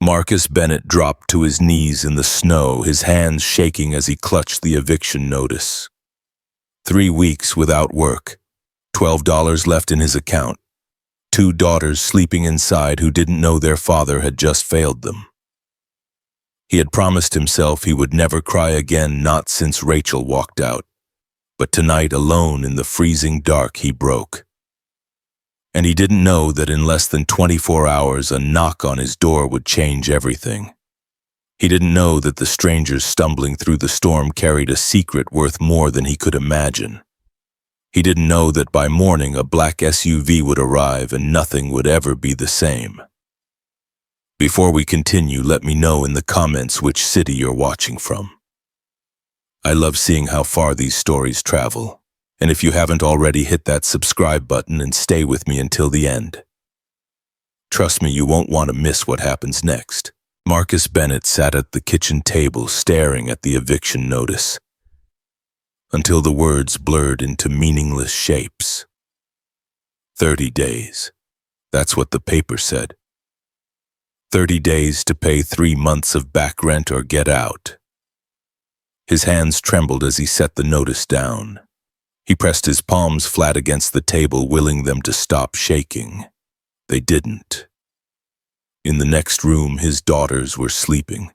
Marcus Bennett dropped to his knees in the snow, his hands shaking as he clutched the eviction notice. 3 weeks without work, $12 left in his account, 2 daughters sleeping inside who didn't know their father had just failed them. He had promised himself he would never cry again, not since Rachel walked out. But tonight, alone in the freezing dark, he broke. And he didn't know that in less than 24 hours, a knock on his door would change everything. He didn't know that the strangers stumbling through the storm carried a secret worth more than he could imagine. He didn't know that by morning a black SUV would arrive and nothing would ever be the same. Before we continue, let me know in the comments which city you're watching from. I love seeing how far these stories travel, and if you haven't already, hit that subscribe button and stay with me until the end. Trust me, you won't want to miss what happens next. Marcus Bennett sat at the kitchen table staring at the eviction notice, until the words blurred into meaningless shapes. 30 days. That's what the paper said. 30 days to pay 3 months of back rent or get out. His hands trembled as he set the notice down. He pressed his palms flat against the table, willing them to stop shaking. They didn't. In the next room, his daughters were sleeping.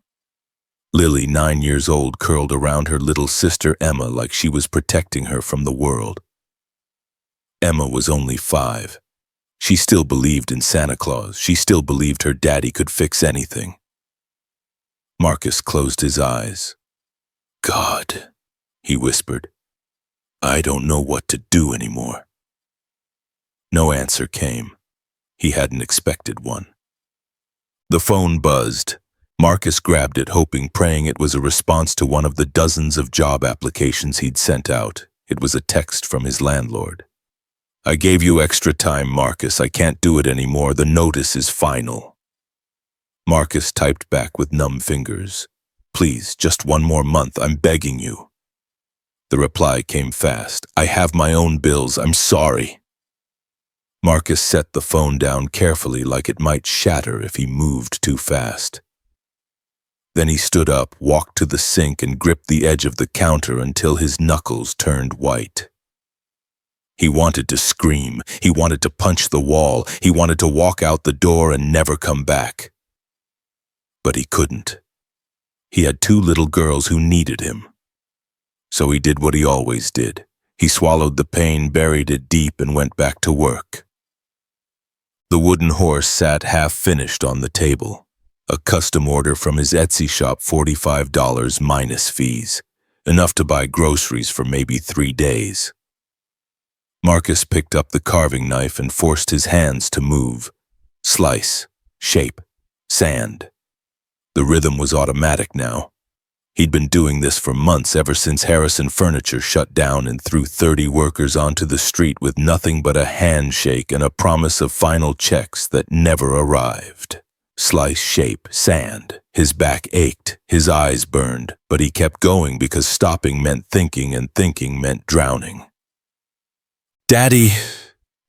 Lily, 9 years old, curled around her little sister Emma like she was protecting her from the world. Emma was only 5. She still believed in Santa Claus. She still believed her daddy could fix anything. Marcus closed his eyes. "God," he whispered, "I don't know what to do anymore." No answer came. He hadn't expected one. The phone buzzed. Marcus grabbed it, hoping, praying it was a response to one of the dozens of job applications he'd sent out. It was a text from his landlord. "I gave you extra time, Marcus. I can't do it anymore. The notice is final." Marcus typed back with numb fingers. "Please, just 1 more month. I'm begging you." The reply came fast. "I have my own bills. I'm sorry." Marcus set the phone down carefully, like it might shatter if he moved too fast. Then he stood up, walked to the sink, and gripped the edge of the counter until his knuckles turned white. He wanted to scream. He wanted to punch the wall. He wanted to walk out the door and never come back. But he couldn't. He had 2 little girls who needed him. So he did what he always did. He swallowed the pain, buried it deep, and went back to work. The wooden horse sat half-finished on the table. A custom order from his Etsy shop, $45 minus fees, enough to buy groceries for maybe 3 days. Marcus picked up the carving knife and forced his hands to move. Slice, shape, sand. The rhythm was automatic now. He'd been doing this for months, ever since Harrison Furniture shut down and threw 30 workers onto the street with nothing but a handshake and a promise of final checks that never arrived. Slice, shape, sand. His back ached, his eyes burned, but he kept going because stopping meant thinking and thinking meant drowning. "Daddy!"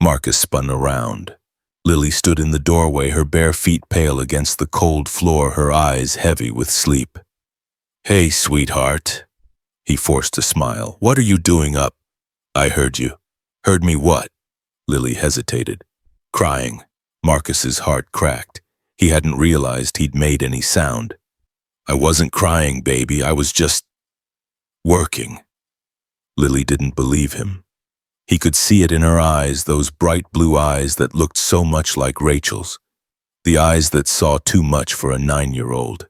Marcus spun around. Lily stood in the doorway, her bare feet pale against the cold floor, her eyes heavy with sleep. "Hey, sweetheart." He forced a smile. "What are you doing up?" "I heard you." "Heard me what?" Lily hesitated. "Crying." Marcus's heart cracked. He hadn't realized he'd made any sound. "I wasn't crying, baby. I was just working." Lily didn't believe him. He could see it in her eyes, those bright blue eyes that looked so much like Rachel's. The eyes that saw too much for a 9-year-old.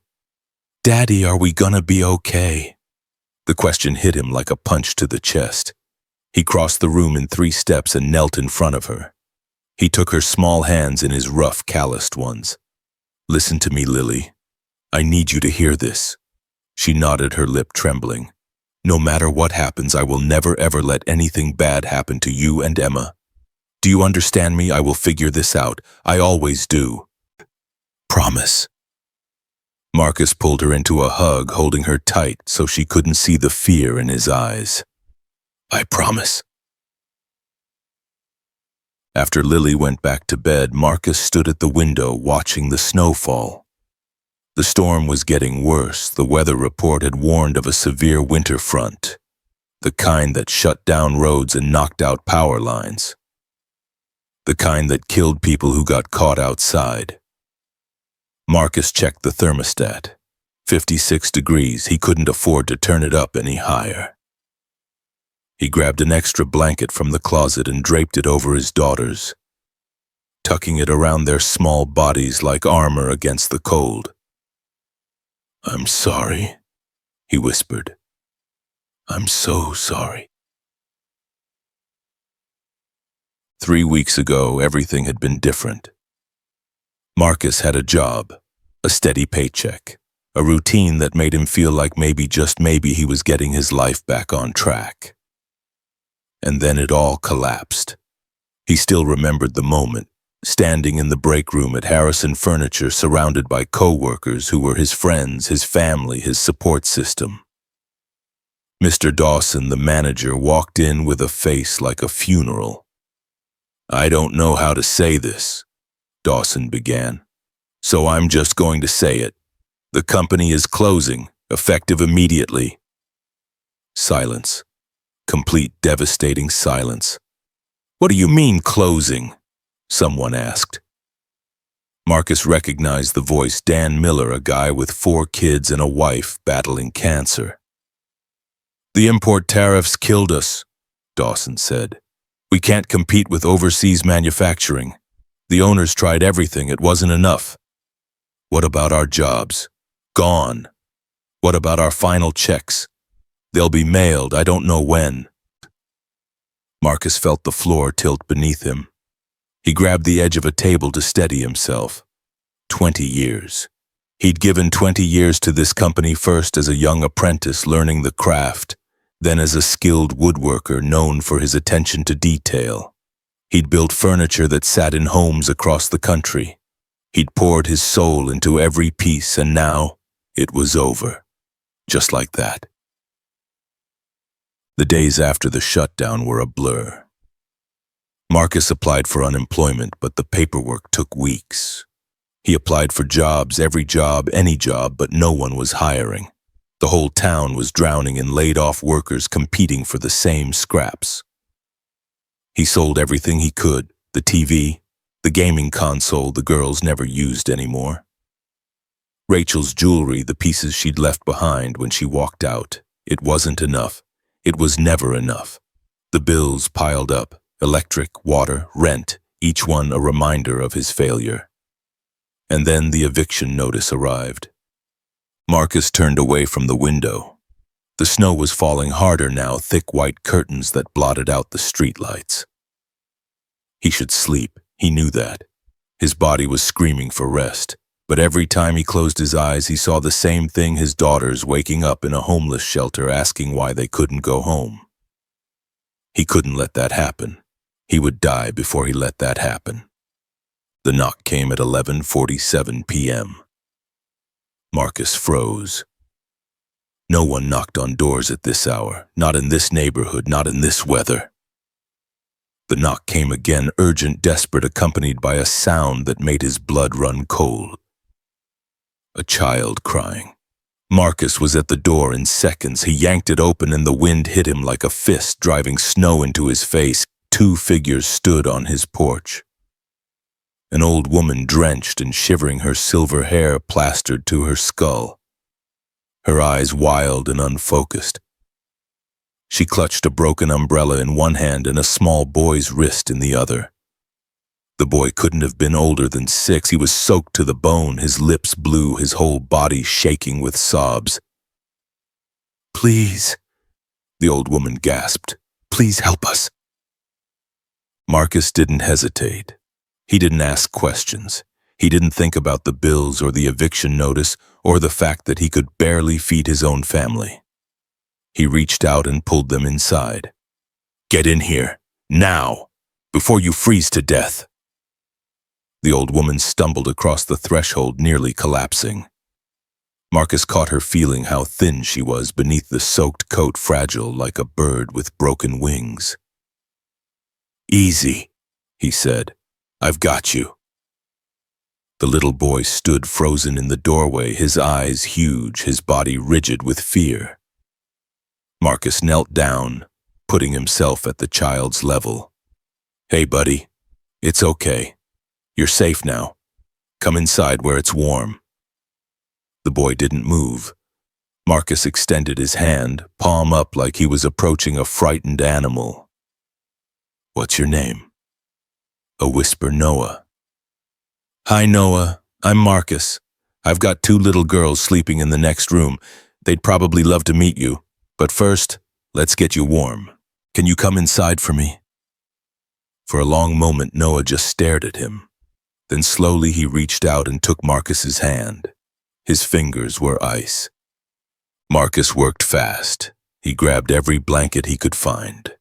"Daddy, are we gonna be okay?" The question hit him like a punch to the chest. He crossed the room in 3 steps and knelt in front of her. He took her small hands in his rough, calloused ones. "Listen to me, Lily. I need you to hear this." She nodded, her lip trembling. "No matter what happens, I will never ever let anything bad happen to you and Emma. Do you understand me? I will figure this out. I always do. Promise." Marcus pulled her into a hug, holding her tight so she couldn't see the fear in his eyes. "I promise." After Lily went back to bed, Marcus stood at the window watching the snow fall. The storm was getting worse. The weather report had warned of a severe winter front, the kind that shut down roads and knocked out power lines, the kind that killed people who got caught outside. Marcus checked the thermostat. 56 degrees. He couldn't afford to turn it up any higher. He grabbed an extra blanket from the closet and draped it over his daughters, tucking it around their small bodies like armor against the cold. "I'm sorry," he whispered. "I'm so sorry." 3 weeks ago, everything had been different. Marcus had a job, a steady paycheck, a routine that made him feel like maybe, just maybe, he was getting his life back on track. And then it all collapsed. He still remembered the moment, standing in the break room at Harrison Furniture, surrounded by co-workers who were his friends, his family, his support system. Mr. Dawson, the manager, walked in with a face like a funeral. "I don't know how to say this," Dawson began, "so I'm just going to say it. The company is closing, effective immediately." Silence. Complete devastating silence. "What do you mean, closing?" someone asked. Marcus recognized the voice. Dan Miller, a guy with 4 kids and a wife battling cancer. "The import tariffs killed us," Dawson said. "We can't compete with overseas manufacturing. The owners tried everything, it wasn't enough. What about our jobs? Gone. What about our final checks? They'll be mailed, I don't know when." Marcus felt the floor tilt beneath him. He grabbed the edge of a table to steady himself. 20 years. He'd given 20 years to this company, first as a young apprentice learning the craft, then as a skilled woodworker known for his attention to detail. He'd built furniture that sat in homes across the country. He'd poured his soul into every piece, and now it was over. Just like that. The days after the shutdown were a blur. Marcus applied for unemployment, but the paperwork took weeks. He applied for jobs, every job, any job, but no one was hiring. The whole town was drowning in laid-off workers competing for the same scraps. He sold everything he could, the TV, the gaming console the girls never used anymore, Rachel's jewelry, the pieces she'd left behind when she walked out. It wasn't enough. It was never enough. The bills piled up, electric, water, rent, each one a reminder of his failure. And then the eviction notice arrived. Marcus turned away from the window. The snow was falling harder now, thick white curtains that blotted out the streetlights. He should sleep, he knew that. His body was screaming for rest, but every time he closed his eyes, he saw the same thing, his daughters waking up in a homeless shelter asking why they couldn't go home. He couldn't let that happen. He would die before he let that happen. The knock came at 11:47 p.m. Marcus froze. No one knocked on doors at this hour, not in this neighborhood, not in this weather. The knock came again, urgent, desperate, accompanied by a sound that made his blood run cold. A child crying. Marcus was at the door in seconds. He yanked it open and the wind hit him like a fist, driving snow into his face. 2 figures stood on his porch. An old woman, drenched and shivering, her silver hair plastered to her skull, her eyes wild and unfocused. She clutched a broken umbrella in one hand and a small boy's wrist in the other. The boy couldn't have been older than 6. He was soaked to the bone, his lips blue, his whole body shaking with sobs. "Please," the old woman gasped. "Please help us." Marcus didn't hesitate. He didn't ask questions. He didn't think about the bills or the eviction notice or the fact that he could barely feed his own family. He reached out and pulled them inside. "Get in here, now, before you freeze to death." The old woman stumbled across the threshold, nearly collapsing. Marcus caught her, feeling how thin she was beneath the soaked coat, fragile like a bird with broken wings. "Easy," he said. "I've got you." The little boy stood frozen in the doorway, his eyes huge, his body rigid with fear. Marcus knelt down, putting himself at the child's level. "Hey, buddy, it's okay. You're safe now. Come inside where it's warm." The boy didn't move. Marcus extended his hand, palm up like he was approaching a frightened animal. "What's your name?" A whisper, "Noah." "Hi, Noah. I'm Marcus. I've got 2 little girls sleeping in the next room. They'd probably love to meet you. But first, let's get you warm. Can you come inside for me?" For a long moment, Noah just stared at him. Then slowly he reached out and took Marcus's hand. His fingers were ice. Marcus worked fast. He grabbed every blanket he could find.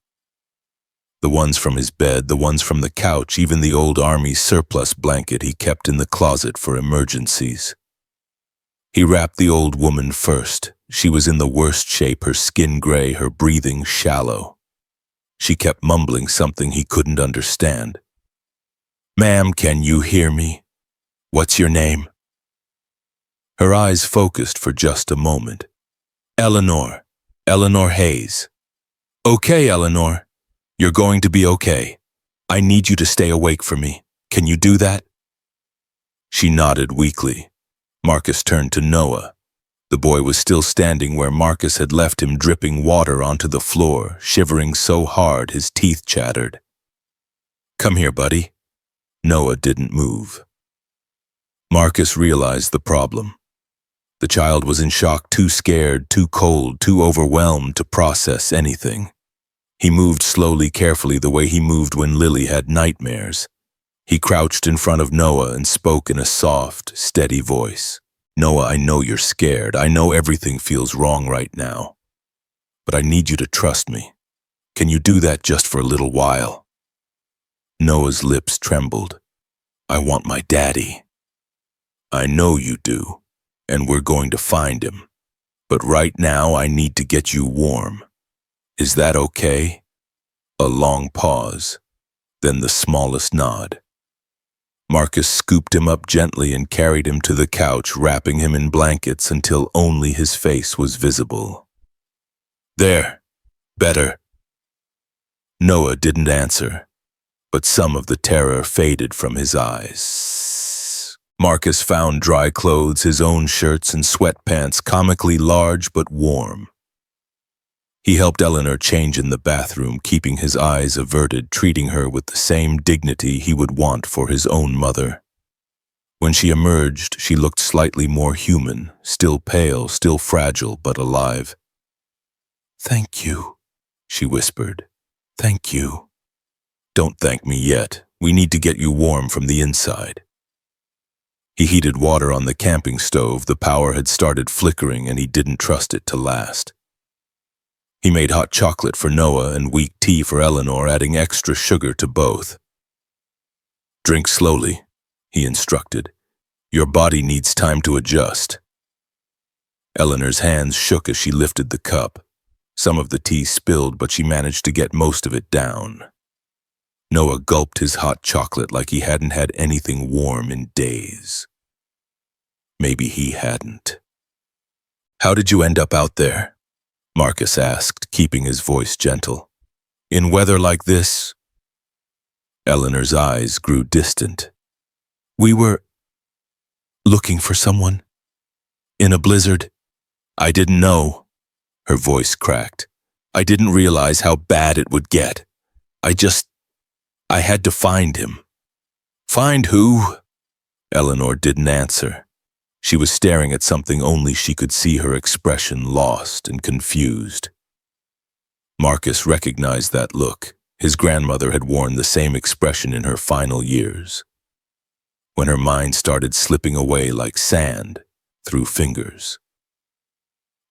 The ones from his bed, the ones from the couch, even the old army surplus blanket he kept in the closet for emergencies. He wrapped the old woman first. She was in the worst shape, her skin gray, her breathing shallow. She kept mumbling something he couldn't understand. "Ma'am, can you hear me? What's your name?" Her eyes focused for just a moment. "Eleanor. Eleanor Hayes." "Okay, Eleanor. You're going to be okay. I need you to stay awake for me. Can you do that?" She nodded weakly. Marcus turned to Noah. The boy was still standing where Marcus had left him, dripping water onto the floor, shivering so hard his teeth chattered. "Come here, buddy." Noah didn't move. Marcus realized the problem. The child was in shock, too scared, too cold, too overwhelmed to process anything. He moved slowly, carefully, the way he moved when Lily had nightmares. He crouched in front of Noah and spoke in a soft, steady voice. "Noah, I know you're scared. I know everything feels wrong right now. But I need you to trust me. Can you do that just for a little while?" Noah's lips trembled. "I want my daddy." "I know you do, and we're going to find him. But right now I need to get you warm. Is that okay?" A long pause, then the smallest nod. Marcus scooped him up gently and carried him to the couch, wrapping him in blankets until only his face was visible. "There. Better." Noah didn't answer, but some of the terror faded from his eyes. Marcus found dry clothes, his own shirts and sweatpants, comically large but warm. He helped Eleanor change in the bathroom, keeping his eyes averted, treating her with the same dignity he would want for his own mother. When she emerged, she looked slightly more human, still pale, still fragile, but alive. "Thank you," she whispered. "Thank you." "Don't thank me yet. We need to get you warm from the inside." He heated water on the camping stove. The power had started flickering and he didn't trust it to last. He made hot chocolate for Noah and weak tea for Eleanor, adding extra sugar to both. "Drink slowly," he instructed. "Your body needs time to adjust." Eleanor's hands shook as she lifted the cup. Some of the tea spilled, but she managed to get most of it down. Noah gulped his hot chocolate like he hadn't had anything warm in days. Maybe he hadn't. "How did you end up out there?" Marcus asked, keeping his voice gentle. "In weather like this?" Eleanor's eyes grew distant. "We were looking for someone. In a blizzard. I didn't know." Her voice cracked. "I didn't realize how bad it would get. I had to find him." "Find who?" Eleanor didn't answer. She was staring at something only she could see, her expression lost and confused. Marcus recognized that look. His grandmother had worn the same expression in her final years, when her mind started slipping away like sand through fingers.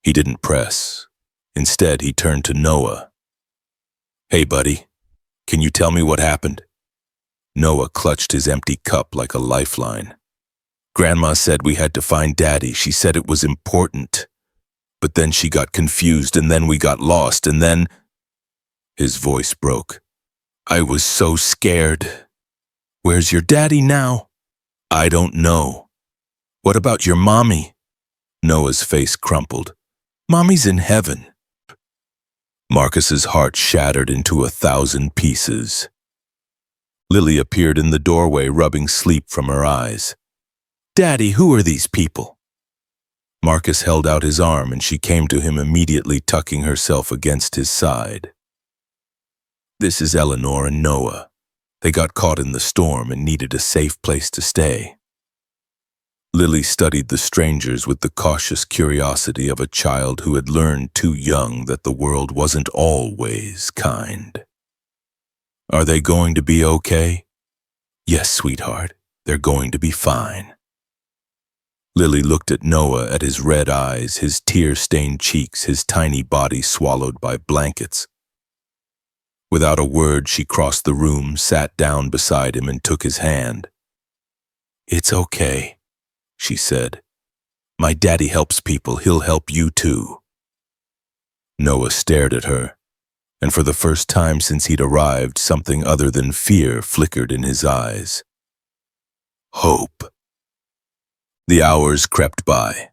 He didn't press. Instead, he turned to Noah. "Hey, buddy, can you tell me what happened?" Noah clutched his empty cup like a lifeline. "Grandma said we had to find Daddy. She said it was important. But then she got confused, and then we got lost, and then..." His voice broke. "I was so scared." "Where's your daddy now?" I don't know. What about your mommy? Noah's face crumpled. Mommy's in heaven. Marcus's heart shattered into 1,000 pieces. Lily appeared in the doorway, rubbing sleep from her eyes. Daddy, who are these people? Marcus held out his arm and she came to him immediately, tucking herself against his side. This is Eleanor and Noah. They got caught in the storm and needed a safe place to stay. Lily studied the strangers with the cautious curiosity of a child who had learned too young that the world wasn't always kind. Are they going to be okay? Yes, sweetheart, they're going to be fine. Lily looked at Noah, at his red eyes, his tear-stained cheeks, his tiny body swallowed by blankets. Without a word, she crossed the room, sat down beside him, and took his hand. It's okay, she said. My daddy helps people. He'll help you too. Noah stared at her, and for the first time since he'd arrived, something other than fear flickered in his eyes. Hope. The hours crept by.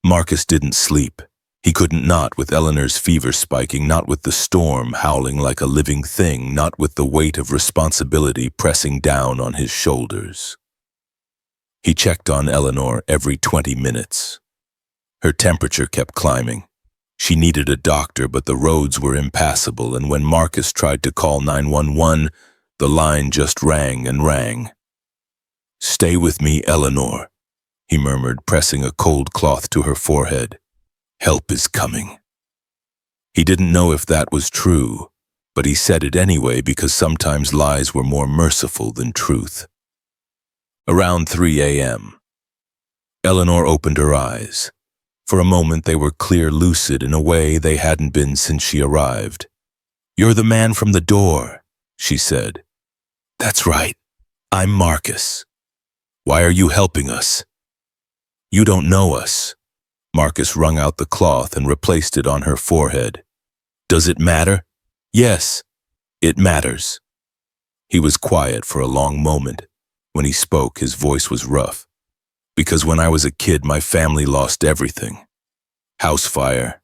Marcus didn't sleep. He couldn't, not with Eleanor's fever spiking, not with the storm howling like a living thing, not with the weight of responsibility pressing down on his shoulders. He checked on Eleanor every 20 minutes. Her temperature kept climbing. She needed a doctor, but the roads were impassable, and when Marcus tried to call 911, the line just rang and rang. Stay with me, Eleanor, he murmured, pressing a cold cloth to her forehead. Help is coming. He didn't know if that was true, but he said it anyway because sometimes lies were more merciful than truth. Around 3 a.m. Eleanor opened her eyes. For a moment they were clear, lucid in a way they hadn't been since she arrived. You're the man from the door, she said. That's right. I'm Marcus. Why are you helping us? You don't know us. Marcus wrung out the cloth and replaced it on her forehead. Does it matter? Yes, it matters. He was quiet for a long moment. When he spoke, his voice was rough. Because when I was a kid, my family lost everything. House fire.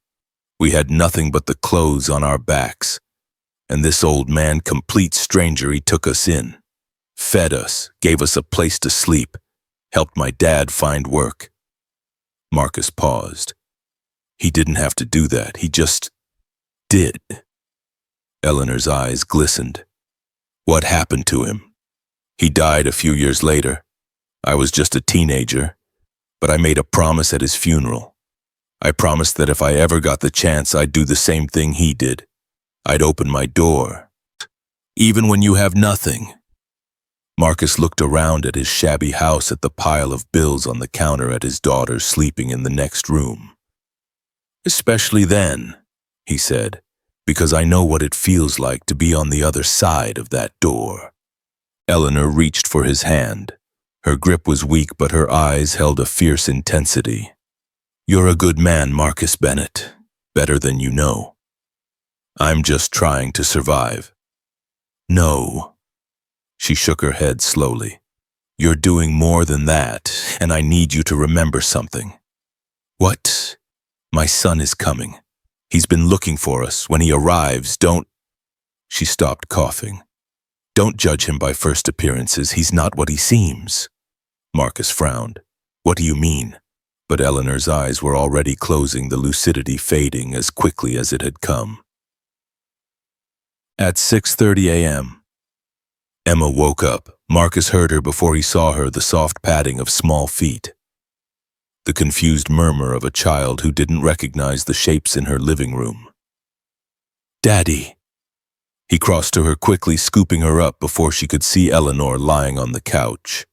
We had nothing but the clothes on our backs. And this old man, complete stranger, he took us in. Fed us, gave us a place to sleep, helped my dad find work. Marcus paused. He didn't have to do that, he just did. Eleanor's eyes glistened. What happened to him? He died a few years later. I was just a teenager, but I made a promise at his funeral. I promised that if I ever got the chance, I'd do the same thing he did. I'd open my door, even when you have nothing. Marcus looked around at his shabby house, at the pile of bills on the counter, at his daughter sleeping in the next room. Especially then, he said, because I know what it feels like to be on the other side of that door. Eleanor reached for his hand. Her grip was weak, but her eyes held a fierce intensity. You're a good man, Marcus Bennett, better than you know. I'm just trying to survive. No. She shook her head slowly. You're doing more than that, and I need you to remember something. What? My son is coming. He's been looking for us. When he arrives, don't... She stopped coughing. Don't judge him by first appearances. He's not what he seems. Marcus frowned. What do you mean? But Eleanor's eyes were already closing, the lucidity fading as quickly as it had come. At 6:30 a.m., Emma woke up. Marcus heard her before he saw her, the soft padding of small feet. The confused murmur of a child who didn't recognize the shapes in her living room. Daddy. He crossed to her quickly, scooping her up before she could see Eleanor lying on the couch.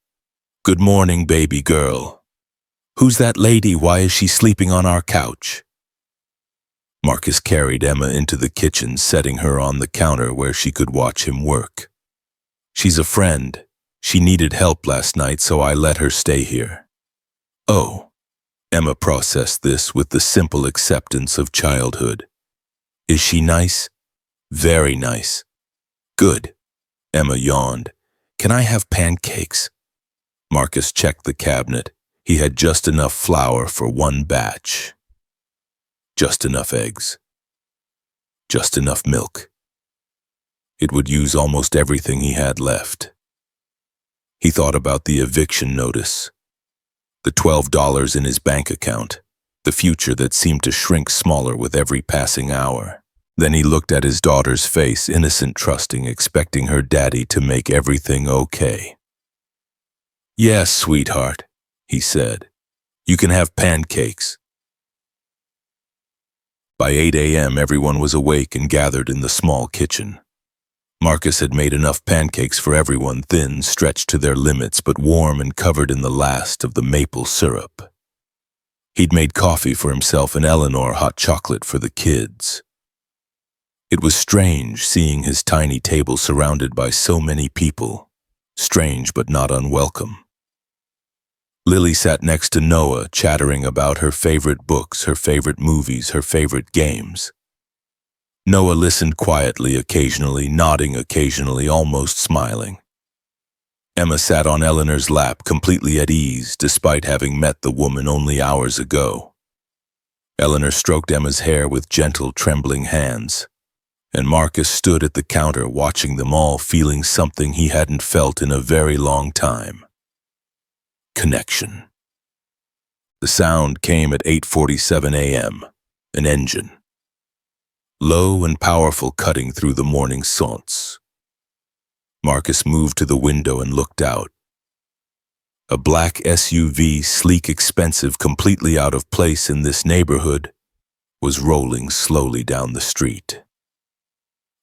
Good morning, baby girl. Who's that lady? Why is she sleeping on our couch? Marcus carried Emma into the kitchen, setting her on the counter where she could watch him work. She's a friend. She needed help last night, so I let her stay here. Oh. Emma processed this with the simple acceptance of childhood. Is she nice? Very nice. Good. Emma yawned. Can I have pancakes? Marcus checked the cabinet. He had just enough flour for one batch. Just enough eggs. Just enough milk. It would use almost everything he had left. He thought about the eviction notice, the $12 in his bank account, the future that seemed to shrink smaller with every passing hour. Then he looked at his daughter's face, innocent, trusting, expecting her daddy to make everything okay. "Yes, sweetheart," he said. "You can have pancakes." By 8 a.m., everyone was awake and gathered in the small kitchen. Marcus had made enough pancakes for everyone, thin, stretched to their limits, but warm and covered in the last of the maple syrup. He'd made coffee for himself and Eleanor, hot chocolate for the kids. It was strange seeing his tiny table surrounded by so many people. Strange but not unwelcome. Lily sat next to Noah, chattering about her favorite books, her favorite movies, her favorite games. Noah listened quietly, occasionally, nodding occasionally, almost smiling. Emma sat on Eleanor's lap, completely at ease, despite having met the woman only hours ago. Eleanor stroked Emma's hair with gentle, trembling hands, and Marcus stood at the counter watching them all, feeling something he hadn't felt in a very long time. Connection. The sound came at 8:47 a.m., an engine. Low and powerful, cutting through the morning silence. Marcus moved to the window and looked out. A black SUV, sleek, expensive, completely out of place in this neighborhood, was rolling slowly down the street.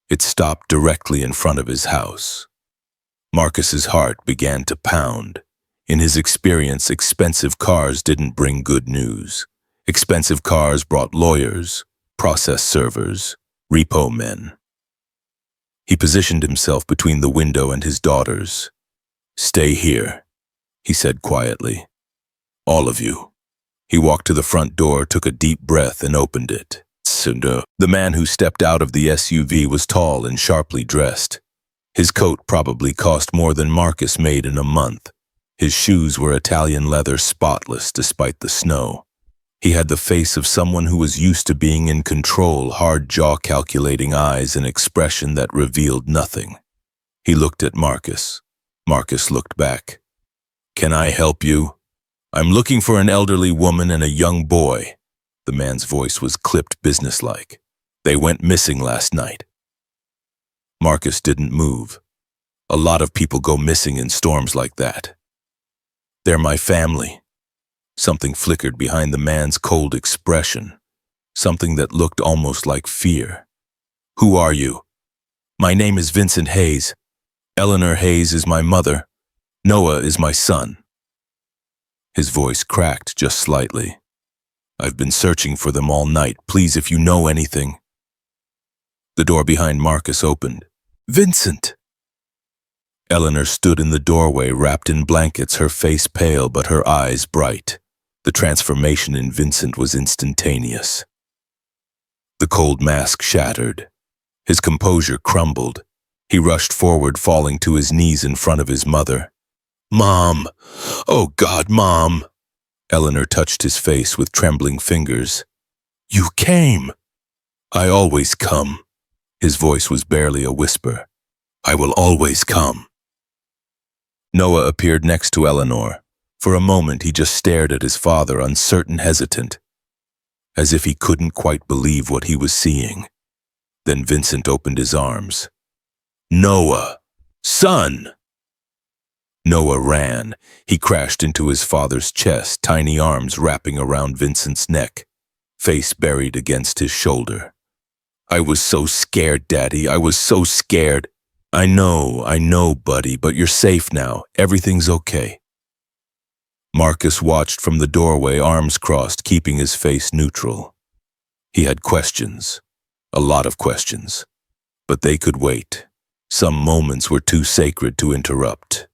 It stopped directly in front of his house. Marcus's heart began to pound. In his experience, expensive cars didn't bring good news. Expensive cars brought lawyers, process servers, repo men. He positioned himself between the window and his daughters. "Stay here," he said quietly. "All of you." He walked to the front door, took a deep breath, and opened it. The man who stepped out of the SUV was tall and sharply dressed. His coat probably cost more than Marcus made in a month. His shoes were Italian leather, spotless despite the snow. He had the face of someone who was used to being in control, hard jaw, calculating eyes, an expression that revealed nothing. He looked at Marcus. Marcus looked back. "Can I help you? I'm looking for an elderly woman and a young boy." The man's voice was clipped, businesslike. "They went missing last night." Marcus didn't move. A lot of people go missing in storms like that. "They're my family." Something flickered behind the man's cold expression, something that looked almost like fear. "Who are you?" "My name is Vincent Hayes. Eleanor Hayes is my mother. Noah is my son." His voice cracked just slightly. "I've been searching for them all night. Please, if you know anything." The door behind Marcus opened. "Vincent!" Eleanor stood in the doorway, wrapped in blankets, her face pale but her eyes bright. The transformation in Vincent was instantaneous. The cold mask shattered. His composure crumbled. He rushed forward, falling to his knees in front of his mother. "Mom! Oh God, Mom!" Eleanor touched his face with trembling fingers. "You came!" "I always come." His voice was barely a whisper. "I will always come." Noah appeared next to Eleanor. For a moment he just stared at his father, uncertain, hesitant, as if he couldn't quite believe what he was seeing. Then Vincent opened his arms. "Noah! Son!" Noah ran. He crashed into his father's chest, tiny arms wrapping around Vincent's neck, face buried against his shoulder. "I was so scared, Daddy. I was so scared." I know, buddy, but you're safe now. Everything's okay." Marcus watched from the doorway, arms crossed, keeping his face neutral. He had questions, a lot of questions, but they could wait. Some moments were too sacred to interrupt.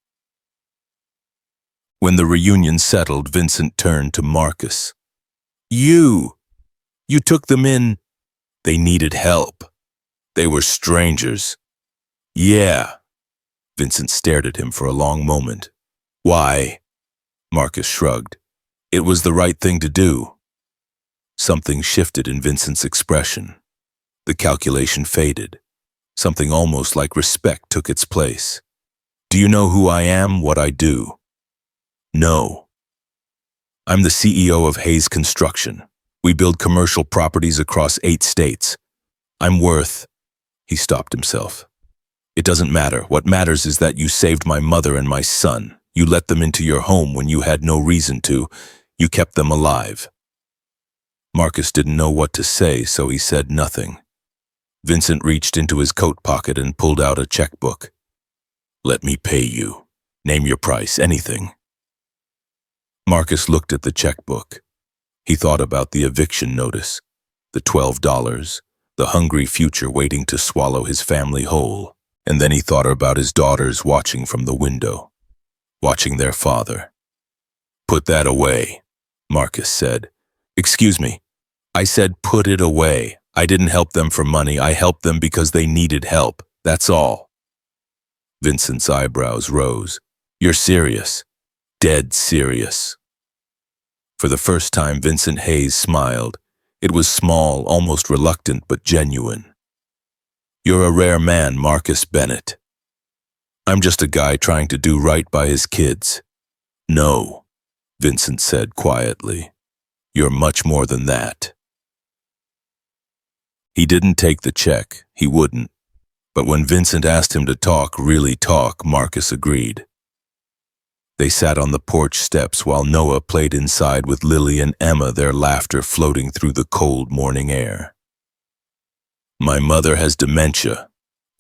When the reunion settled, Vincent turned to Marcus. You took them in. They needed help. They were strangers." "Yeah." Vincent stared at him for a long moment. "Why? Marcus shrugged. It was the right thing to do. Something shifted in Vincent's expression. The calculation faded. Something almost like respect took its place. Do you know who I am, what I do? No. I'm the CEO of Hayes Construction. We build commercial properties across 8 states. I'm worth... He stopped himself. It doesn't matter. What matters is that you saved my mother and my son. You let them into your home when you had no reason to. You kept them alive. Marcus didn't know what to say, so he said nothing. Vincent reached into his coat pocket and pulled out a checkbook. Let me pay you. Name your price, anything. Marcus looked at the checkbook. He thought about the eviction notice, the $12, the hungry future waiting to swallow his family whole, and then he thought about his daughters watching from the window, watching their father. Put that away, Marcus said. Excuse me. I said put it away. I didn't help them for money. I helped them because they needed help. That's all. Vincent's eyebrows rose. You're serious. Dead serious. For the first time, Vincent Hayes smiled. It was small, almost reluctant, but genuine. You're a rare man, Marcus Bennett. I'm just a guy trying to do right by his kids. No, Vincent said quietly. You're much more than that. He didn't take the check. He wouldn't. But when Vincent asked him to talk, really talk, Marcus agreed. They sat on the porch steps while Noah played inside with Lily and Emma, their laughter floating through the cold morning air. My mother has dementia,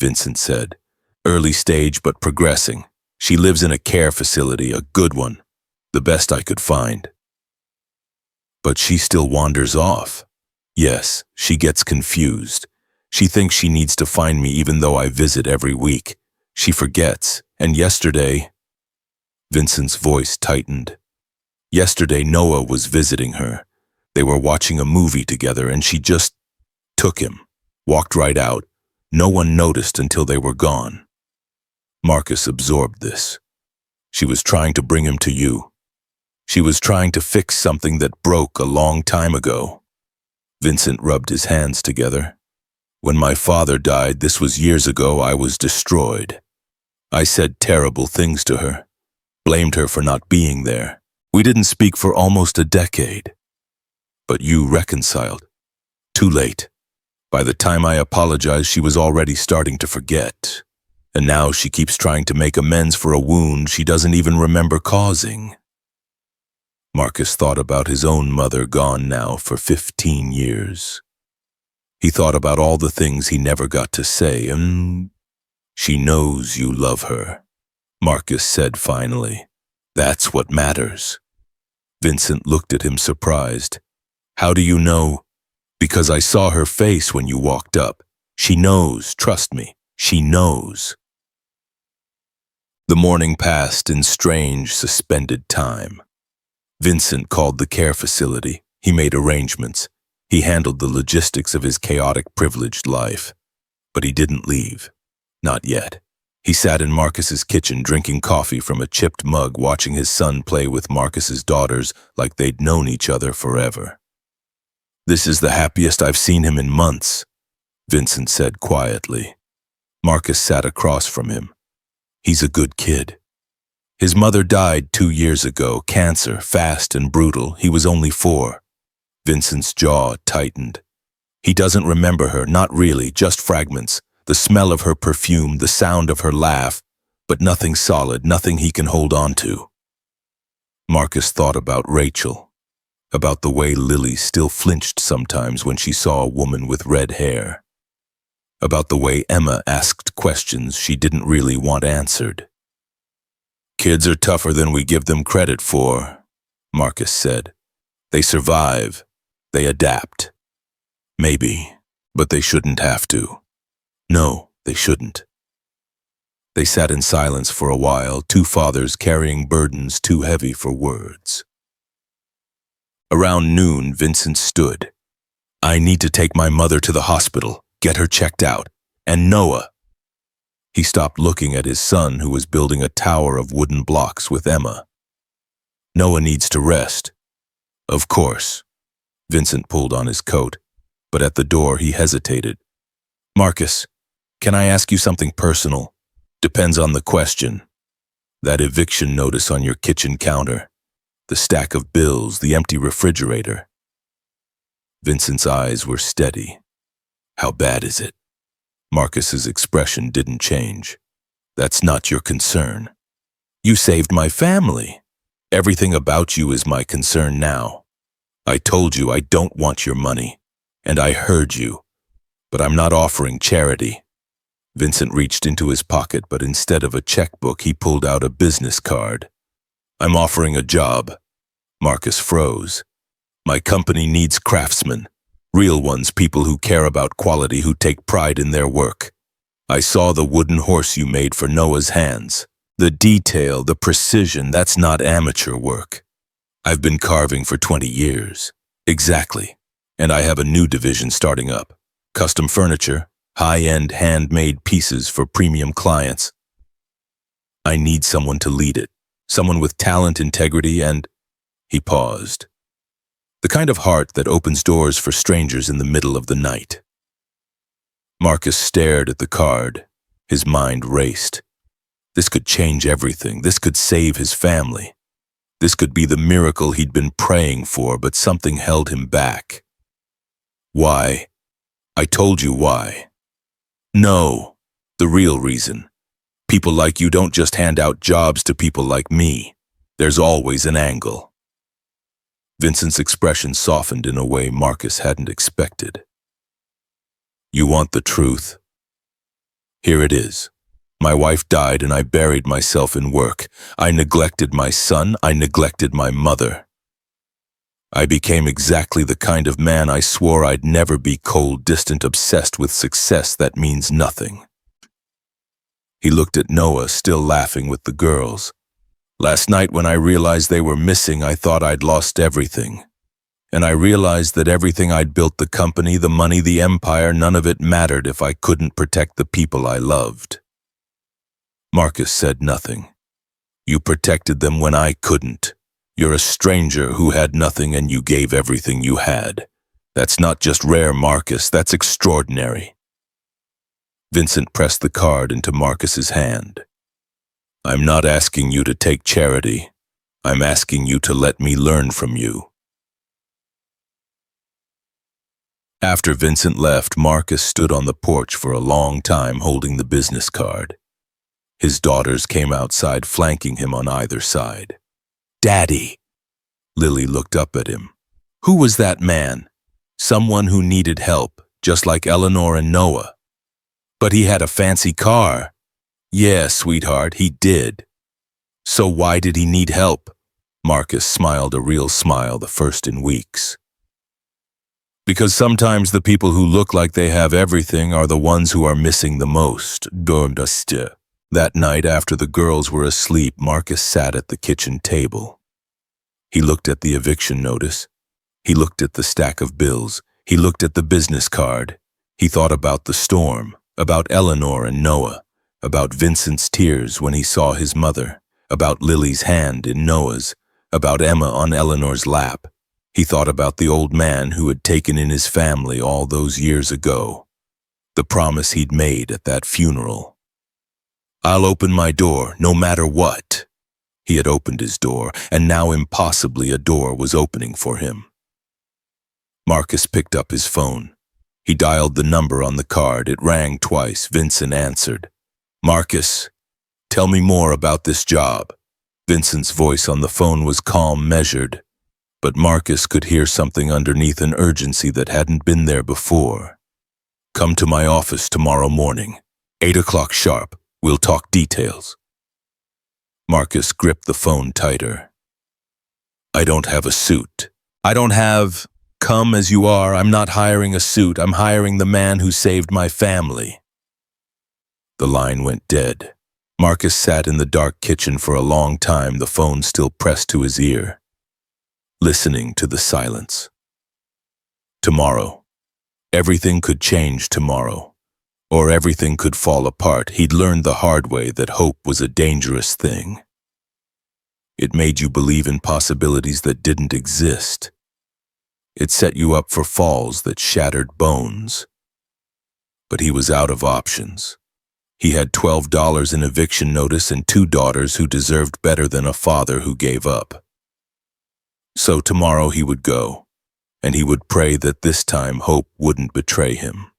Vincent said. Early stage but progressing. She lives in a care facility, a good one, the best I could find. But she still wanders off. Yes, she gets confused. She thinks she needs to find me even though I visit every week. She forgets, and yesterday... Vincent's voice tightened. Yesterday, Noah was visiting her. They were watching a movie together and she just took him, walked right out. No one noticed until they were gone. Marcus absorbed this. She was trying to bring him to you. She was trying to fix something that broke a long time ago. Vincent rubbed his hands together. When my father died, this was years ago, I was destroyed. I said terrible things to her. Blamed her for not being there. We didn't speak for almost a decade. But you reconciled. Too late. By the time I apologized, she was already starting to forget. And now she keeps trying to make amends for a wound she doesn't even remember causing. Marcus thought about his own mother, gone now for 15 years. He thought about all the things he never got to say, and she knows you love her. Marcus said finally. That's what matters. Vincent looked at him surprised. How do you know? Because I saw her face when you walked up. She knows, trust me, she knows. The morning passed in strange, suspended time. Vincent called the care facility. He made arrangements. He handled the logistics of his chaotic, privileged life. But he didn't leave. Not yet. He sat in Marcus's kitchen drinking coffee from a chipped mug, watching his son play with Marcus's daughters like they'd known each other forever. This is the happiest I've seen him in months, Vincent said quietly. Marcus sat across from him. He's a good kid. His mother died 2 years ago, cancer, fast and brutal. He was only 4. Vincent's jaw tightened. He doesn't remember her, not really, just fragments. The smell of her perfume, the sound of her laugh, but nothing solid, nothing he can hold on to. Marcus thought about Rachel, about the way Lily still flinched sometimes when she saw a woman with red hair, about the way Emma asked questions she didn't really want answered. Kids are tougher than we give them credit for, Marcus said. They survive, they adapt. Maybe, but they shouldn't have to. No, they shouldn't. They sat in silence for a while, 2 fathers carrying burdens too heavy for words. Around noon, Vincent stood. I need to take my mother to the hospital, get her checked out. And Noah. He stopped looking at his son, who was building a tower of wooden blocks with Emma. Noah needs to rest. Of course. Vincent pulled on his coat, but at the door he hesitated. Marcus, can I ask you something personal? Depends on the question. That eviction notice on your kitchen counter, the stack of bills, the empty refrigerator. Vincent's eyes were steady. How bad is it? Marcus's expression didn't change. That's not your concern. You saved my family. Everything about you is my concern now. I told you I don't want your money, and I heard you, but I'm not offering charity. Vincent reached into his pocket, but instead of a checkbook, he pulled out a business card. I'm offering a job. Marcus froze. My company needs craftsmen, real ones, people who care about quality, who take pride in their work. I saw the wooden horse you made for Noah's hands. The detail, the precision, that's not amateur work. I've been carving for 20 years. Exactly. And I have a new division starting up. Custom furniture, high-end handmade pieces for premium clients. I need someone to lead it. Someone with talent, integrity, and... He paused. The kind of heart that opens doors for strangers in the middle of the night. Marcus stared at the card. His mind raced. This could change everything. This could save his family. This could be the miracle he'd been praying for, but something held him back. Why? I told you why. No, the real reason. People like you don't just hand out jobs to people like me. There's always an angle. Vincent's expression softened in a way Marcus hadn't expected. You want the truth? Here it is. My wife died and I buried myself in work. I neglected my son. I neglected my mother. I became exactly the kind of man I swore I'd never be: cold, distant, obsessed with success that means nothing. He looked at Noah, still laughing with the girls. Last night when I realized they were missing, I thought I'd lost everything. And I realized that everything I'd built, the company, the money, the empire, none of it mattered if I couldn't protect the people I loved. Marcus said nothing. You protected them when I couldn't. You're a stranger who had nothing and you gave everything you had. That's not just rare, Marcus, that's extraordinary. Vincent pressed the card into Marcus's hand. I'm not asking you to take charity. I'm asking you to let me learn from you. After Vincent left, Marcus stood on the porch for a long time holding the business card. His daughters came outside, flanking him on either side. Daddy! Lily looked up at him. Who was that man? Someone who needed help, just like Eleanor and Noah. But he had a fancy car. Yeah, sweetheart, he did. So why did he need help? Marcus smiled a real smile, the first in weeks. Because sometimes the people who look like they have everything are the ones who are missing the most. Doorstep. That night, after the girls were asleep, Marcus sat at the kitchen table. He looked at the eviction notice. He looked at the stack of bills. He looked at the business card. He thought about the storm, about Eleanor and Noah, about Vincent's tears when he saw his mother, about Lily's hand in Noah's, about Emma on Eleanor's lap. He thought about the old man who had taken in his family all those years ago, the promise he'd made at that funeral. I'll open my door, no matter what. He had opened his door, and now impossibly a door was opening for him. Marcus picked up his phone. He dialed the number on the card. It rang twice. Vincent answered. Marcus, tell me more about this job. Vincent's voice on the phone was calm, measured, but Marcus could hear something underneath, an urgency that hadn't been there before. Come to my office tomorrow morning, 8 o'clock sharp. We'll talk details. Marcus gripped the phone tighter. I don't have a suit. I don't have... Come as you are. I'm not hiring a suit. I'm hiring the man who saved my family. The line went dead. Marcus sat in the dark kitchen for a long time, the phone still pressed to his ear, listening to the silence. Tomorrow. Everything could change tomorrow. Or everything could fall apart. He'd learned the hard way that hope was a dangerous thing. It made you believe in possibilities that didn't exist. It set you up for falls that shattered bones. But he was out of options. He had $12 in eviction notice and 2 daughters who deserved better than a father who gave up. So tomorrow he would go, and he would pray that this time hope wouldn't betray him.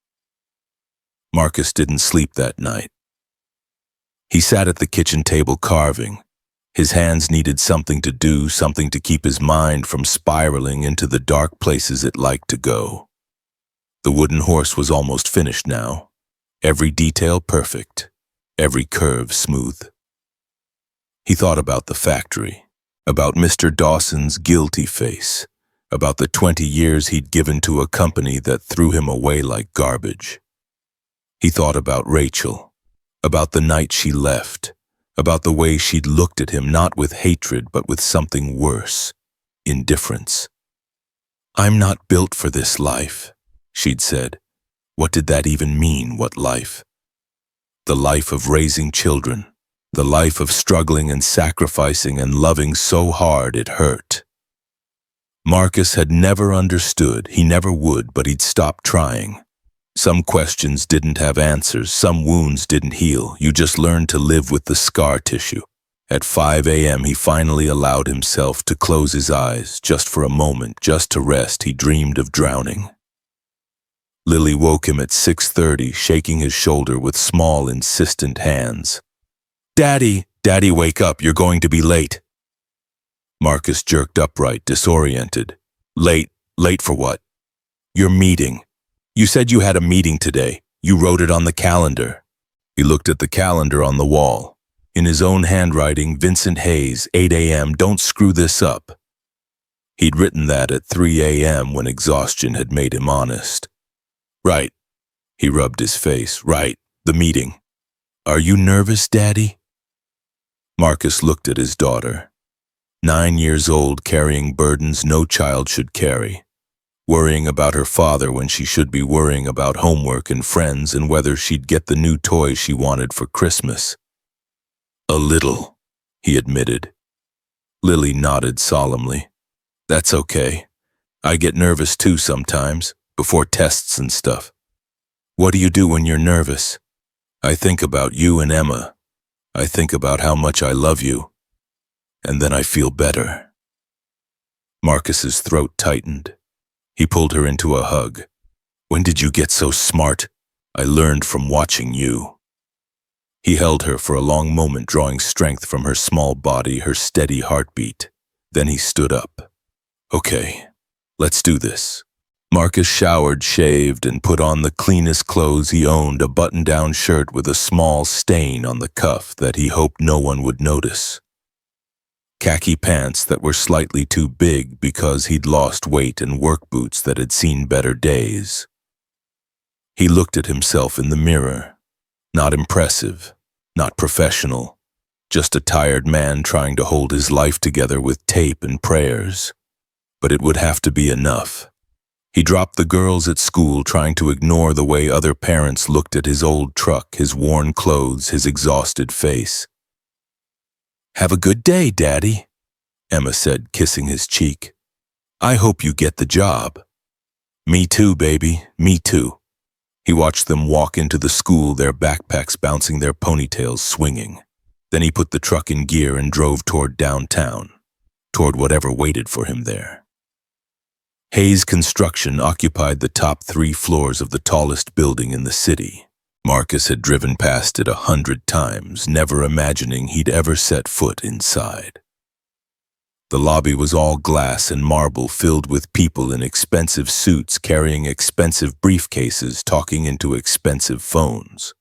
Marcus didn't sleep that night. He sat at the kitchen table carving. His hands needed something to do, something to keep his mind from spiraling into the dark places it liked to go. The wooden horse was almost finished now, every detail perfect, every curve smooth. He thought about the factory, about Mr. Dawson's guilty face, about the 20 years he'd given to a company that threw him away like garbage. He thought about Rachel, about the night she left, about the way she'd looked at him not with hatred but with something worse, indifference. "I'm not built for this life," she'd said. What did that even mean, what life? The life of raising children, the life of struggling and sacrificing and loving so hard it hurt. Marcus had never understood, he never would, but he'd stopped trying. Some questions didn't have answers, some wounds didn't heal. You just learned to live with the scar tissue. At 5 a.m. he finally allowed himself to close his eyes, just for a moment, just to rest. He dreamed of drowning. Lily woke him at 6:30, shaking his shoulder with small, insistent hands. "Daddy, Daddy, wake up, you're going to be late." Marcus jerked upright, disoriented. "Late? Late for what?" "Your meeting. You said you had a meeting today. You wrote it on the calendar." He looked at the calendar on the wall. In his own handwriting, Vincent Hayes, 8 a.m., don't screw this up. He'd written that at 3 a.m. when exhaustion had made him honest. "Right." He rubbed his face. "Right, the meeting. Are you nervous, Daddy?" Marcus looked at his daughter. 9 years old, carrying burdens no child should carry. Worrying about her father when she should be worrying about homework and friends and whether she'd get the new toy she wanted for Christmas. "A little," he admitted. Lily nodded solemnly. "That's okay. I get nervous too sometimes, before tests and stuff." "What do you do when you're nervous?" "I think about you and Emma. I think about how much I love you. And then I feel better." Marcus's throat tightened. He pulled her into a hug. "When did you get so smart? I learned from watching you." He held her for a long moment, drawing strength from her small body, her steady heartbeat. Then he stood up. "Okay, let's do this." Marcus showered, shaved, and put on the cleanest clothes he owned, a button-down shirt with a small stain on the cuff that he hoped no one would notice. Khaki pants that were slightly too big because he'd lost weight, and work boots that had seen better days. He looked at himself in the mirror. Not impressive, not professional, just a tired man trying to hold his life together with tape and prayers. But it would have to be enough. He dropped the girls at school, trying to ignore the way other parents looked at his old truck, his worn clothes, his exhausted face. "Have a good day, Daddy," Emma said, kissing his cheek. "I hope you get the job." "Me too, baby, me too." He watched them walk into the school, their backpacks bouncing, their ponytails swinging. Then he put the truck in gear and drove toward downtown, toward whatever waited for him there. Hayes Construction occupied the top 3 floors of the tallest building in the city. Marcus had driven past it 100 times, never imagining he'd ever set foot inside. The lobby was all glass and marble, filled with people in expensive suits carrying expensive briefcases, talking into expensive phones.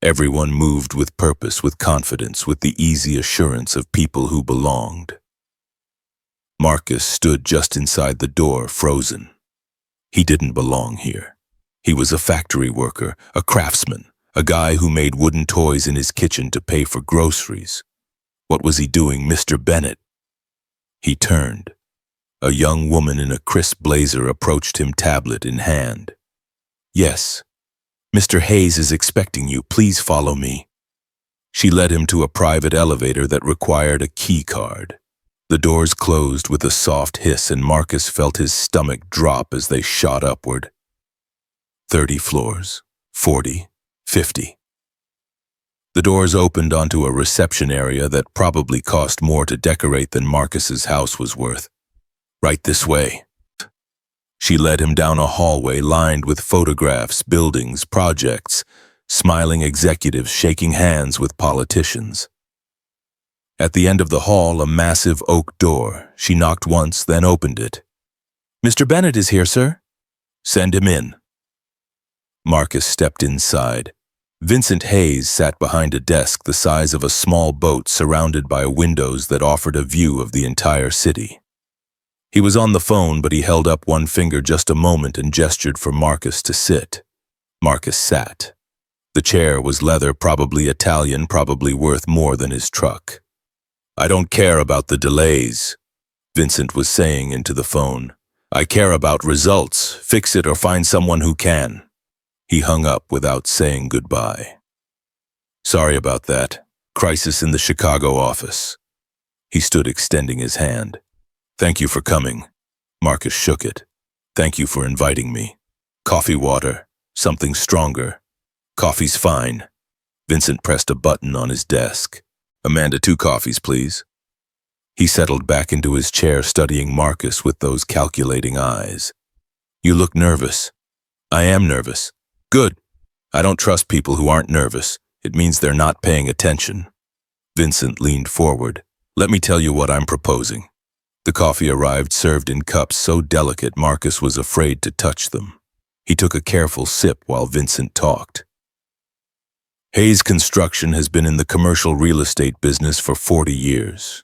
Everyone moved with purpose, with confidence, with the easy assurance of people who belonged. Marcus stood just inside the door, frozen. He didn't belong here. He was a factory worker, a craftsman, a guy who made wooden toys in his kitchen to pay for groceries. What was he doing, Mr. Bennett? He turned. A young woman in a crisp blazer approached him, tablet in hand. "Yes. Mr. Hayes is expecting you. Please follow me." She led him to a private elevator that required a key card. The doors closed with a soft hiss, and Marcus felt his stomach drop as they shot upward. 30 floors, 40, 50. The doors opened onto a reception area that probably cost more to decorate than Marcus's house was worth. Right this way. She led him down a hallway lined with photographs, buildings, projects, smiling executives shaking hands with politicians. At the end of the hall, a massive oak door. She knocked once, then opened it. "Mr. Bennett is here, sir." "Send him in." Marcus stepped inside. Vincent Hayes sat behind a desk the size of a small boat surrounded by windows that offered a view of the entire city. He was on the phone, but he held up one finger just a moment and gestured for Marcus to sit. Marcus sat. The chair was leather, probably Italian, probably worth more than his truck. "I don't care about the delays," Vincent was saying into the phone. "I care about results. Fix it or find someone who can." He hung up without saying goodbye. "Sorry about that. Crisis in the Chicago office." He stood extending his hand. "Thank you for coming." Marcus shook it. "Thank you for inviting me. Coffee, water, something stronger." "Coffee's fine." Vincent pressed a button on his desk. "Amanda, 2 coffees, please." He settled back into his chair, studying Marcus with those calculating eyes. "You look nervous." "I am nervous." "Good. I don't trust people who aren't nervous. It means they're not paying attention." Vincent leaned forward. "Let me tell you what I'm proposing." The coffee arrived served in cups so delicate Marcus was afraid to touch them. He took a careful sip while Vincent talked. "Hayes Construction has been in the commercial real estate business for 40 years.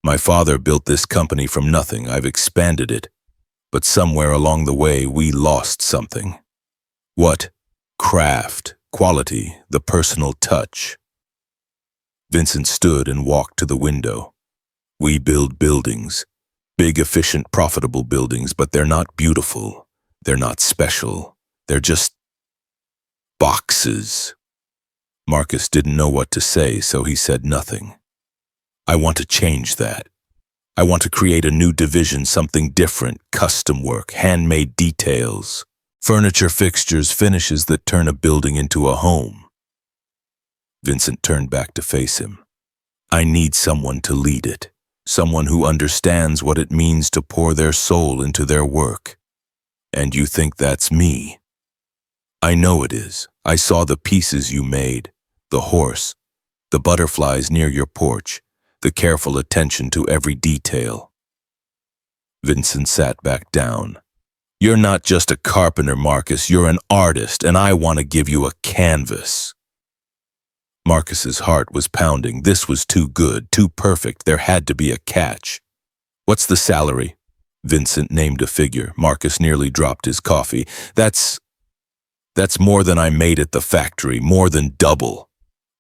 My father built this company from nothing. I've expanded it. But somewhere along the way, we lost something." "What?" "Craft, quality, the personal touch." Vincent stood and walked to the window. "We build buildings. Big, efficient, profitable buildings, but they're not beautiful. They're not special. They're just boxes." Marcus didn't know what to say, so he said nothing. "I want to change that. I want to create a new division, something different, custom work, handmade details, furniture, fixtures, finishes that turn a building into a home." Vincent turned back to face him. "I need someone to lead it. Someone who understands what it means to pour their soul into their work. And you think that's me?" "I know it is. I saw the pieces you made, the horse, the butterflies near your porch, the careful attention to every detail." Vincent sat back down. "You're not just a carpenter, Marcus. You're an artist, and I want to give you a canvas." Marcus's heart was pounding. This was too good, too perfect. There had to be a catch. "What's the salary?" Vincent named a figure. Marcus nearly dropped his coffee. That's more than I made at the factory, more than double."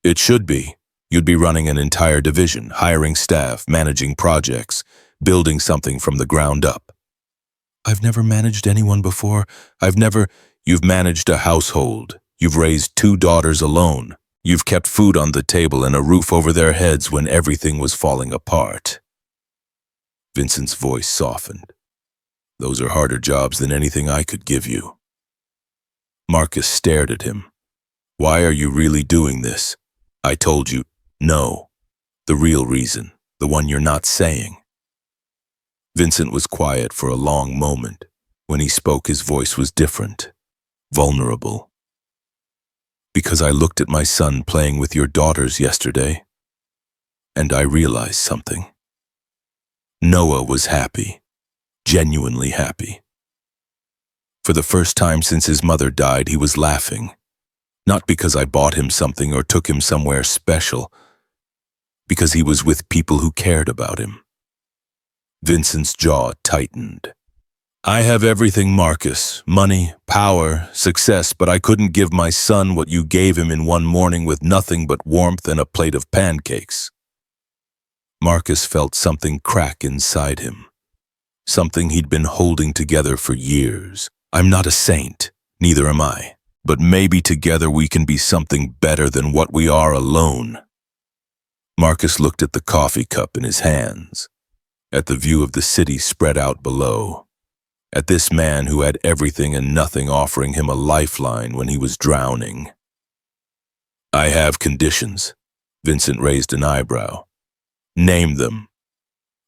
"It should be. You'd be running an entire division, hiring staff, managing projects, building something from the ground up." "I've never managed anyone before. You've managed a household. You've raised 2 daughters alone. You've kept food on the table and a roof over their heads when everything was falling apart." Vincent's voice softened. "Those are harder jobs than anything I could give you." Marcus stared at him. "Why are you really doing this?" "I told you." "No. The real reason. The one you're not saying." Vincent was quiet for a long moment. When he spoke, his voice was different, vulnerable. "Because I looked at my son playing with your daughters yesterday, and I realized something. Noah was happy, genuinely happy. For the first time since his mother died, he was laughing. Not because I bought him something or took him somewhere special, because he was with people who cared about him." Vincent's jaw tightened. "I have everything, Marcus. Money, power, success, but I couldn't give my son what you gave him in one morning with nothing but warmth and a plate of pancakes." Marcus felt something crack inside him. Something he'd been holding together for years. "I'm not a saint, neither am I. But maybe together we can be something better than what we are alone." Marcus looked at the coffee cup in his hands, at the view of the city spread out below, at this man who had everything and nothing offering him a lifeline when he was drowning. "I have conditions." Vincent raised an eyebrow. "Name them."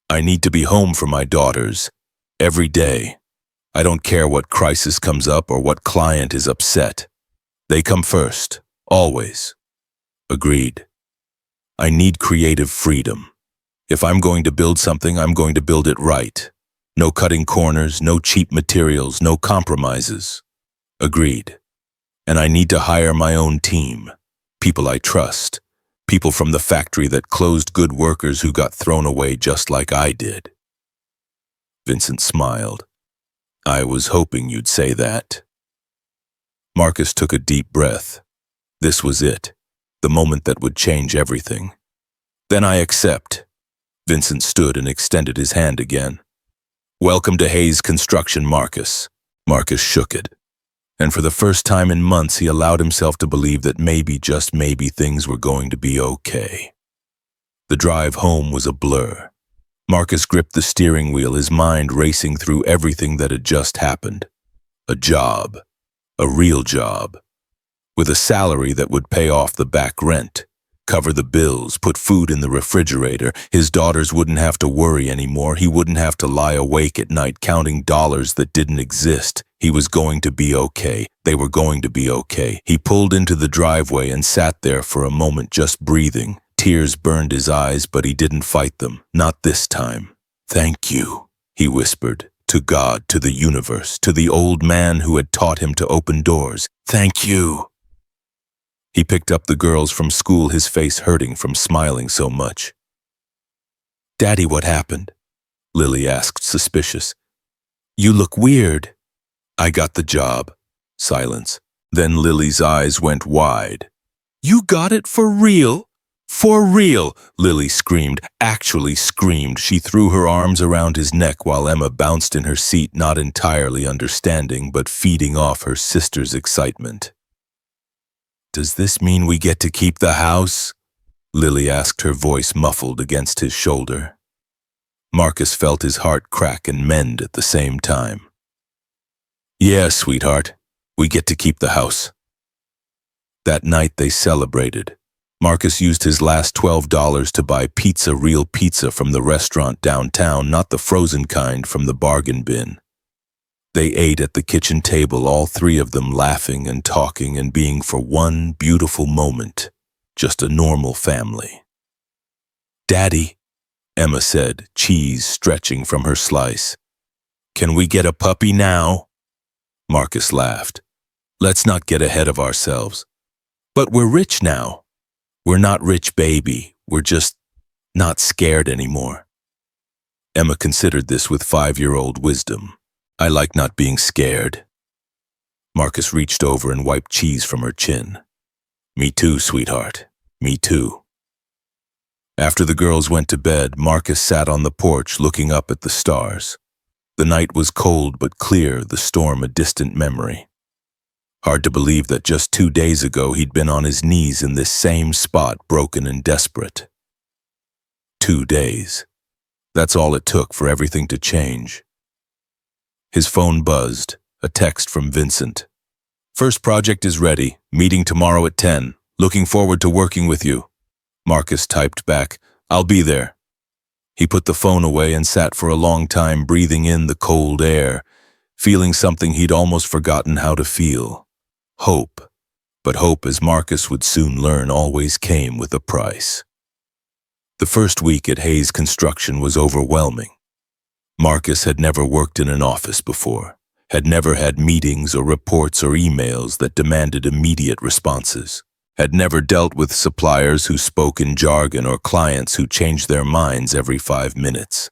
"I need to be home for my daughters, every day. I don't care what crisis comes up or what client is upset. They come first, always." "Agreed." "I need creative freedom. If I'm going to build something, I'm going to build it right. No cutting corners, no cheap materials, no compromises." "Agreed." "And I need to hire my own team, people I trust, people from the factory that closed good workers who got thrown away just like I did." Vincent smiled. "I was hoping you'd say that." Marcus took a deep breath. This was it, the moment that would change everything. "Then I accept." Vincent stood and extended his hand again. "Welcome to Hayes Construction, Marcus." Marcus shook it, and for the first time in months he allowed himself to believe that maybe, just maybe, things were going to be okay. The drive home was a blur. Marcus gripped the steering wheel, his mind racing through everything that had just happened. A job, a real job, with a salary that would pay off the back rent, cover the bills, put food in the refrigerator. His daughters wouldn't have to worry anymore. He wouldn't have to lie awake at night counting dollars that didn't exist. He was going to be okay. They were going to be okay. He pulled into the driveway and sat there for a moment, just breathing. Tears burned his eyes, but he didn't fight them. Not this time. "Thank you," he whispered, to God, to the universe, to the old man who had taught him to open doors. "Thank you." He picked up the girls from school, his face hurting from smiling so much. "Daddy, what happened?" Lily asked, suspicious. "You look weird." "I got the job." Silence. Then Lily's eyes went wide. "You got it for real?" "For real!" Lily screamed, actually screamed. She threw her arms around his neck while Emma bounced in her seat, not entirely understanding, but feeding off her sister's excitement. "Does this mean we get to keep the house?" Lily asked, her voice muffled against his shoulder. Marcus felt his heart crack and mend at the same time. "Yeah, sweetheart, we get to keep the house." That night they celebrated. Marcus used his last $12 to buy pizza, real pizza from the restaurant downtown, not the frozen kind from the bargain bin. They ate at the kitchen table, all three of them laughing and talking and being for one beautiful moment, just a normal family. "Daddy," Emma said, cheese stretching from her slice. "Can we get a puppy now?" Marcus laughed. "Let's not get ahead of ourselves." "But we're rich now." "We're not rich, baby. We're just not scared anymore." Emma considered this with 5-year-old wisdom. "I like not being scared." Marcus reached over and wiped cheese from her chin. "Me too, sweetheart. Me too." After the girls went to bed, Marcus sat on the porch looking up at the stars. The night was cold but clear, the storm a distant memory. Hard to believe that just 2 days ago he'd been on his knees in this same spot, broken and desperate. 2 days. That's all it took for everything to change. His phone buzzed, a text from Vincent. "First project is ready. Meeting tomorrow at 10. Looking forward to working with you." Marcus typed back, "I'll be there." He put the phone away and sat for a long time, breathing in the cold air, feeling something he'd almost forgotten how to feel. Hope. But hope, as Marcus would soon learn, always came with a price. The first week at Hayes Construction was overwhelming. Marcus had never worked in an office before, had never had meetings or reports or emails that demanded immediate responses, had never dealt with suppliers who spoke in jargon or clients who changed their minds every 5 minutes.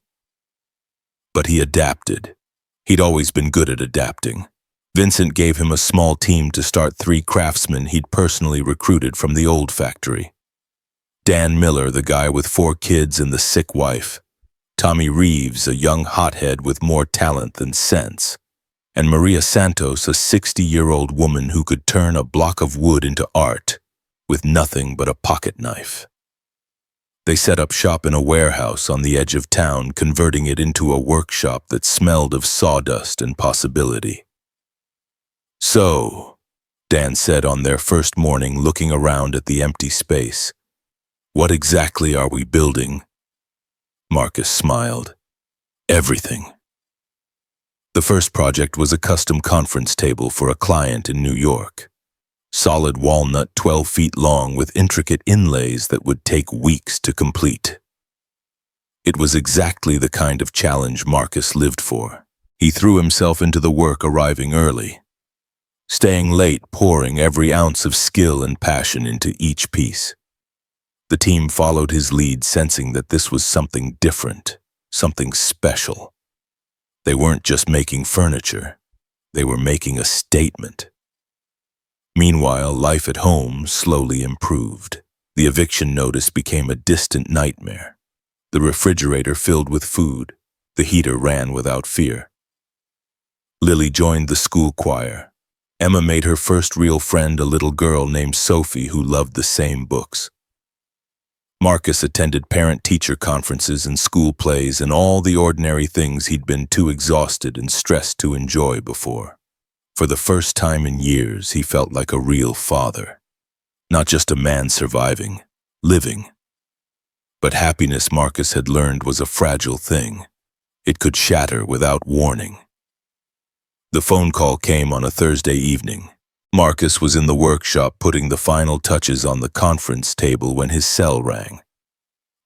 But he adapted. He'd always been good at adapting. Vincent gave him a small team to start 3 craftsmen he'd personally recruited from the old factory. Dan Miller, the guy with 4 kids and the sick wife. Tommy Reeves, a young hothead with more talent than sense. And Maria Santos, a 60-year-old woman who could turn a block of wood into art with nothing but a pocket knife. They set up shop in a warehouse on the edge of town, converting it into a workshop that smelled of sawdust and possibility. "So," Dan said on their first morning, looking around at the empty space, "what exactly are we building?" Marcus smiled. "Everything." The first project was a custom conference table for a client in New York. Solid walnut 12 feet long with intricate inlays that would take weeks to complete. It was exactly the kind of challenge Marcus lived for. He threw himself into the work, arriving early, staying late, pouring every ounce of skill and passion into each piece. The team followed his lead, sensing that this was something different, something special. They weren't just making furniture, they were making a statement. Meanwhile, life at home slowly improved. The eviction notice became a distant nightmare. The refrigerator filled with food. The heater ran without fear. Lily joined the school choir. Emma made her first real friend, a little girl named Sophie who loved the same books. Marcus attended parent-teacher conferences and school plays and all the ordinary things he'd been too exhausted and stressed to enjoy before. For the first time in years, he felt like a real father. Not just a man surviving, living. But happiness, Marcus had learned, was a fragile thing. It could shatter without warning. The phone call came on a Thursday evening. Marcus was in the workshop putting the final touches on the conference table when his cell rang.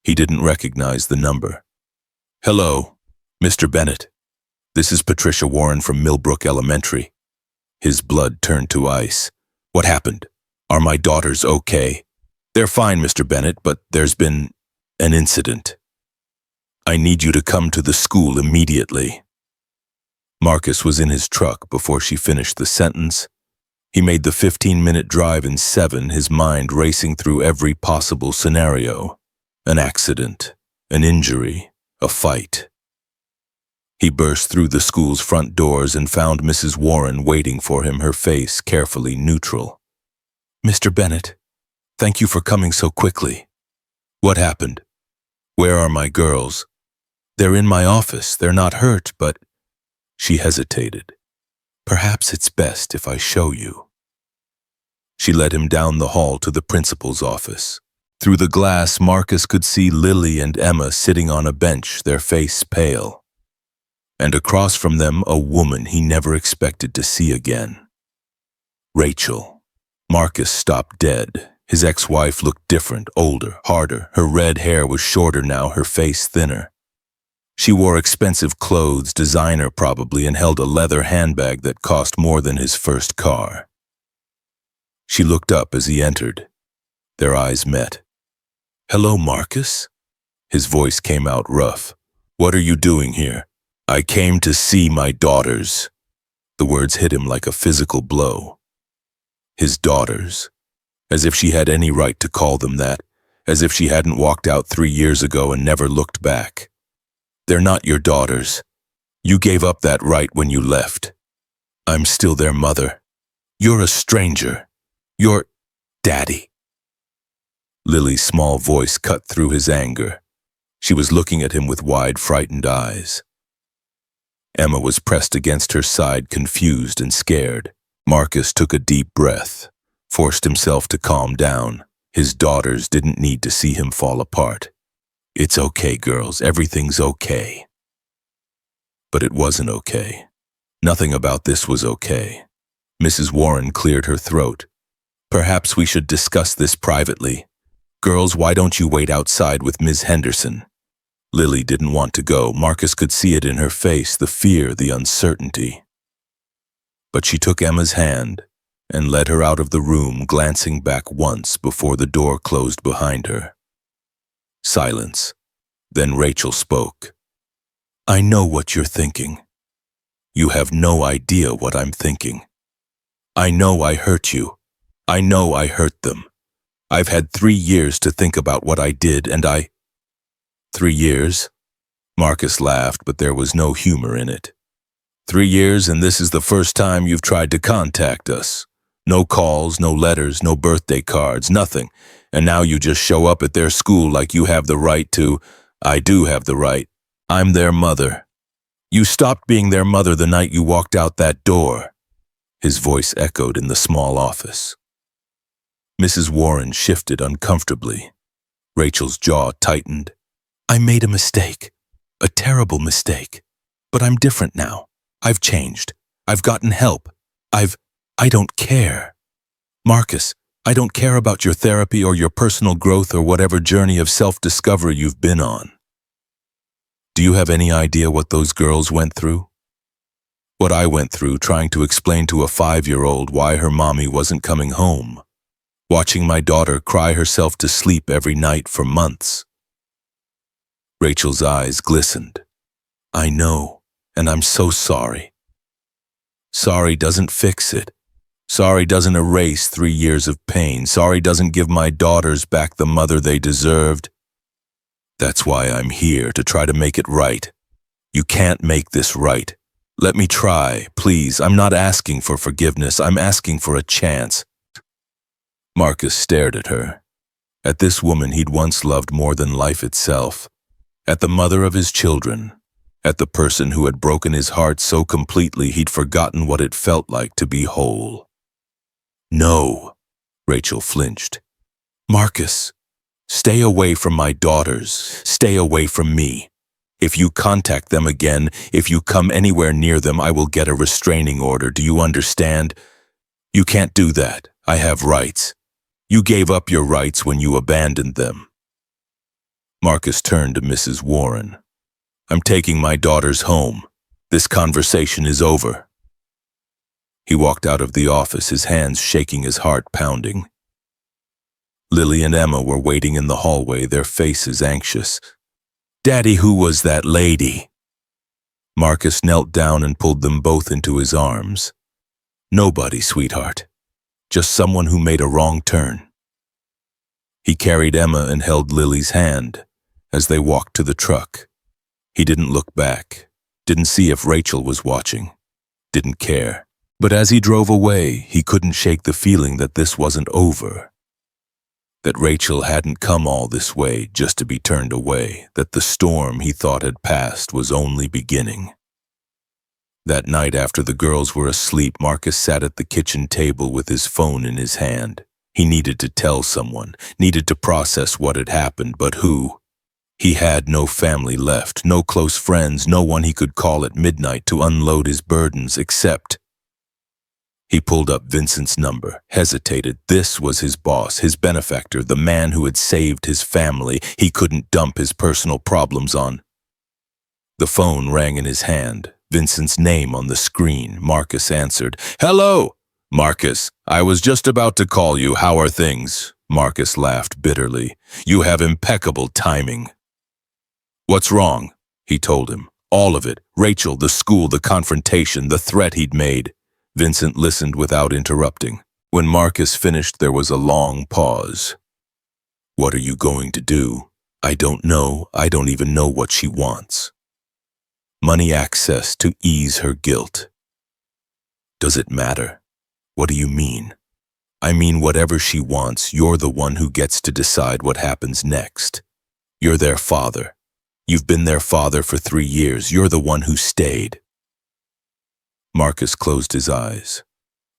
He didn't recognize the number. "Hello, Mr. Bennett. This is Patricia Warren from Millbrook Elementary." His blood turned to ice. "What happened? Are my daughters okay?" "They're fine, Mr. Bennett, but there's been an incident. I need you to come to the school immediately." Marcus was in his truck before she finished the sentence. He made the 15-minute drive in 7, his mind racing through every possible scenario. An accident, an injury, a fight. He burst through the school's front doors and found Mrs. Warren waiting for him, her face carefully neutral. "Mr. Bennett, thank you for coming so quickly." "What happened? Where are my girls?" "They're in my office. They're not hurt, but—" She hesitated. "Perhaps it's best if I show you." She led him down the hall to the principal's office. Through the glass, Marcus could see Lily and Emma sitting on a bench, their face pale. And across from them, a woman he never expected to see again. Rachel. Marcus stopped dead. His ex-wife looked different, older, harder. Her red hair was shorter now, her face thinner. She wore expensive clothes, designer probably, and held a leather handbag that cost more than his first car. She looked up as he entered. Their eyes met. "Hello, Marcus?" His voice came out rough. "What are you doing here?" "I came to see my daughters." The words hit him like a physical blow. His daughters. As if she had any right to call them that. As if she hadn't walked out 3 years ago and never looked back. "They're not your daughters. You gave up that right when you left. I'm still their mother. You're a stranger. You're Daddy." Lily's small voice cut through his anger. She was looking at him with wide, frightened eyes. Emma was pressed against her side, confused and scared. Marcus took a deep breath, forced himself to calm down. His daughters didn't need to see him fall apart. "It's okay, girls. Everything's okay." But it wasn't okay. Nothing about this was okay. Mrs. Warren cleared her throat. "Perhaps we should discuss this privately. Girls, why don't you wait outside with Ms. Henderson?" Lily didn't want to go. Marcus could see it in her face, the fear, the uncertainty. But she took Emma's hand and led her out of the room, glancing back once before the door closed behind her. Silence. Then Rachel spoke. "I know what you're thinking. You have no idea what I'm thinking. I know I hurt you. I know I hurt them. I've had 3 years to think about what I did, and I—" "3 years?" Marcus laughed, but there was no humor in it. "3 years, and this is the first time you've tried to contact us. No calls, no letters, no birthday cards, nothing. And now you just show up at their school like you have the right to. I do have the right. I'm their mother. You stopped being their mother the night you walked out that door. His voice echoed in the small office. Mrs. Warren shifted uncomfortably. Rachel's jaw tightened. I made a mistake. A terrible mistake. But I'm different now. I've changed. I've gotten help. I don't care. Marcus, I don't care about your therapy or your personal growth or whatever journey of self-discovery you've been on. Do you have any idea what those girls went through? What I went through trying to explain to a 5-year-old why her mommy wasn't coming home. Watching my daughter cry herself to sleep every night for months. Rachel's eyes glistened. I know, and I'm so sorry. Sorry doesn't fix it. Sorry doesn't erase 3 years of pain. Sorry doesn't give my daughters back the mother they deserved. That's why I'm here, to try to make it right. You can't make this right. Let me try, please. I'm not asking for forgiveness. I'm asking for a chance. Marcus stared at her. At this woman he'd once loved more than life itself. At the mother of his children. At the person who had broken his heart so completely he'd forgotten what it felt like to be whole. No, Rachel flinched. Marcus, stay away from my daughters. Stay away from me. If you contact them again, if you come anywhere near them, I will get a restraining order. Do you understand? You can't do that. I have rights. You gave up your rights when you abandoned them. Marcus turned to Mrs. Warren. I'm taking my daughters home. This conversation is over. He walked out of the office, his hands shaking, his heart pounding. Lily and Emma were waiting in the hallway, their faces anxious. Daddy, who was that lady? Marcus knelt down and pulled them both into his arms. Nobody, sweetheart. Just someone who made a wrong turn. He carried Emma and held Lily's hand as they walked to the truck. He didn't look back, didn't see if Rachel was watching, didn't care. But as he drove away, he couldn't shake the feeling that this wasn't over. That Rachel hadn't come all this way just to be turned away, that the storm he thought had passed was only beginning. That night after the girls were asleep, Marcus sat at the kitchen table with his phone in his hand. He needed to tell someone, needed to process what had happened, but who? He had no family left, no close friends, no one he could call at midnight to unload his burdens except... He pulled up Vincent's number, hesitated. This was his boss, his benefactor, the man who had saved his family. He couldn't dump his personal problems on. The phone rang in his hand, Vincent's name on the screen. Marcus answered. Hello, Marcus. I was just about to call you. How are things? Marcus laughed bitterly. You have impeccable timing. What's wrong? He told him. All of it. Rachel, the school, the confrontation, the threat he'd made. Vincent listened without interrupting. When Marcus finished, there was a long pause. What are you going to do? I don't know. I don't even know what she wants. Money access to ease her guilt. Does it matter? What do you mean? I mean, whatever she wants, you're the one who gets to decide what happens next. You're their father. You've been their father for 3 years. You're the one who stayed. Marcus closed his eyes.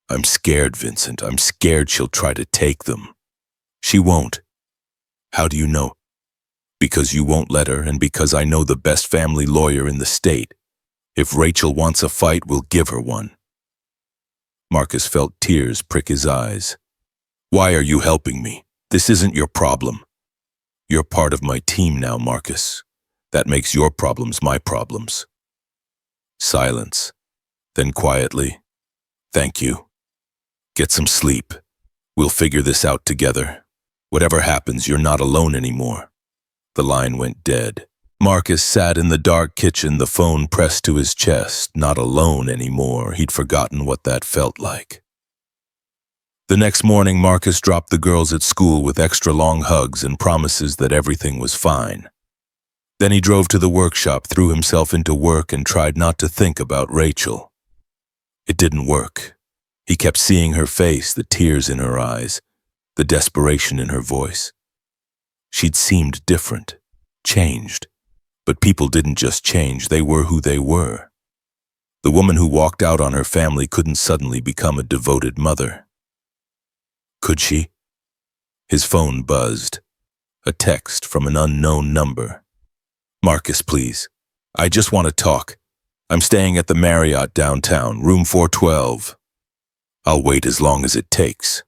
I'm scared, Vincent. I'm scared she'll try to take them. She won't. How do you know? Because you won't let her, and because I know the best family lawyer in the state. If Rachel wants a fight, we'll give her one. Marcus felt tears prick his eyes. Why are you helping me? This isn't your problem. You're part of my team now, Marcus. That makes your problems my problems. Silence. Then quietly, thank you. Get some sleep. We'll figure this out together. Whatever happens, you're not alone anymore. The line went dead. Marcus sat in the dark kitchen, the phone pressed to his chest. Not alone anymore. He'd forgotten what that felt like. The next morning, Marcus dropped the girls at school with extra long hugs and promises that everything was fine. Then he drove to the workshop, threw himself into work, and tried not to think about Rachel. It didn't work. He kept seeing her face, the tears in her eyes, the desperation in her voice. She'd seemed different, changed. But people didn't just change, they were who they were. The woman who walked out on her family couldn't suddenly become a devoted mother. Could she? His phone buzzed. A text from an unknown number. "Marcus, please. I just want to talk. I'm staying at the Marriott downtown, room 412. I'll wait as long as it takes."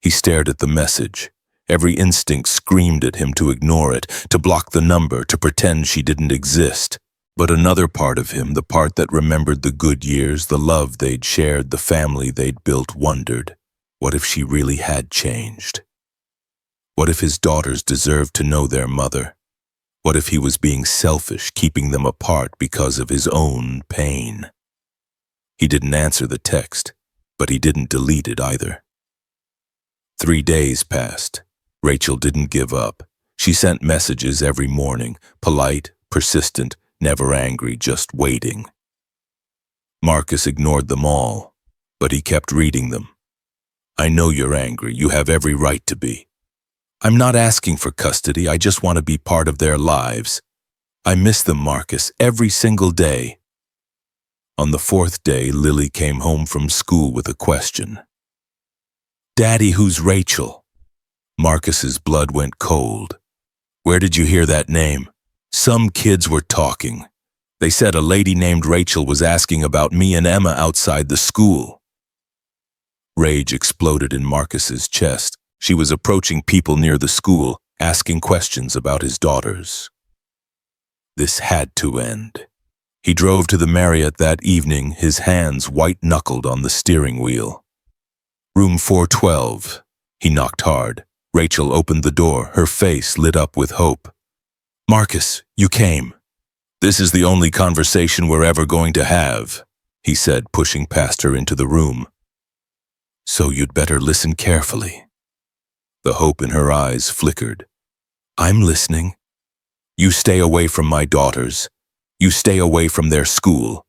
He stared at the message. Every instinct screamed at him to ignore it, to block the number, to pretend she didn't exist. But another part of him, the part that remembered the good years, the love they'd shared, the family they'd built, wondered, what if she really had changed? What if his daughters deserved to know their mother? What if he was being selfish, keeping them apart because of his own pain? He didn't answer the text, but he didn't delete it either. 3 days passed. Rachel didn't give up. She sent messages every morning, polite, persistent, never angry, just waiting. Marcus ignored them all, but he kept reading them. "I know you're angry. You have every right to be. I'm not asking for custody. I just want to be part of their lives. I miss them, Marcus, every single day." On the 4th day, Lily came home from school with a question. "Daddy, who's Rachel?" Marcus's blood went cold. "Where did you hear that name?" "Some kids were talking. They said a lady named Rachel was asking about me and Emma outside the school." Rage exploded in Marcus's chest. She was approaching people near the school, asking questions about his daughters. This had to end. He drove to the Marriott that evening, his hands white-knuckled on the steering wheel. "Room 412. He knocked hard. Rachel opened the door, her face lit up with hope. "Marcus, you came. This is the only conversation we're ever going to have," he said, pushing past her into the room. "So you'd better listen carefully." The hope in her eyes flickered. "I'm listening. You stay away from my daughters. You stay away from their school.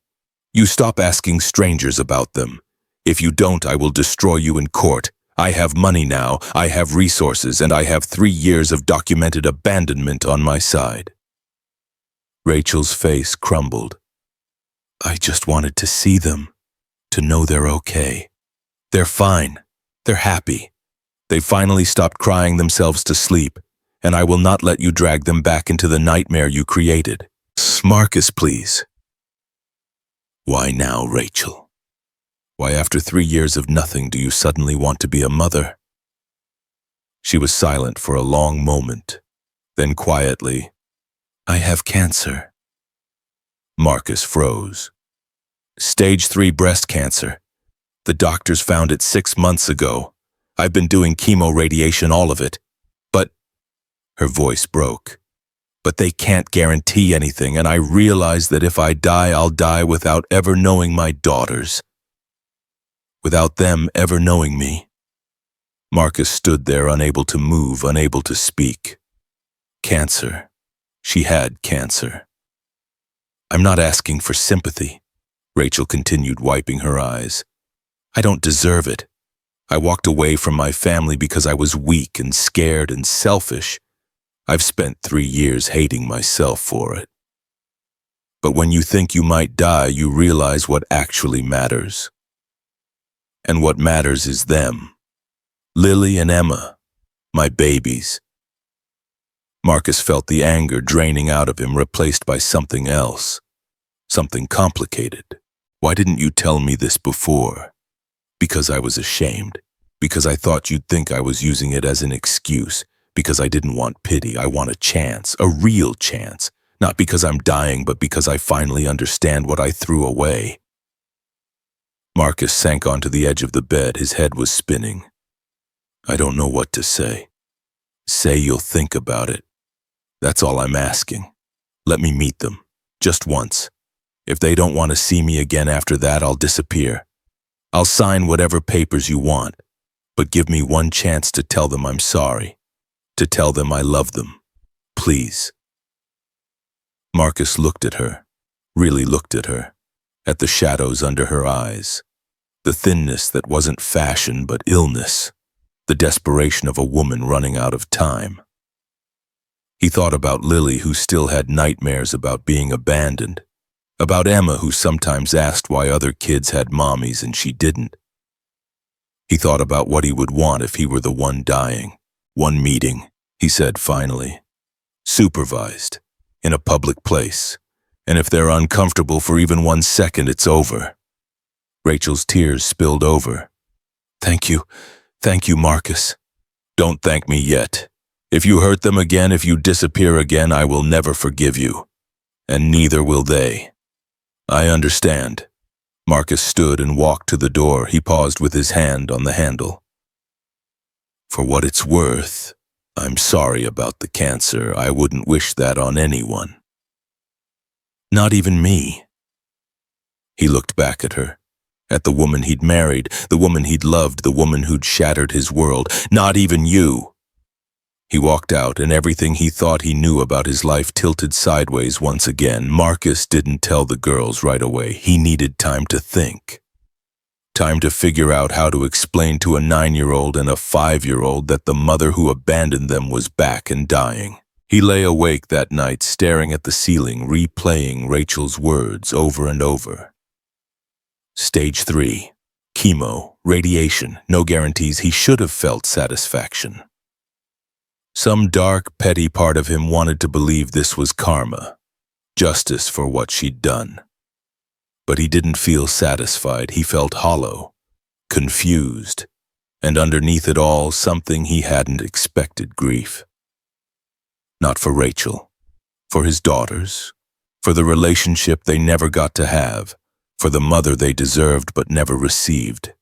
You stop asking strangers about them. If you don't, I will destroy you in court. I have money now, I have resources, and I have 3 years of documented abandonment on my side." Rachel's face crumbled. "I just wanted to see them, to know they're okay. They're fine. They're happy. They finally stopped crying themselves to sleep, and I will not let you drag them back into the nightmare you created. Marcus, please." "Why now, Rachel? Why after 3 years of nothing do you suddenly want to be a mother?" She was silent for a long moment. Then quietly, "I have cancer." Marcus froze. "Stage 3 breast cancer. The doctors found it 6 months ago. I've been doing chemo radiation, all of it. But," her voice broke, "but they can't guarantee anything, and I realize that if I die, I'll die without ever knowing my daughters. Without them ever knowing me." Marcus stood there, unable to move, unable to speak. Cancer. She had cancer. "I'm not asking for sympathy," Rachel continued, wiping her eyes. "I don't deserve it. I walked away from my family because I was weak and scared and selfish. I've spent 3 years hating myself for it. But when you think you might die, you realize what actually matters. And what matters is them. Lily and Emma, my babies." Marcus felt the anger draining out of him, replaced by something else. Something complicated. "Why didn't you tell me this before?" "Because I was ashamed. Because I thought you'd think I was using it as an excuse. Because I didn't want pity. I want a chance, a real chance. Not because I'm dying, but because I finally understand what I threw away." Marcus sank onto the edge of the bed. His head was spinning. "I don't know what to say." "Say you'll think about it. That's all I'm asking. Let me meet them. Just once. If they don't want to see me again after that, I'll disappear. I'll sign whatever papers you want. But give me one chance to tell them I'm sorry. To tell them I love them. Please." Marcus looked at her. Really looked at her. At the shadows under her eyes. The thinness that wasn't fashion but illness. The desperation of a woman running out of time. He thought about Lily, who still had nightmares about being abandoned. About Emma, who sometimes asked why other kids had mommies and she didn't. He thought about what he would want if he were the one dying. One meeting, he said finally. Supervised. In a public place. And if they're uncomfortable for even 1 second, it's over. Rachel's tears spilled over. Thank you, Marcus. Don't thank me yet. If you hurt them again, if you disappear again, I will never forgive you. And neither will they. I understand. Marcus stood and walked to the door. He paused with his hand on the handle. For what it's worth, I'm sorry about the cancer. I wouldn't wish that on anyone. Not even me. He looked back at her. At the woman he'd married, the woman he'd loved, the woman who'd shattered his world. Not even you. He walked out, and everything he thought he knew about his life tilted sideways once again. Marcus didn't tell the girls right away. He needed time to think. Time to figure out how to explain to a 9-year-old and a 5-year-old that the mother who abandoned them was back and dying. He lay awake that night, staring at the ceiling, replaying Rachel's words over and over. Stage 3. Chemo, radiation, no guarantees. He should have felt satisfaction. Some dark, petty part of him wanted to believe this was karma, justice for what she'd done. But he didn't feel satisfied. He felt hollow, confused, and underneath it all, something he hadn't expected: grief. Not for Rachel, for his daughters, for the relationship they never got to have, for the mother they deserved but never received.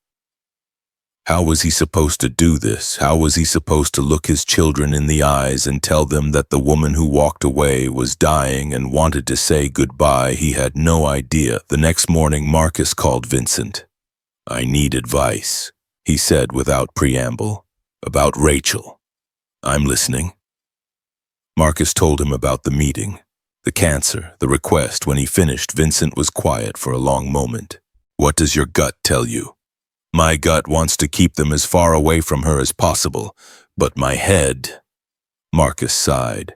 How was he supposed to do this? How was he supposed to look his children in the eyes and tell them that the woman who walked away was dying and wanted to say goodbye? He had no idea. The next morning, Marcus called Vincent. I need advice, he said without preamble. About Rachel. I'm listening. Marcus told him about the meeting, the cancer, the request. When he finished, Vincent was quiet for a long moment. What does your gut tell you? My gut wants to keep them as far away from her as possible, but my head... Marcus sighed.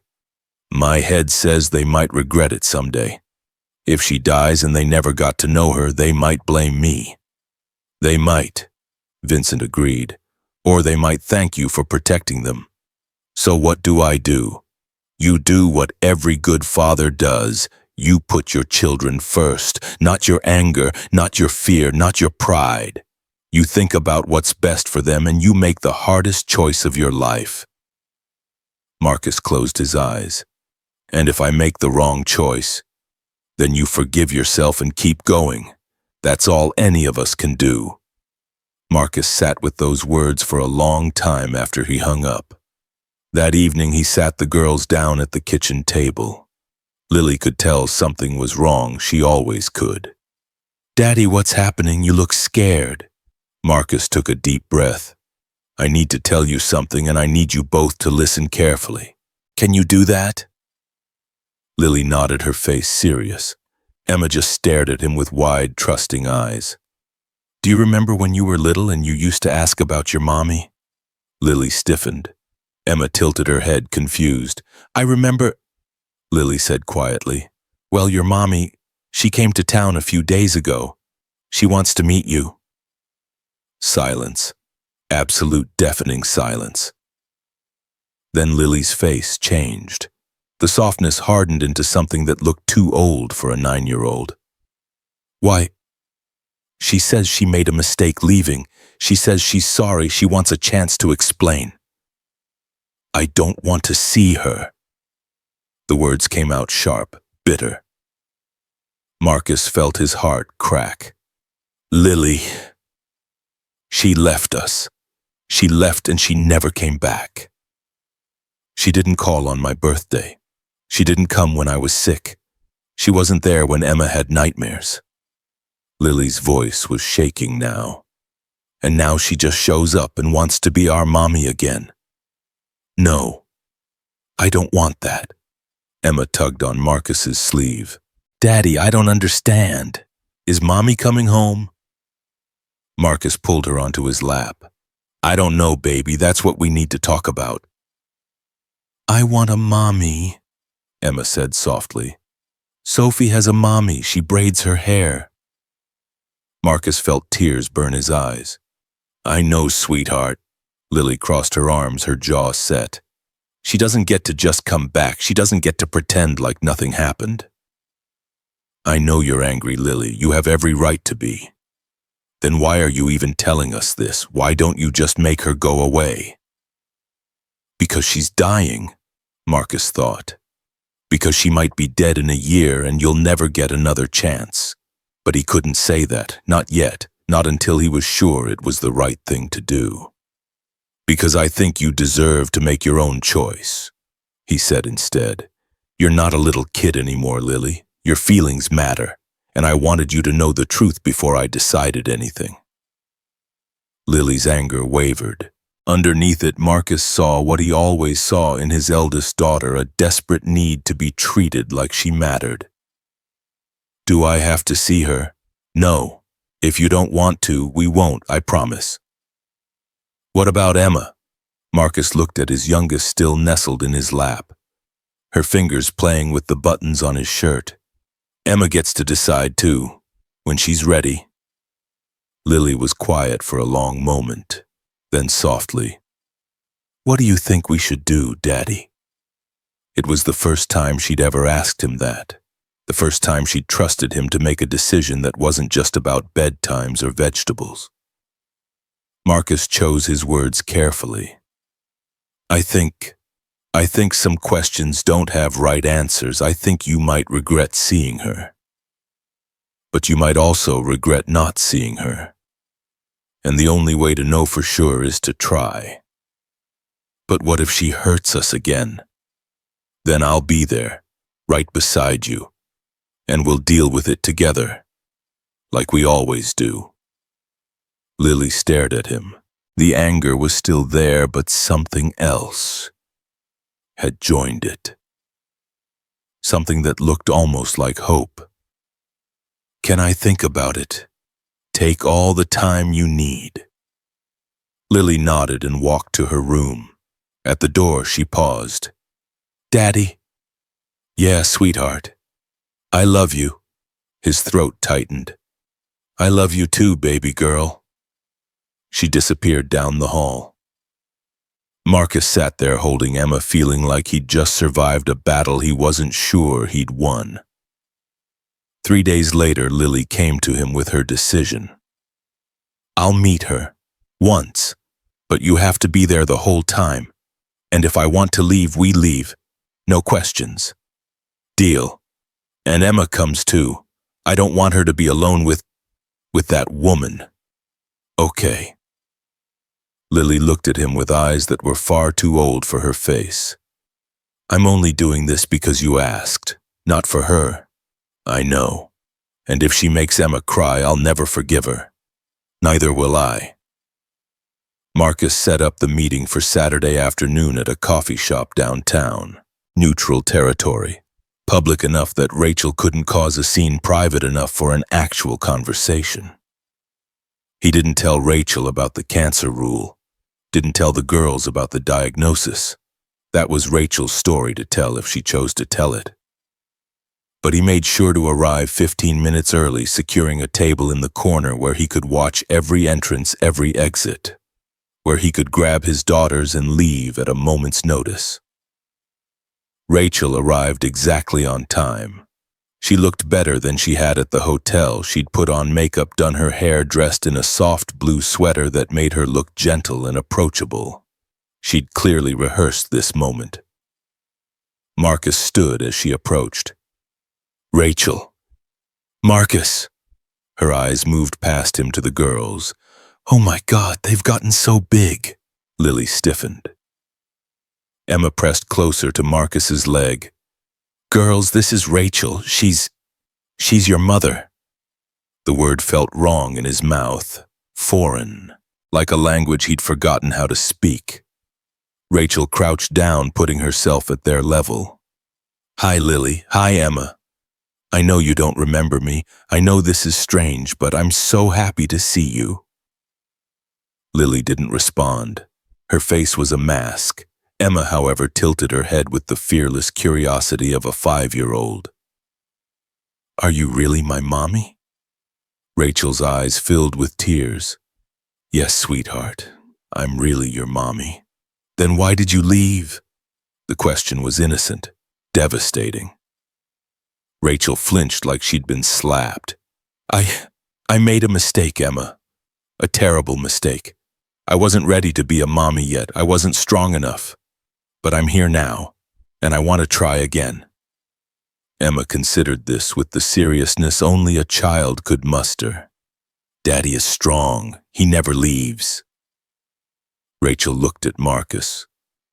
My head says they might regret it someday. If she dies and they never got to know her, they might blame me. They might, Vincent agreed, or they might thank you for protecting them. So what do? You do what every good father does. You put your children first, not your anger, not your fear, not your pride. You think about what's best for them and you make the hardest choice of your life. Marcus closed his eyes. And if I make the wrong choice, then you forgive yourself and keep going. That's all any of us can do. Marcus sat with those words for a long time after he hung up. That evening he sat the girls down at the kitchen table. Lily could tell something was wrong. She always could. Daddy, what's happening? You look scared. Marcus took a deep breath. I need to tell you something, and I need you both to listen carefully. Can you do that? Lily nodded, her face serious. Emma just stared at him with wide, trusting eyes. Do you remember when you were little and you used to ask about your mommy? Lily stiffened. Emma tilted her head, confused. I remember, Lily said quietly. Well, your mommy, she came to town a few days ago. She wants to meet you. Silence. Absolute deafening silence. Then Lily's face changed. The softness hardened into something that looked too old for a 9-year-old. Why? She says she made a mistake leaving. She says she's sorry. She wants a chance to explain. I don't want to see her. The words came out sharp, bitter. Marcus felt his heart crack. Lily. She left us. She left and she never came back. She didn't call on my birthday. She didn't come when I was sick. She wasn't there when Emma had nightmares. Lily's voice was shaking now. And now she just shows up and wants to be our mommy again. No, I don't want that. Emma tugged on Marcus's sleeve. Daddy, I don't understand. Is mommy coming home? Marcus pulled her onto his lap. I don't know, baby. That's what we need to talk about. I want a mommy, Emma said softly. Sophie has a mommy. She braids her hair. Marcus felt tears burn his eyes. I know, sweetheart. Lily crossed her arms, her jaw set. She doesn't get to just come back. She doesn't get to pretend like nothing happened. I know you're angry, Lily. You have every right to be. Then why are you even telling us this? Why don't you just make her go away? Because she's dying, Marcus thought. Because she might be dead in a year and you'll never get another chance. But he couldn't say that, not yet, not until he was sure it was the right thing to do. Because I think you deserve to make your own choice, he said instead. You're not a little kid anymore, Lily. Your feelings matter, and I wanted you to know the truth before I decided anything. Lily's anger wavered. Underneath it, Marcus saw what he always saw in his eldest daughter, a desperate need to be treated like she mattered. Do I have to see her? No. If you don't want to, we won't, I promise. What about Emma? Marcus looked at his youngest still nestled in his lap, her fingers playing with the buttons on his shirt. Emma gets to decide too, when she's ready. Lily was quiet for a long moment, then softly, What do you think we should do, Daddy? It was the first time she'd ever asked him that, the first time she'd trusted him to make a decision that wasn't just about bedtimes or vegetables. Marcus chose his words carefully. I think some questions don't have right answers. I think you might regret seeing her. But you might also regret not seeing her. And the only way to know for sure is to try. But what if she hurts us again? Then I'll be there, right beside you, and we'll deal with it together, like we always do. Lily stared at him. The anger was still there, but something else had joined it. Something that looked almost like hope. Can I think about it? Take all the time you need. Lily nodded and walked to her room. At the door, she paused. Daddy? Yeah, sweetheart. I love you. His throat tightened. I love you too, baby girl. She disappeared down the hall. Marcus sat there holding Emma, feeling like he'd just survived a battle he wasn't sure he'd won. 3 days later, Lily came to him with her decision. I'll meet her, once, but you have to be there the whole time. And if I want to leave, we leave. No questions. Deal. And Emma comes too. I don't want her to be alone with that woman. Okay. Lily looked at him with eyes that were far too old for her face. I'm only doing this because you asked, not for her. I know. And if she makes Emma cry, I'll never forgive her. Neither will I. Marcus set up the meeting for Saturday afternoon at a coffee shop downtown. Neutral territory. Public enough that Rachel couldn't cause a scene, private enough for an actual conversation. He didn't tell Rachel about the cancer rule. Didn't tell the girls about the diagnosis. That was Rachel's story to tell if she chose to tell it. But he made sure to arrive 15 minutes early, securing a table in the corner where he could watch every entrance, every exit, where he could grab his daughters and leave at a moment's notice. Rachel arrived exactly on time. She looked better than she had at the hotel. She'd put on makeup, done her hair, dressed in a soft blue sweater that made her look gentle and approachable. She'd clearly rehearsed this moment. Marcus stood as she approached. Rachel. Marcus. Her eyes moved past him to the girls. Oh my God, they've gotten so big. Lily stiffened. Emma pressed closer to Marcus's leg. Girls, this is Rachel. She's your mother. The word felt wrong in his mouth, foreign, like a language he'd forgotten how to speak. Rachel crouched down, putting herself at their level. Hi, Lily. Hi, Emma. I know you don't remember me. I know this is strange, but I'm so happy to see you. Lily didn't respond. Her face was a mask. Emma, however, tilted her head with the fearless curiosity of a 5-year-old. Are you really my mommy? Rachel's eyes filled with tears. Yes, sweetheart, I'm really your mommy. Then why did you leave? The question was innocent, devastating. Rachel flinched like she'd been slapped. I made a mistake, Emma. A terrible mistake. I wasn't ready to be a mommy yet. I wasn't strong enough. But I'm here now, and I want to try again. Emma considered this with the seriousness only a child could muster. Daddy is strong. He never leaves. Rachel looked at Marcus.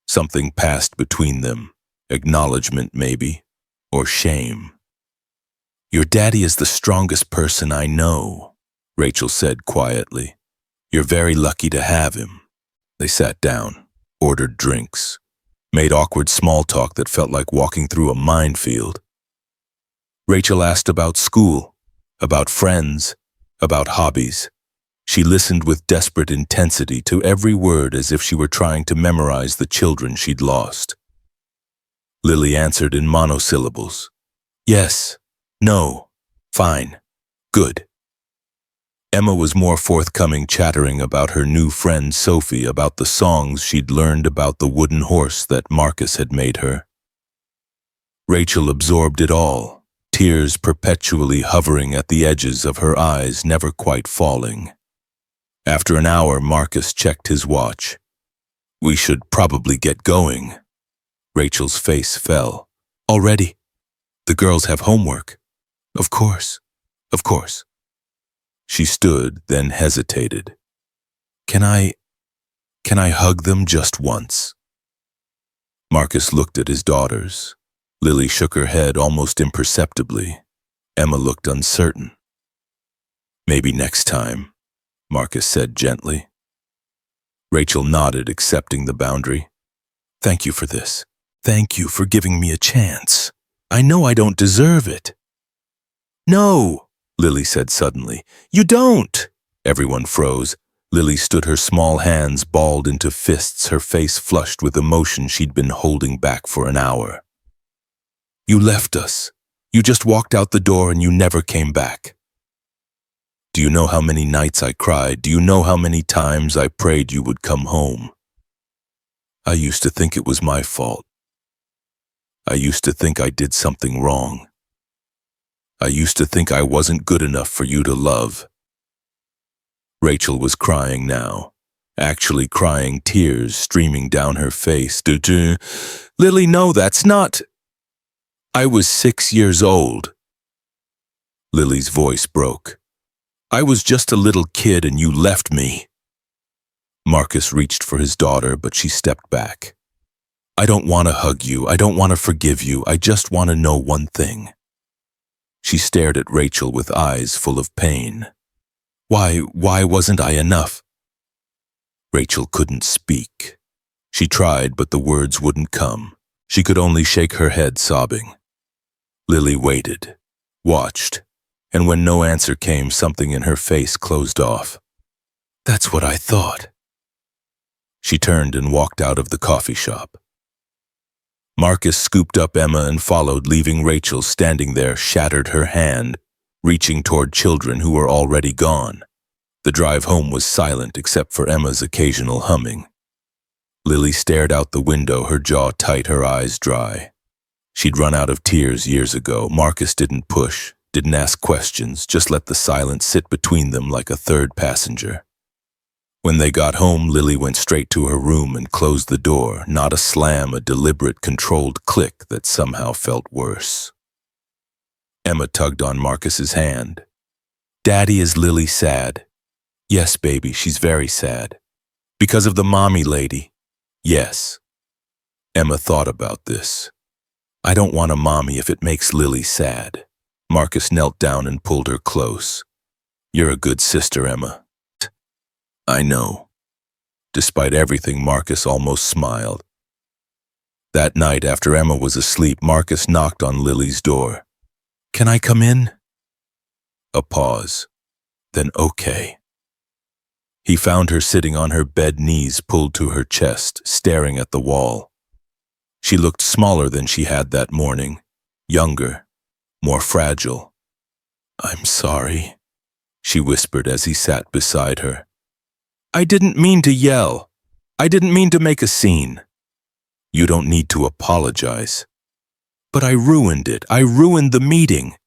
Something passed between them. Acknowledgement, maybe, or shame. Your daddy is the strongest person I know, Rachel said quietly. You're very lucky to have him. They sat down, ordered drinks, made awkward small talk that felt like walking through a minefield. Rachel asked about school, about friends, about hobbies. She listened with desperate intensity to every word as if she were trying to memorize the children she'd lost. Lily answered in monosyllables. Yes, no, fine, good. Emma was more forthcoming, chattering about her new friend Sophie, about the songs she'd learned, about the wooden horse that Marcus had made her. Rachel absorbed it all, tears perpetually hovering at the edges of her eyes, never quite falling. After an hour, Marcus checked his watch. We should probably get going. Rachel's face fell. Already? The girls have homework. Of course, of course. She stood, then hesitated. Can I hug them just once? Marcus looked at his daughters. Lily shook her head almost imperceptibly. Emma looked uncertain. Maybe next time, Marcus said gently. Rachel nodded, accepting the boundary. Thank you for this. Thank you for giving me a chance. I know I don't deserve it. No, Lily said suddenly. You don't! Everyone froze. Lily stood, her small hands balled into fists, her face flushed with emotion she'd been holding back for an hour. You left us. You just walked out the door and you never came back. Do you know how many nights I cried? Do you know how many times I prayed you would come home? I used to think it was my fault. I used to think I did something wrong. I used to think I wasn't good enough for you to love. Rachel was crying now, actually crying, tears streaming down her face. Lily, no, that's not. I was 6 years old. Lily's voice broke. I was just a little kid and you left me. Marcus reached for his daughter, but she stepped back. I don't want to hug you. I don't want to forgive you. I just want to know one thing. She stared at Rachel with eyes full of pain. Why wasn't I enough? Rachel couldn't speak. She tried, but the words wouldn't come. She could only shake her head, sobbing. Lily waited, watched, and when no answer came, something in her face closed off. That's what I thought. She turned and walked out of the coffee shop. Marcus scooped up Emma and followed, leaving Rachel standing there, shattered her hand, reaching toward children who were already gone. The drive home was silent except for Emma's occasional humming. Lily stared out the window, her jaw tight, her eyes dry. She'd run out of tears years ago. Marcus didn't push, didn't ask questions, just let the silence sit between them like a third passenger. When they got home, Lily went straight to her room and closed the door, not a slam, a deliberate, controlled click that somehow felt worse. Emma tugged on Marcus's hand. Daddy, is Lily sad? Yes, baby, she's very sad. Because of the mommy lady? Yes. Emma thought about this. I don't want a mommy if it makes Lily sad. Marcus knelt down and pulled her close. You're a good sister, Emma. I know. Despite everything, Marcus almost smiled. That night, after Emma was asleep, Marcus knocked on Lily's door. Can I come in? A pause. Then okay. He found her sitting on her bed, knees pulled to her chest, staring at the wall. She looked smaller than she had that morning, younger, more fragile. "I'm sorry," she whispered as he sat beside her. "I didn't mean to yell. I didn't mean to make a scene." "You don't need to apologize." "But I ruined it. I ruined the meeting."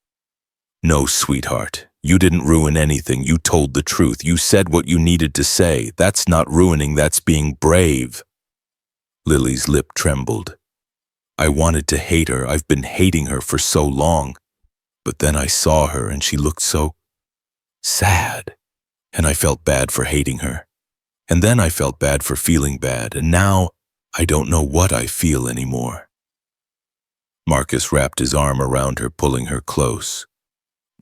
"No, sweetheart, you didn't ruin anything. You told the truth. You said what you needed to say. That's not ruining, that's being brave." Lily's lip trembled. "I wanted to hate her. I've been hating her for so long. But then I saw her and she looked so sad. And I felt bad for hating her. And then I felt bad for feeling bad. And now I don't know what I feel anymore." Marcus wrapped his arm around her, pulling her close.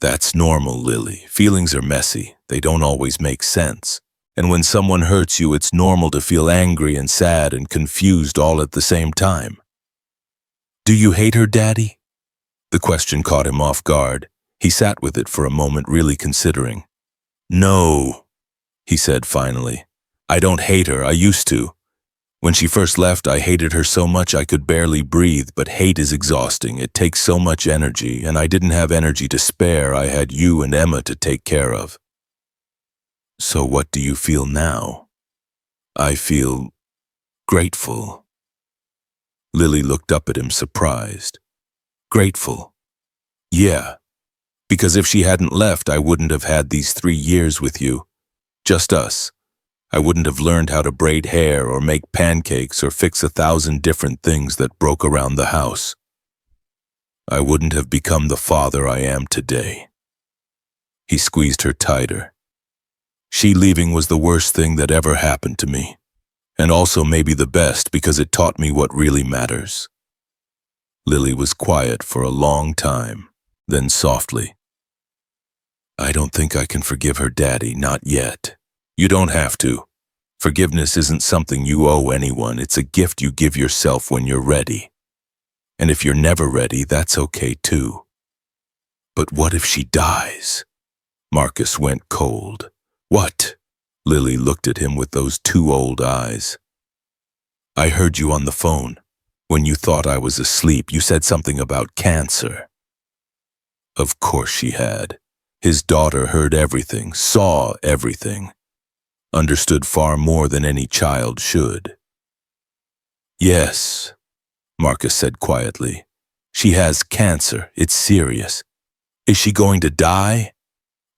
"That's normal, Lily. Feelings are messy. They don't always make sense. And when someone hurts you, it's normal to feel angry and sad and confused all at the same time." "Do you hate her, Daddy?" The question caught him off guard. He sat with it for a moment, really considering. "No," he said finally. "I don't hate her. I used to. When she first left, I hated her so much I could barely breathe, but hate is exhausting. It takes so much energy, and I didn't have energy to spare. I had you and Emma to take care of." "So what do you feel now?" "I feel grateful." Lily looked up at him, surprised. "Grateful?" "Yeah, because if she hadn't left, I wouldn't have had these 3 years with you. Just us. I wouldn't have learned how to braid hair or make pancakes or fix 1,000 different things that broke around the house. I wouldn't have become the father I am today." He squeezed her tighter. "She leaving was the worst thing that ever happened to me, and also maybe the best because it taught me what really matters." Lily was quiet for a long time, then softly, "I don't think I can forgive her, Daddy, not yet." "You don't have to. Forgiveness isn't something you owe anyone. It's a gift you give yourself when you're ready. And if you're never ready, that's okay too." "But what if she dies?" Marcus went cold. "What?" Lily looked at him with those 2 old eyes. "I heard you on the phone. When you thought I was asleep, you said something about cancer." Of course she had. His daughter heard everything, saw everything. Understood far more than any child should. "Yes," Marcus said quietly. "She has cancer. It's serious. Is she going to die?"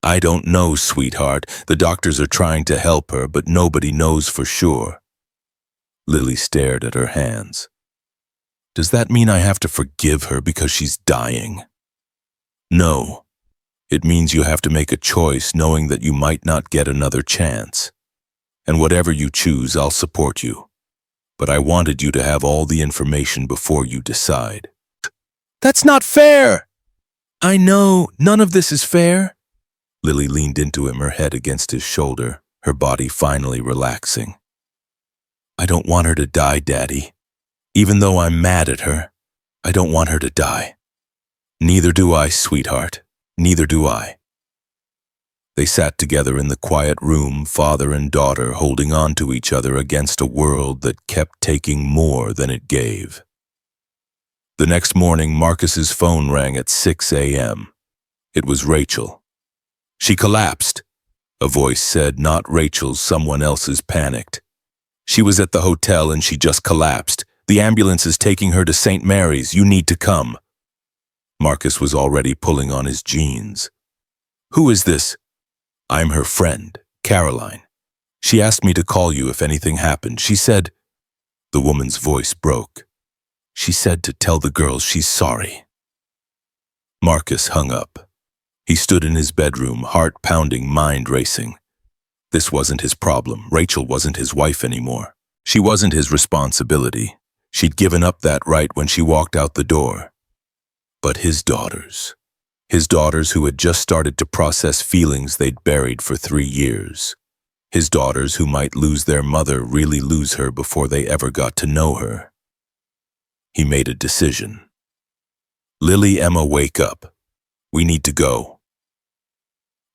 "I don't know, sweetheart. The doctors are trying to help her, but nobody knows for sure." Lily stared at her hands. "Does that mean I have to forgive her because she's dying?" "No. It means you have to make a choice knowing that you might not get another chance. And whatever you choose, I'll support you. But I wanted you to have all the information before you decide." "That's not fair!" "I know, none of this is fair." Lily leaned into him, her head against his shoulder, her body finally relaxing. "I don't want her to die, Daddy. Even though I'm mad at her, I don't want her to die." "Neither do I, sweetheart. Neither do I." They sat together in the quiet room, father and daughter, holding on to each other against a world that kept taking more than it gave. The next morning, Marcus's phone rang at 6 a.m. It was Rachel. "She collapsed," a voice said, not Rachel's, someone else's, panicked. "She was at the hotel and she just collapsed. The ambulance is taking her to St. Mary's. You need to come." Marcus was already pulling on his jeans. "Who is this?" "I'm her friend, Caroline. She asked me to call you if anything happened. She said..." The woman's voice broke. "She said to tell the girls she's sorry." Marcus hung up. He stood in his bedroom, heart pounding, mind racing. This wasn't his problem. Rachel wasn't his wife anymore. She wasn't his responsibility. She'd given up that right when she walked out the door. But his daughters who had just started to process feelings they'd buried for 3 years. His daughters who might lose their mother, really lose her before they ever got to know her. He made a decision. "Lily, Emma, wake up. We need to go."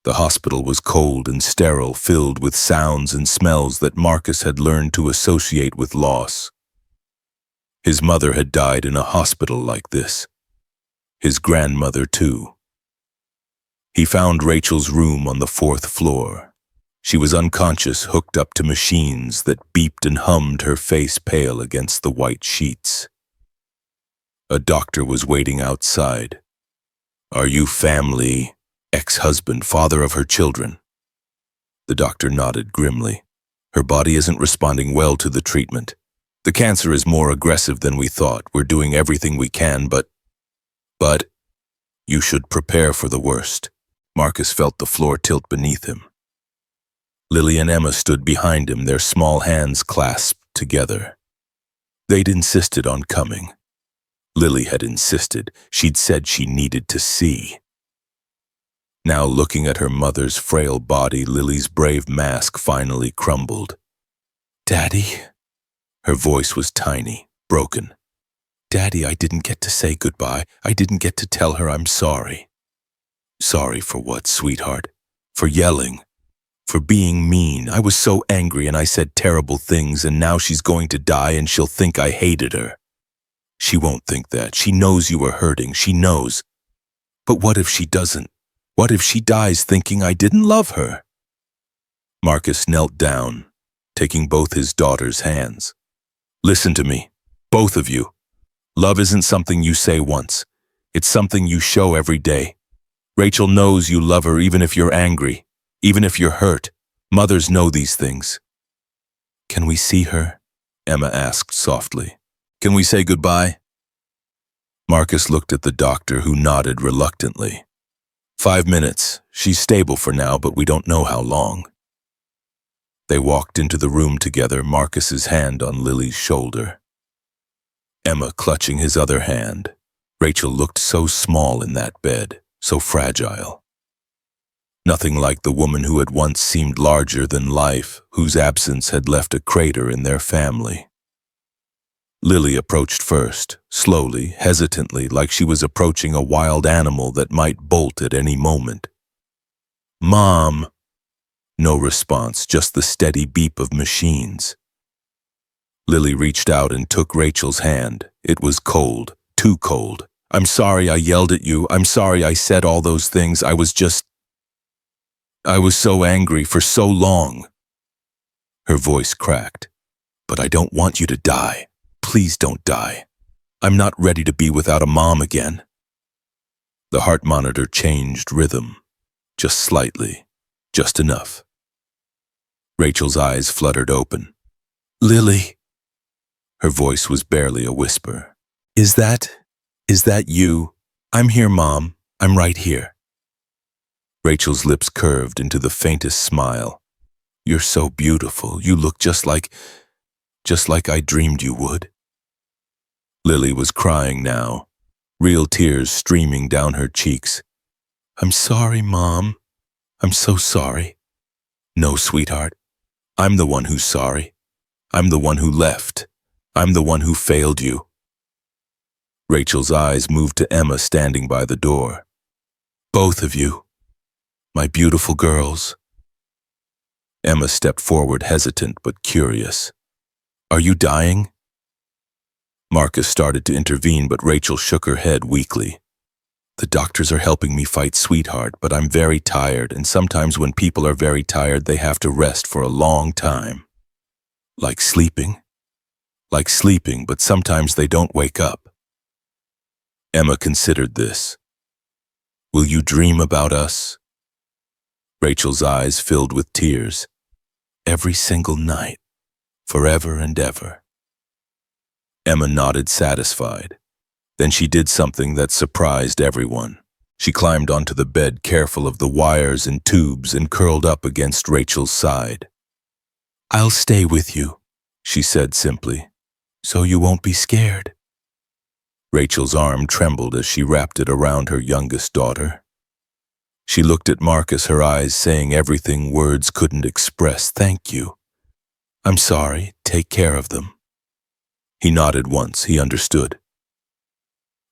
The hospital was cold and sterile, filled with sounds and smells that Marcus had learned to associate with loss. His mother had died in a hospital like this. His grandmother, too. He found Rachel's room on the 4th floor. She was unconscious, hooked up to machines that beeped and hummed, her face pale against the white sheets. A doctor was waiting outside. "Are you family?" "Ex-husband, father of her children." The doctor nodded grimly. "Her body isn't responding well to the treatment. The cancer is more aggressive than we thought. We're doing everything we can, but you should prepare for the worst." Marcus felt the floor tilt beneath him. Lily and Emma stood behind him, their small hands clasped together. They'd insisted on coming. Lily had insisted. She'd said she needed to see. Now, looking at her mother's frail body, Lily's brave mask finally crumbled. "Daddy?" Her voice was tiny, broken. "Daddy, I didn't get to say goodbye. I didn't get to tell her I'm sorry." "Sorry for what, sweetheart? For yelling? For being mean? I was so angry and I said terrible things, and now she's going to die and she'll think I hated her." "She won't think that. She knows you are hurting. She knows. But what if she doesn't? What if she dies thinking I didn't love her?" Marcus knelt down, taking both his daughter's hands. "Listen to me, both of you. Love isn't something you say once. It's something you show every day. Rachel knows you love her even if you're angry, even if you're hurt. Mothers know these things." "Can we see her?" Emma asked softly. "Can we say goodbye?" Marcus looked at the doctor, who nodded reluctantly. 5 minutes. She's stable for now, but we don't know how long." They walked into the room together, Marcus's hand on Lily's shoulder, Emma clutching his other hand. Rachel looked so small in that bed, so fragile. Nothing like the woman who had once seemed larger than life, whose absence had left a crater in their family. Lily approached first, slowly, hesitantly, like she was approaching a wild animal that might bolt at any moment. "Mom!" No response, just the steady beep of machines. Lily reached out and took Rachel's hand. It was cold, too cold. "I'm sorry I yelled at you. I'm sorry I said all those things. I was so angry for so long." Her voice cracked. "But I don't want you to die. Please don't die. I'm not ready to be without a mom again." The heart monitor changed rhythm, just slightly, just enough. Rachel's eyes fluttered open. "Lily." Her voice was barely a whisper. Is that you? I'm here, Mom. I'm right here." Rachel's lips curved into the faintest smile. "You're so beautiful. You look just like I dreamed you would." Lily was crying now, real tears streaming down her cheeks. "I'm sorry, Mom. I'm so sorry." "No, sweetheart. I'm the one who's sorry. I'm the one who left. I'm the one who failed you." Rachel's eyes moved to Emma standing by the door. "Both of you. My beautiful girls." Emma stepped forward, hesitant but curious. "Are you dying?" Marcus started to intervene, but Rachel shook her head weakly. "The doctors are helping me fight, sweetheart, but I'm very tired, and sometimes when people are very tired, they have to rest for a long time. Like sleeping? Like sleeping, but sometimes they don't wake up." Emma considered this. "Will you dream about us?" Rachel's eyes filled with tears. "Every single night, forever and ever." Emma nodded, satisfied. Then she did something that surprised everyone. She climbed onto the bed, careful of the wires and tubes, and curled up against Rachel's side. "I'll stay with you," she said simply, "so you won't be scared." Rachel's arm trembled as she wrapped it around her youngest daughter. She looked at Marcus, her eyes saying everything words couldn't express. "Thank you. I'm sorry. Take care of them." He nodded once. He understood.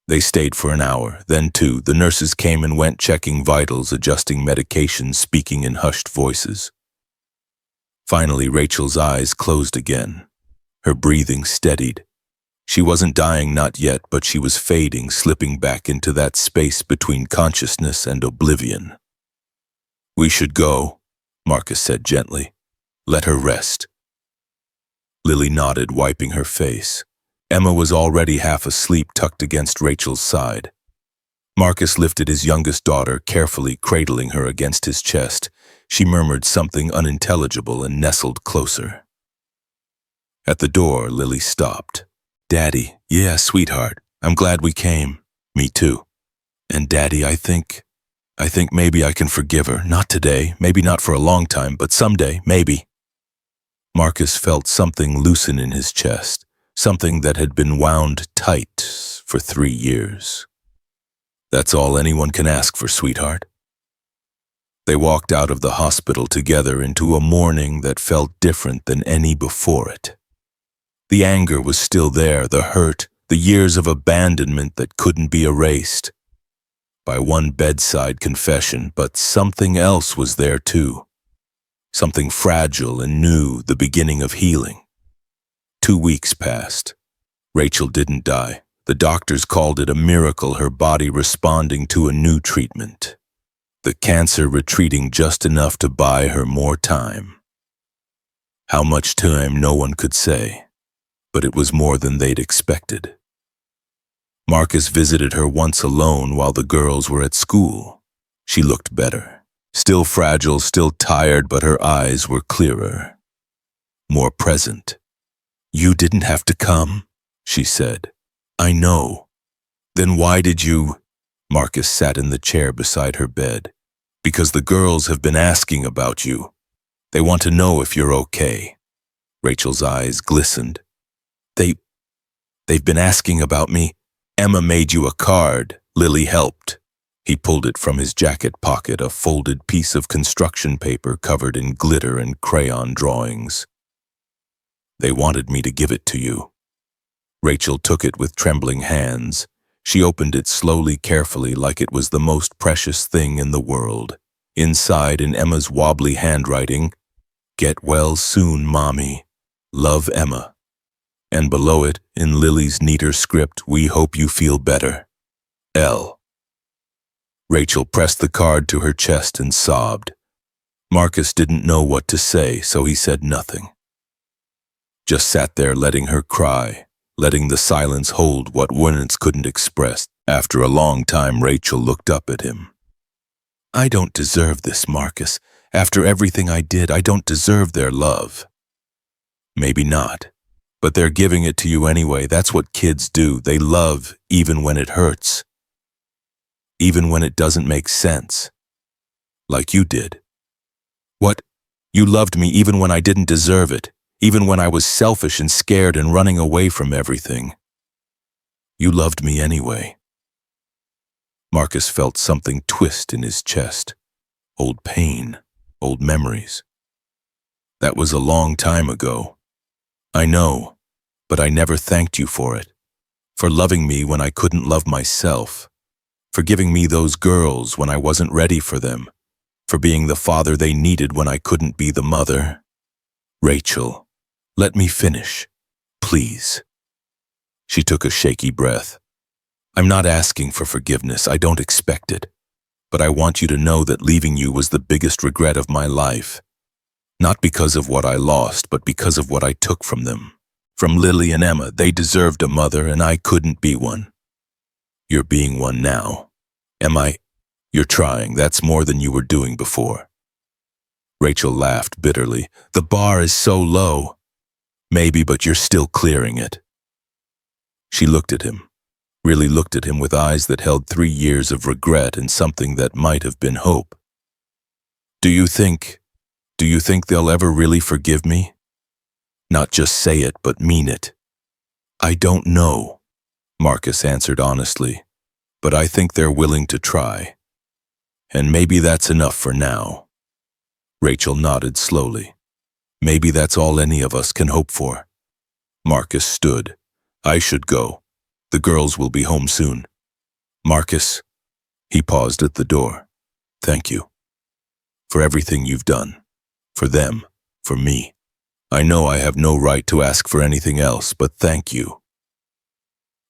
They stayed for an hour, then two. The nurses came and went, checking vitals, adjusting medications, speaking in hushed voices. Finally, Rachel's eyes closed again. Her breathing steadied. She wasn't dying, not yet, but she was fading, slipping back into that space between consciousness and oblivion. "We should go," Marcus said gently. "Let her rest." Lily nodded, wiping her face. Emma was already half asleep, tucked against Rachel's side. Marcus lifted his youngest daughter, carefully cradling her against his chest. She murmured something unintelligible and nestled closer. At the door, Lily stopped. "Daddy." "Yeah, sweetheart. I'm glad we came." "Me too." "And Daddy, I think maybe I can forgive her. Not today, maybe not for a long time, but someday, maybe." Marcus felt something loosen in his chest, something that had been wound tight for 3 years. "That's all anyone can ask for, sweetheart." They walked out of the hospital together into a morning that felt different than any before it. The anger was still there, the hurt, the years of abandonment that couldn't be erased by one bedside confession, but something else was there too. Something fragile and new, the beginning of healing. 2 weeks passed. Rachel didn't die. The doctors called it a miracle, her body responding to a new treatment. The cancer retreating just enough to buy her more time. How much time, no one could say, but it was more than they'd expected. Marcus visited her once alone while the girls were at school. She looked better. Still fragile, still tired, but her eyes were clearer, more present. "You didn't have to come," she said. "I know." "Then why did you?" Marcus sat in the chair beside her bed. "Because the girls have been asking about you. They want to know if you're okay." Rachel's eyes glistened. They've been asking about me. Emma made you a card. Lily helped." He pulled it from his jacket pocket, a folded piece of construction paper covered in glitter and crayon drawings. "They wanted me to give it to you." Rachel took it with trembling hands. She opened it slowly, carefully, like it was the most precious thing in the world. Inside, in Emma's wobbly handwriting, "Get well soon, Mommy. Love, Emma." And below it, in Lily's neater script, "We hope you feel better. L." Rachel pressed the card to her chest and sobbed. Marcus didn't know what to say, so he said nothing. Just sat there letting her cry, letting the silence hold what words couldn't express. After a long time, Rachel looked up at him. "I don't deserve this, Marcus. After everything I did, I don't deserve their love." "Maybe not. But they're giving it to you anyway. That's what kids do. They love even when it hurts. Even when it doesn't make sense. Like you did." "What? You loved me even when I didn't deserve it, even when I was selfish and scared and running away from everything. You loved me anyway." Marcus felt something twist in his chest. Old pain, old memories. "That was a long time ago. I know, but I never thanked you for it. For loving me when I couldn't love myself. For giving me those girls when I wasn't ready for them. For being the father they needed when I couldn't be the mother." "Rachel, let me finish, please." She took a shaky breath. "I'm not asking for forgiveness. I don't expect it. But I want you to know that leaving you was the biggest regret of my life. Not because of what I lost, but because of what I took from them. From Lily and Emma. They deserved a mother, and I couldn't be one. You're being one now. You're trying. That's more than you were doing before." Rachel laughed bitterly. "The bar is so low." "Maybe, but you're still clearing it." She looked at him, really looked at him with eyes that held 3 years of regret and something that might have been hope. Do you think they'll ever really forgive me? Not just say it, but mean it." "I don't know," Marcus answered honestly, "but I think they're willing to try. And maybe that's enough for now." Rachel nodded slowly. "Maybe that's all any of us can hope for." Marcus stood. "I should go. The girls will be home soon." Marcus, he paused at the door. Thank you. For everything you've done. For them. For me. I know I have no right to ask for anything else, but thank you.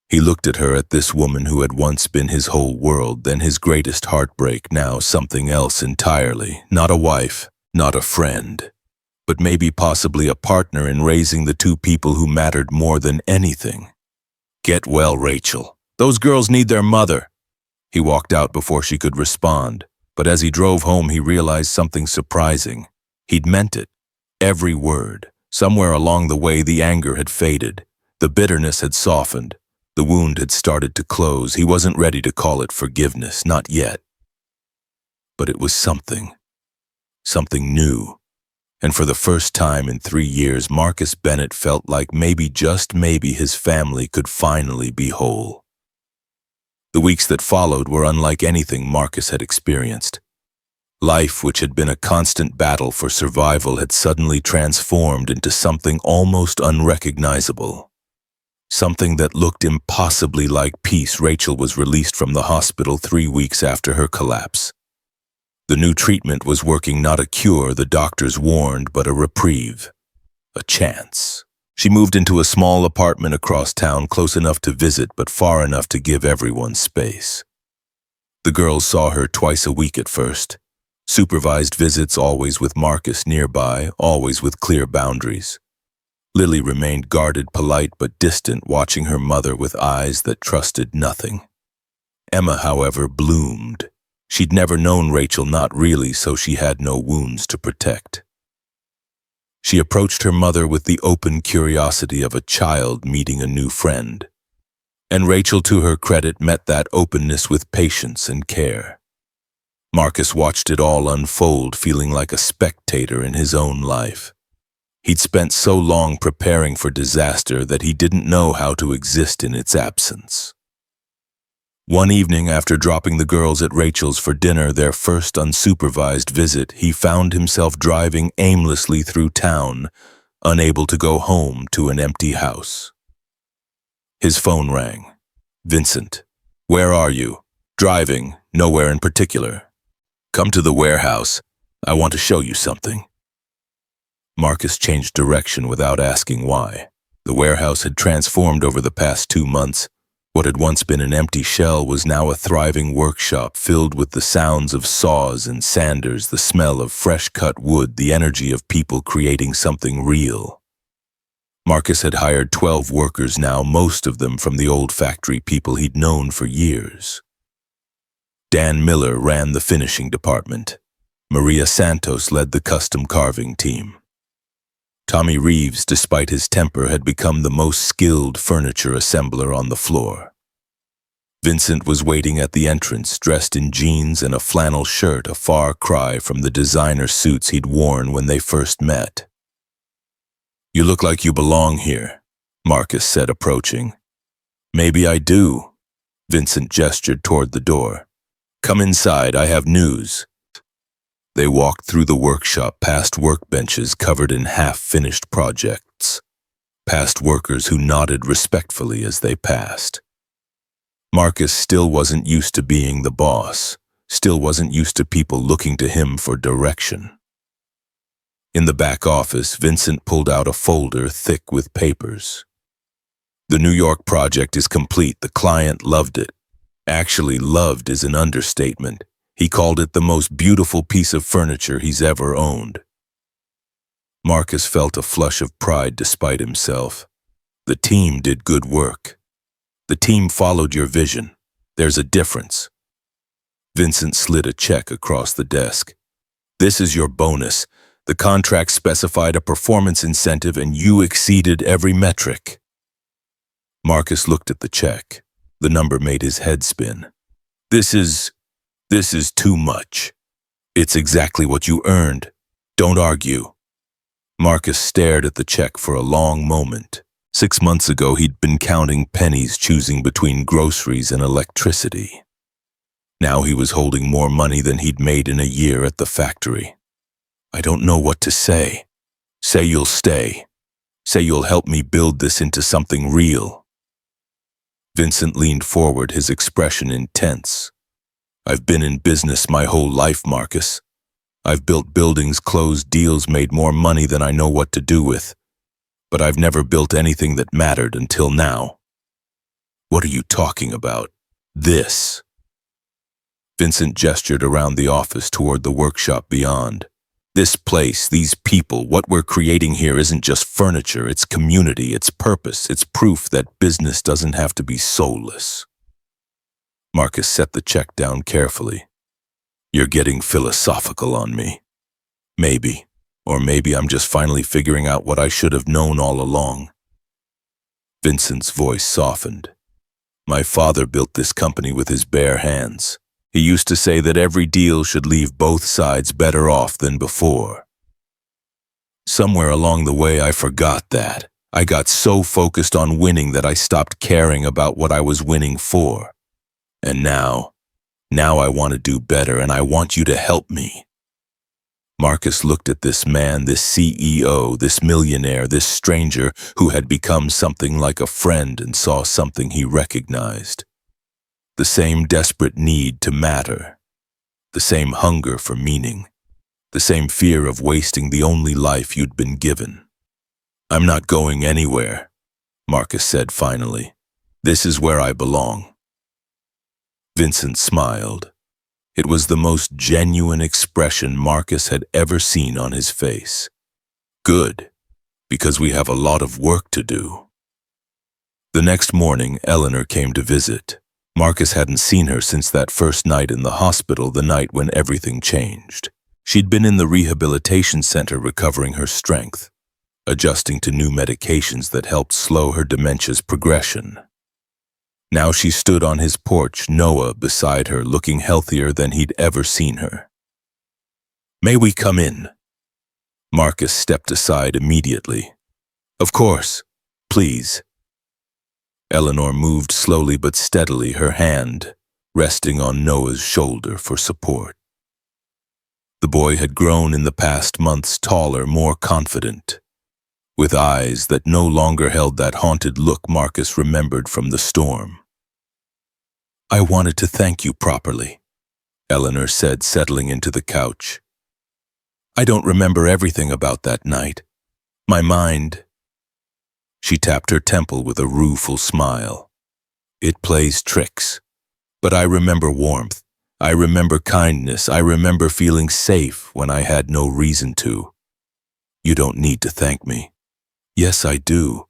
He looked at her, at this woman who had once been his whole world, then his greatest heartbreak, now something else entirely. Not a wife, not a friend, but maybe possibly a partner in raising the two people who mattered more than anything. Get well, Rachel. Those girls need their mother. He walked out before she could respond, but as he drove home he realized something surprising. He'd meant it. Every word. Somewhere along the way the anger had faded. The bitterness had softened. The wound had started to close. He wasn't ready to call it forgiveness, not yet. But it was something. Something new. And for the first time in 3 years, Marcus Bennett felt like maybe, just maybe, his family could finally be whole. The weeks that followed were unlike anything Marcus had experienced. Life, which had been a constant battle for survival, had suddenly transformed into something almost unrecognizable. Something that looked impossibly like peace. Rachel was released from the hospital 3 weeks after her collapse. The new treatment was working, not a cure, the doctors warned, but a reprieve. A chance. She moved into a small apartment across town, close enough to visit, but far enough to give everyone space. The girls saw her twice a week at first. Supervised visits, always with Marcus nearby, always with clear boundaries. Lily remained guarded, polite but distant, watching her mother with eyes that trusted nothing. Emma, however, bloomed. She'd never known Rachel, not really, so she had no wounds to protect. She approached her mother with the open curiosity of a child meeting a new friend. And Rachel, to her credit, met that openness with patience and care. Marcus watched it all unfold, feeling like a spectator in his own life. He'd spent so long preparing for disaster that he didn't know how to exist in its absence. One evening, after dropping the girls at Rachel's for dinner, their first unsupervised visit, he found himself driving aimlessly through town, unable to go home, to an empty house. His phone rang. Vincent, where are you? Driving, nowhere in particular. Come to the warehouse. I want to show you something. Marcus changed direction without asking why. The warehouse had transformed over the past 2 months. What had once been an empty shell was now a thriving workshop filled with the sounds of saws and sanders, the smell of fresh-cut wood, the energy of people creating something real. Marcus had hired 12 workers now, most of them from the old factory people he'd known for years. Dan Miller ran the finishing department. Maria Santos led the custom carving team. Tommy Reeves, despite his temper, had become the most skilled furniture assembler on the floor. Vincent was waiting at the entrance, dressed in jeans and a flannel shirt, a far cry from the designer suits he'd worn when they first met. You look like you belong here, Marcus said, approaching. Maybe I do. Vincent gestured toward the door. Come inside, I have news. They walked through the workshop, past workbenches covered in half-finished projects, past workers who nodded respectfully as they passed. Marcus still wasn't used to being the boss, still wasn't used to people looking to him for direction. In the back office, Vincent pulled out a folder thick with papers. The New York project is complete. The client loved it. Actually, loved is an understatement. He called it the most beautiful piece of furniture he's ever owned. Marcus felt a flush of pride despite himself. The team did good work. The team followed your vision. There's a difference. Vincent slid a check across the desk. This is your bonus. The contract specified a performance incentive and you exceeded every metric. Marcus looked at the check. The number made his head spin. This is too much. It's exactly what you earned. Don't argue. Marcus stared at the check for a long moment. 6 months ago, he'd been counting pennies, choosing between groceries and electricity. Now he was holding more money than he'd made in a year at the factory. I don't know what to say. Say you'll stay. Say you'll help me build this into something real. Vincent leaned forward, his expression intense. I've been in business my whole life, Marcus. I've built buildings, closed deals, made more money than I know what to do with. But I've never built anything that mattered until now. What are you talking about? This. Vincent gestured around the office toward the workshop beyond. This place, these people, what we're creating here isn't just furniture, it's community, it's purpose, it's proof that business doesn't have to be soulless. Marcus set the check down carefully. You're getting philosophical on me. Maybe. Or maybe I'm just finally figuring out what I should have known all along. Vincent's voice softened. My father built this company with his bare hands. He used to say that every deal should leave both sides better off than before. Somewhere along the way I forgot that. I got so focused on winning that I stopped caring about what I was winning for. And now I want to do better, and I want you to help me. Marcus looked at this man, this CEO, this millionaire, this stranger who had become something like a friend, and saw something he recognized. The same desperate need to matter, the same hunger for meaning, the same fear of wasting the only life you'd been given. I'm not going anywhere, Marcus said finally. This is where I belong. Vincent smiled. It was the most genuine expression Marcus had ever seen on his face. Good, because we have a lot of work to do. The next morning, Eleanor came to visit. Marcus hadn't seen her since that first night in the hospital, the night when everything changed. She'd been in the rehabilitation center recovering her strength, adjusting to new medications that helped slow her dementia's progression. Now she stood on his porch, Noah beside her, looking healthier than he'd ever seen her. May we come in? Marcus stepped aside immediately. Of course, please. Eleanor moved slowly but steadily, her hand resting on Noah's shoulder for support. The boy had grown in the past months, taller, more confident, with eyes that no longer held that haunted look Marcus remembered from the storm. I wanted to thank you properly, Eleanor said, settling into the couch. I don't remember everything about that night. My mind... She tapped her temple with a rueful smile. It plays tricks. But I remember warmth. I remember kindness. I remember feeling safe when I had no reason to. You don't need to thank me. Yes, I do.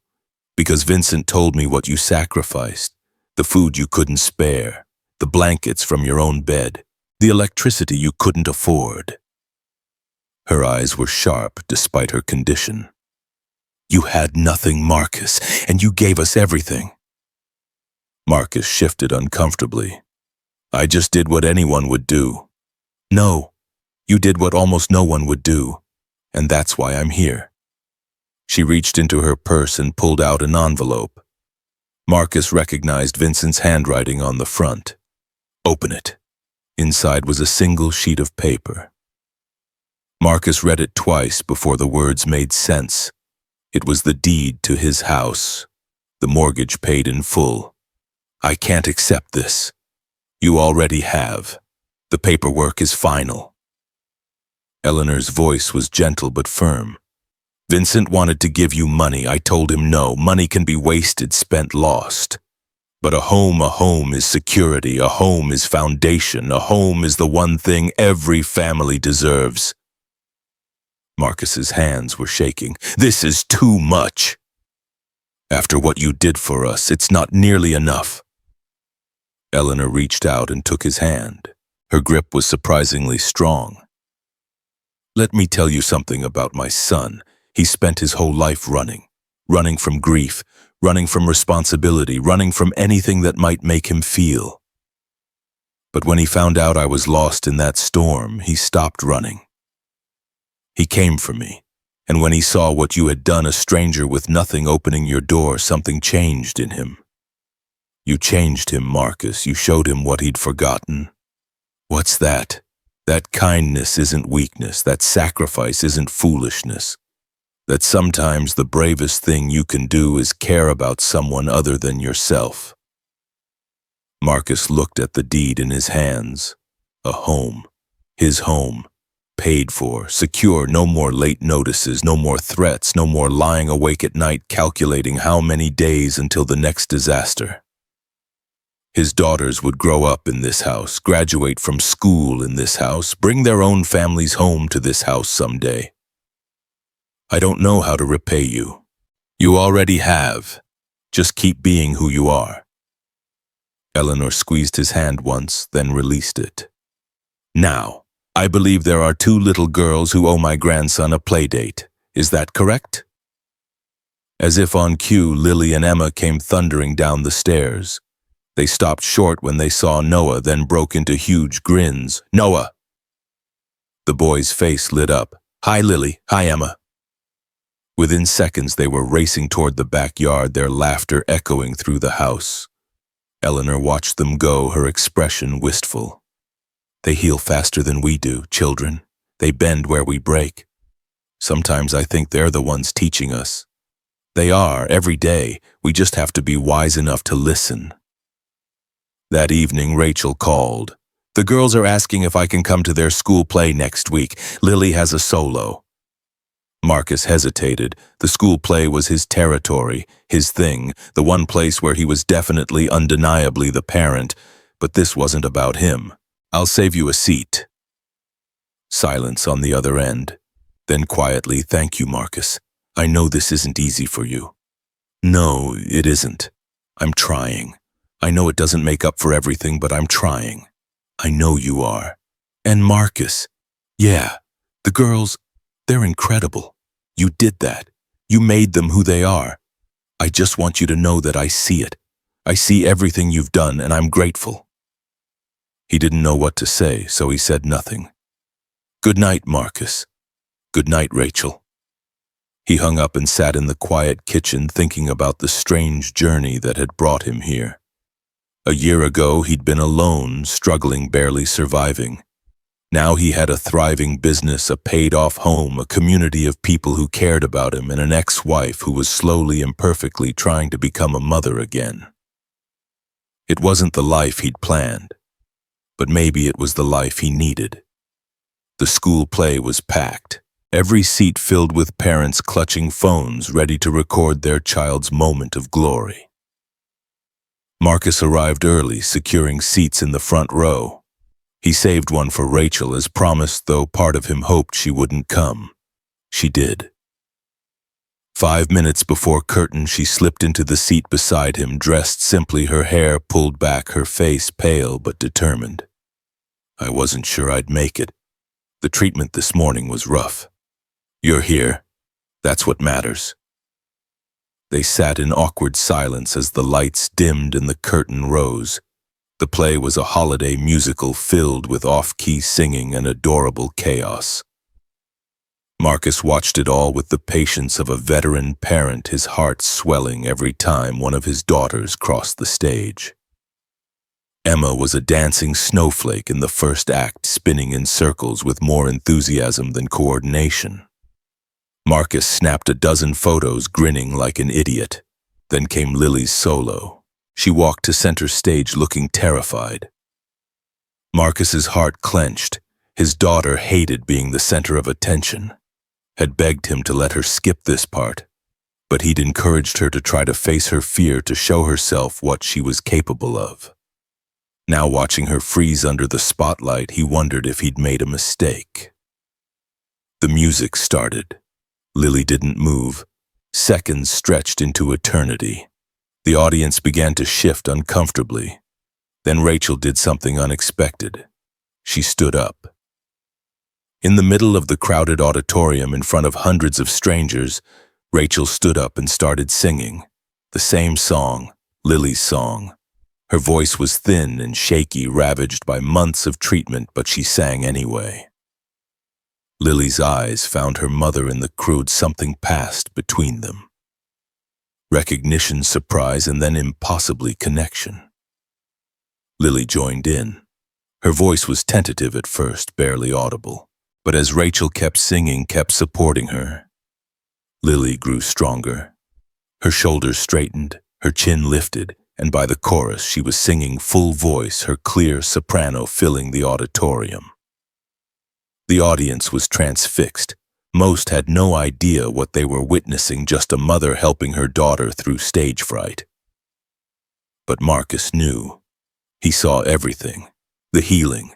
Because Vincent told me what you sacrificed. The food you couldn't spare. The blankets from your own bed. The electricity you couldn't afford. Her eyes were sharp despite her condition. You had nothing, Marcus, and you gave us everything. Marcus shifted uncomfortably. I just did what anyone would do. No, you did what almost no one would do, and that's why I'm here. She reached into her purse and pulled out an envelope. Marcus recognized Vincent's handwriting on the front. Open it. Inside was a single sheet of paper. Marcus read it twice before the words made sense. It was the deed to his house, the mortgage paid in full. I can't accept this. You already have. The paperwork is final. Eleanor's voice was gentle but firm. Vincent wanted to give you money. I told him no. Money can be wasted, spent, lost. But a home is security. A home is foundation. A home is the one thing every family deserves. Marcus's hands were shaking. This is too much. After what you did for us, it's not nearly enough. Eleanor reached out and took his hand. Her grip was surprisingly strong. Let me tell you something about my son. He spent his whole life running from grief, running from responsibility, running from anything that might make him feel. But when he found out I was lost in that storm, he stopped running. He came for me, and when he saw what you had done, a stranger with nothing opening your door, something changed in him. You changed him, Marcus. You showed him what he'd forgotten. What's that? That kindness isn't weakness. That sacrifice isn't foolishness. That sometimes the bravest thing you can do is care about someone other than yourself. Marcus looked at the deed in his hands. A home. His home. Paid for, secure, no more late notices, no more threats, no more lying awake at night calculating how many days until the next disaster. His daughters would grow up in this house, graduate from school in this house, bring their own families home to this house someday. I don't know how to repay you. You already have. Just keep being who you are. Eleanor squeezed his hand once, then released it. Now, I believe there are 2 little girls who owe my grandson a play date. Is that correct? As if on cue, Lily and Emma came thundering down the stairs. They stopped short when they saw Noah, then broke into huge grins. Noah! The boy's face lit up. Hi, Lily. Hi, Emma. Within seconds, they were racing toward the backyard, their laughter echoing through the house. Eleanor watched them go, her expression wistful. They heal faster than we do, children. They bend where we break. Sometimes I think they're the ones teaching us. They are, every day. We just have to be wise enough to listen. That evening, Rachel called. The girls are asking if I can come to their school play next week. Lily has a solo. Marcus hesitated. The school play was his territory, his thing, the one place where he was definitely, undeniably the parent, but this wasn't about him. I'll save you a seat. Silence on the other end. Then quietly, thank you, Marcus. I know this isn't easy for you. No, it isn't. I'm trying. I know it doesn't make up for everything, but I'm trying. I know you are. And Marcus. Yeah, the girls, they're incredible. You did that. You made them who they are. I just want you to know that I see it. I see everything you've done, and I'm grateful. He didn't know what to say, so he said nothing. Good night, Marcus. Good night, Rachel. He hung up and sat in the quiet kitchen thinking about the strange journey that had brought him here. A year ago, he'd been alone, struggling, barely surviving. Now he had a thriving business, a paid-off home, a community of people who cared about him, and an ex-wife who was slowly, imperfectly trying to become a mother again. It wasn't the life he'd planned, but maybe it was the life he needed. The school play was packed, every seat filled with parents clutching phones ready to record their child's moment of glory. Marcus arrived early, securing seats in the front row. He saved one for Rachel as promised, though part of him hoped she wouldn't come. She did. 5 minutes before curtain, she slipped into the seat beside him, dressed simply, her hair pulled back, her face pale but determined. I wasn't sure I'd make it. The treatment this morning was rough. You're here. That's what matters. They sat in awkward silence as the lights dimmed and the curtain rose. The play was a holiday musical filled with off-key singing and adorable chaos. Marcus watched it all with the patience of a veteran parent, his heart swelling every time one of his daughters crossed the stage. Emma was a dancing snowflake in the first act, spinning in circles with more enthusiasm than coordination. Marcus snapped a dozen photos, grinning like an idiot. Then came Lily's solo. She walked to center stage looking terrified. Marcus's heart clenched. His daughter hated being the center of attention, had begged him to let her skip this part, but he'd encouraged her to try to face her fear, to show herself what she was capable of. Now watching her freeze under the spotlight, he wondered if he'd made a mistake. The music started. Lily didn't move. Seconds stretched into eternity. The audience began to shift uncomfortably. Then Rachel did something unexpected. She stood up. In the middle of the crowded auditorium in front of hundreds of strangers, Rachel stood up and started singing. The same song, Lily's song. Her voice was thin and shaky, ravaged by months of treatment, but she sang anyway. Lily's eyes found her mother in the crowd. Something passed between them. Recognition, surprise, and then impossibly connection. Lily joined in. Her voice was tentative at first, barely audible, but as Rachel kept singing, kept supporting her, Lily grew stronger. Her shoulders straightened, her chin lifted, and by the chorus she was singing full voice, her clear soprano filling the auditorium. The audience was transfixed. Most had no idea what they were witnessing, just a mother helping her daughter through stage fright. But Marcus knew. He saw everything. The healing,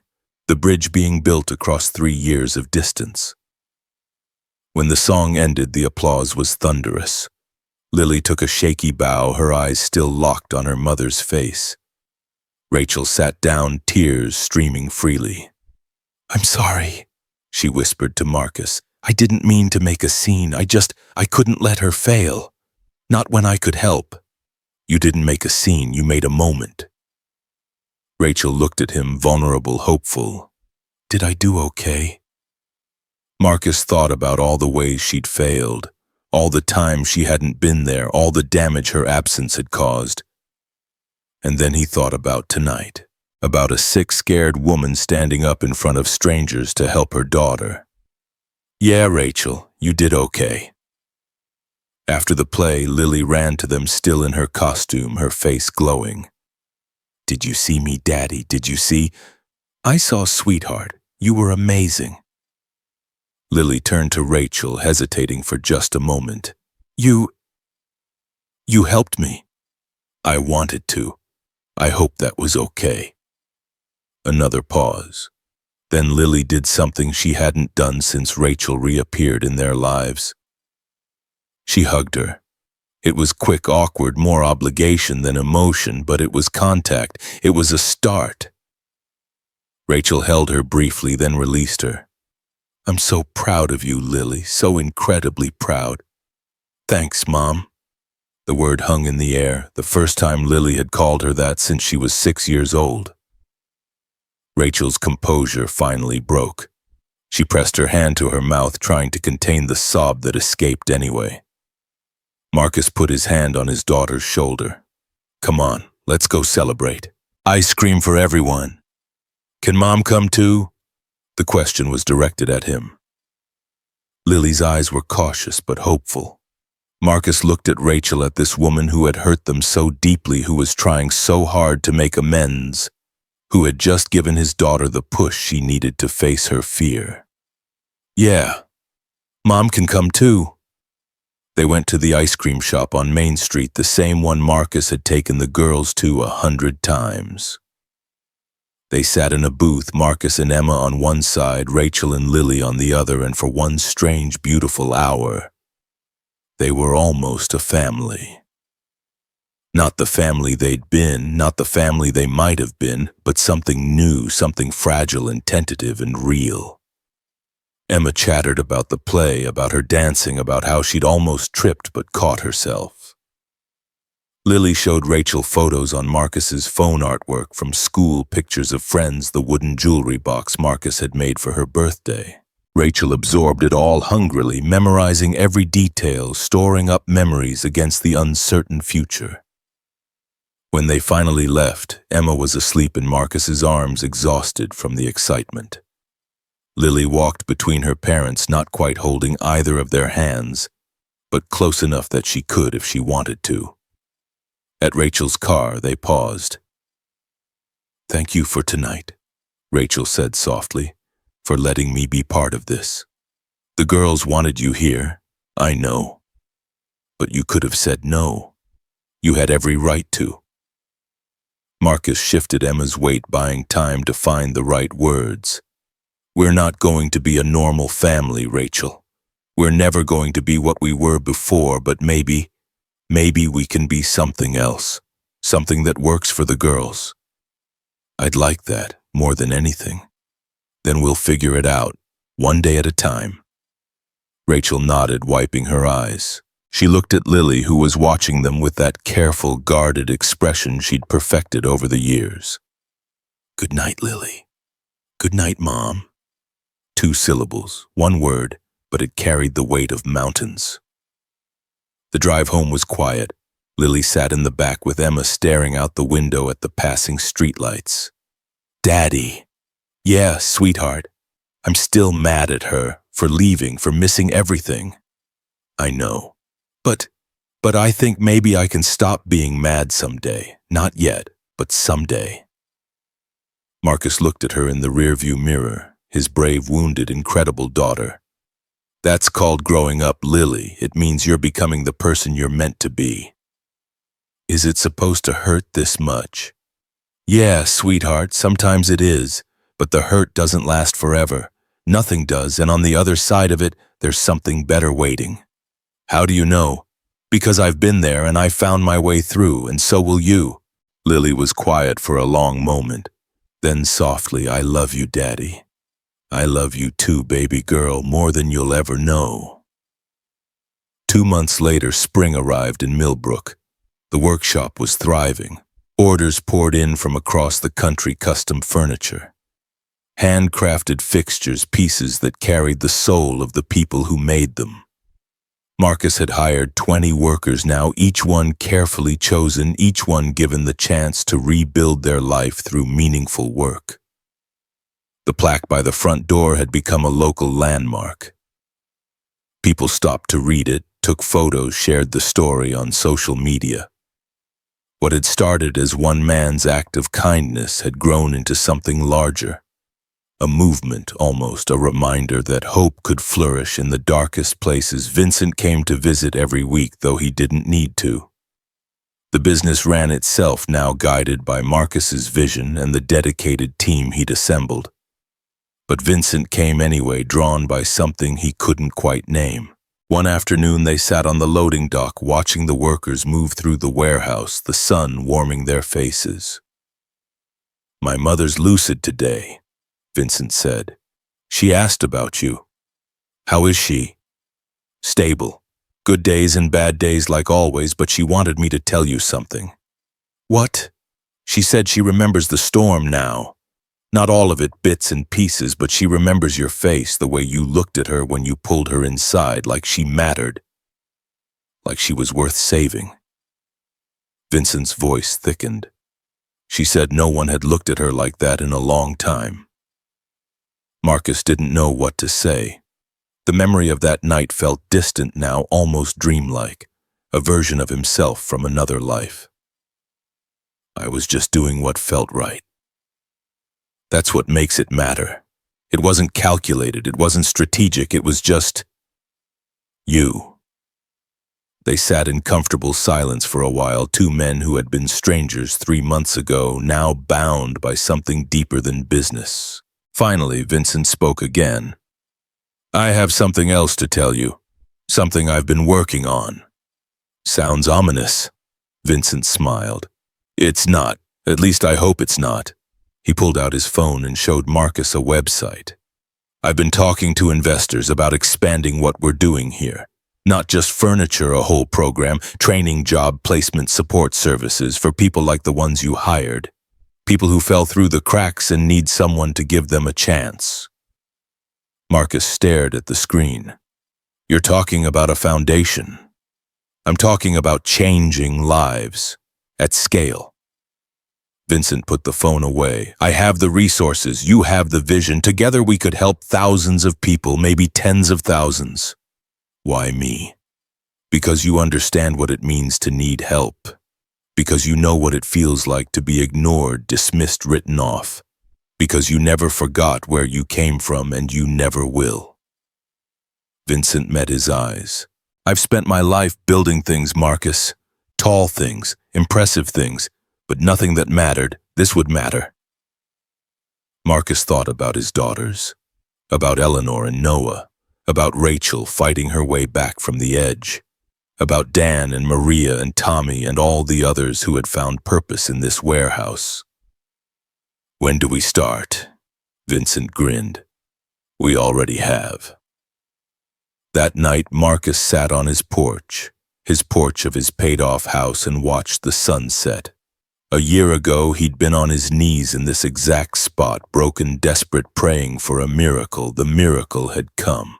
the bridge being built across 3 years of distance. When the song ended, the applause was thunderous. Lily took a shaky bow, her eyes still locked on her mother's face. Rachel sat down, tears streaming freely. "I'm sorry," she whispered to Marcus. "I didn't mean to make a scene. I couldn't let her fail. Not when I could help." "You didn't make a scene, you made a moment." Rachel looked at him, vulnerable, hopeful. "Did I do okay?" Marcus thought about all the ways she'd failed, all the time she hadn't been there, all the damage her absence had caused. And then he thought about tonight, about a sick, scared woman standing up in front of strangers to help her daughter. "Yeah, Rachel, you did okay." After the play, Lily ran to them, still in her costume, her face glowing. "Did you see me, Daddy? Did you see?" "I saw, sweetheart. You were amazing." Lily turned to Rachel, hesitating for just a moment. You helped me." "I wanted to. I hope that was okay." Another pause. Then Lily did something she hadn't done since Rachel reappeared in their lives. She hugged her. It was quick, awkward, more obligation than emotion, but it was contact. It was a start. Rachel held her briefly, then released her. "I'm so proud of you, Lily, so incredibly proud." "Thanks, Mom." The word hung in the air, the first time Lily had called her that since she was 6 years old. Rachel's composure finally broke. She pressed her hand to her mouth, trying to contain the sob that escaped anyway. Marcus put his hand on his daughter's shoulder. "Come on, let's go celebrate. Ice cream for everyone." "Can Mom come too?" The question was directed at him. Lily's eyes were cautious but hopeful. Marcus looked at Rachel, at this woman who had hurt them so deeply, who was trying so hard to make amends, who had just given his daughter the push she needed to face her fear. "Yeah, Mom can come too." They went to the ice cream shop on Main Street, the same one Marcus had taken the girls to 100 times. They sat in a booth, Marcus and Emma on one side, Rachel and Lily on the other, and for one strange, beautiful hour, they were almost a family. Not the family they'd been, not the family they might have been, but something new, something fragile and tentative and real. Emma chattered about the play, about her dancing, about how she'd almost tripped but caught herself. Lily showed Rachel photos on Marcus's phone, artwork from school, pictures of friends, the wooden jewelry box Marcus had made for her birthday. Rachel absorbed it all hungrily, memorizing every detail, storing up memories against the uncertain future. When they finally left, Emma was asleep in Marcus's arms, exhausted from the excitement. Lily walked between her parents, not quite holding either of their hands, but close enough that she could if she wanted to. At Rachel's car, they paused. "Thank you for tonight," Rachel said softly, "for letting me be part of this. The girls wanted you here, I know. But you could have said no. You had every right to." Marcus shifted Emma's weight, buying time to find the right words. "We're not going to be a normal family, Rachel. We're never going to be what we were before, but maybe we can be something else, something that works for the girls. I'd like that more than anything. Then we'll figure it out, one day at a time." Rachel nodded, wiping her eyes. She looked at Lily, who was watching them with that careful, guarded expression she'd perfected over the years. "Good night, Lily." "Good night, Mom." 2 syllables, 1 word, but it carried the weight of mountains. The drive home was quiet. Lily sat in the back with Emma, staring out the window at the passing streetlights. "Daddy." "Yeah, sweetheart. I'm still mad at her, for leaving, for missing everything." "I know. But But I think maybe I can stop being mad someday. Not yet, but someday. Marcus looked at her in the rearview mirror, his brave, wounded, incredible daughter. That's called growing up, Lily. It means you're becoming the person you're meant to be. Is it supposed to hurt this much? Yeah, sweetheart, sometimes it is, but the hurt doesn't last forever. Nothing does, and on the other side of it, there's something better waiting. How do you know? Because I've been there and I found my way through, and so will you. Lily was quiet for a long moment. Then softly, I love you, Daddy. I love you too, baby girl, more than you'll ever know. 2 months later, spring arrived in Millbrook. The workshop was thriving. Orders poured in from across the country, custom furniture. Handcrafted fixtures, pieces that carried the soul of the people who made them. Marcus had hired 20 workers now, each one carefully chosen, each one given the chance to rebuild their life through meaningful work. The plaque by the front door had become a local landmark. People stopped to read it, took photos, shared the story on social media. What had started as one man's act of kindness had grown into something larger. A movement, almost a reminder that hope could flourish in the darkest places. Vincent came to visit every week, though he didn't need to. The business ran itself, now guided by Marcus's vision and the dedicated team he'd assembled. But Vincent came anyway, drawn by something he couldn't quite name. One afternoon they sat on the loading dock, watching the workers move through the warehouse, the sun warming their faces. "My mother's lucid today," Vincent said. "She asked about you. How is she?" "Stable. Good days and bad days like always, but she wanted me to tell you something." "What?" "She said she remembers the storm now. Not all of it, bits and pieces, but she remembers your face, the way you looked at her when you pulled her inside, like she mattered. Like she was worth saving." Vincent's voice thickened. She said no one had looked at her like that in a long time. Marcus didn't know what to say. The memory of that night felt distant now, almost dreamlike, a version of himself from another life. "I was just doing what felt right. That's what makes it matter. It wasn't calculated, it wasn't strategic, it was just you." They sat in comfortable silence for a while, two men who had been strangers 3 months ago, now bound by something deeper than business. Finally, Vincent spoke again. "I have something else to tell you. Something I've been working on." "Sounds ominous." Vincent smiled. "It's not. At least I hope it's not." He pulled out his phone and showed Marcus a website. "I've been talking to investors about expanding what we're doing here. Not just furniture, a whole program, training, job placement, support services for people like the ones you hired. People who fell through the cracks and need someone to give them a chance." Marcus stared at the screen. "You're talking about a foundation. I'm talking about changing lives. At scale." Vincent put the phone away. "I have the resources. You have the vision. Together we could help thousands of people, maybe tens of thousands." "Why me?" "Because you understand what it means to need help. Because you know what it feels like to be ignored, dismissed, written off. Because you never forgot where you came from and you never will." Vincent met his eyes. "I've spent my life building things, Marcus. Tall things, impressive things, but nothing that mattered. This would matter." Marcus thought about his daughters, about Eleanor and Noah, about Rachel fighting her way back from the edge, about Dan and Maria and Tommy and all the others who had found purpose in this warehouse. "When do we start?" Vincent grinned. "We already have." That night, Marcus sat on his porch of his paid-off house, and watched the sun set. A year ago, he'd been on his knees in this exact spot, broken, desperate, praying for a miracle. The miracle had come.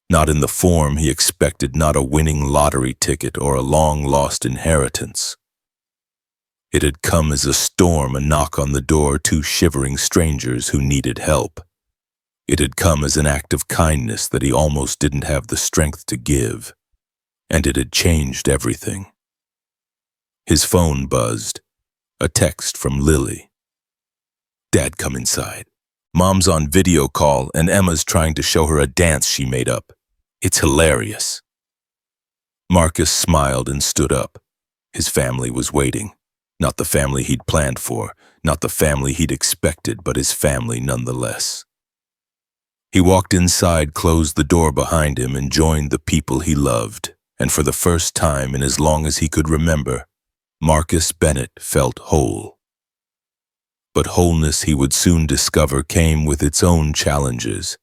Not in the form he expected, not a winning lottery ticket or a long-lost inheritance. It had come as a storm, a knock on the door, two shivering strangers who needed help. It had come as an act of kindness that he almost didn't have the strength to give. and it had changed everything. His phone buzzed. A text from Lily. "Dad, come inside. Mom's on video call and Emma's trying to show her a dance she made up. It's hilarious." Marcus smiled and stood up. His family was waiting. Not the family he'd planned for, not the family he'd expected, but his family nonetheless. He walked inside, closed the door behind him, and joined the people he loved. And for the first time in as long as he could remember, Marcus Bennett felt whole. But wholeness, he would soon discover, came with its own challenges.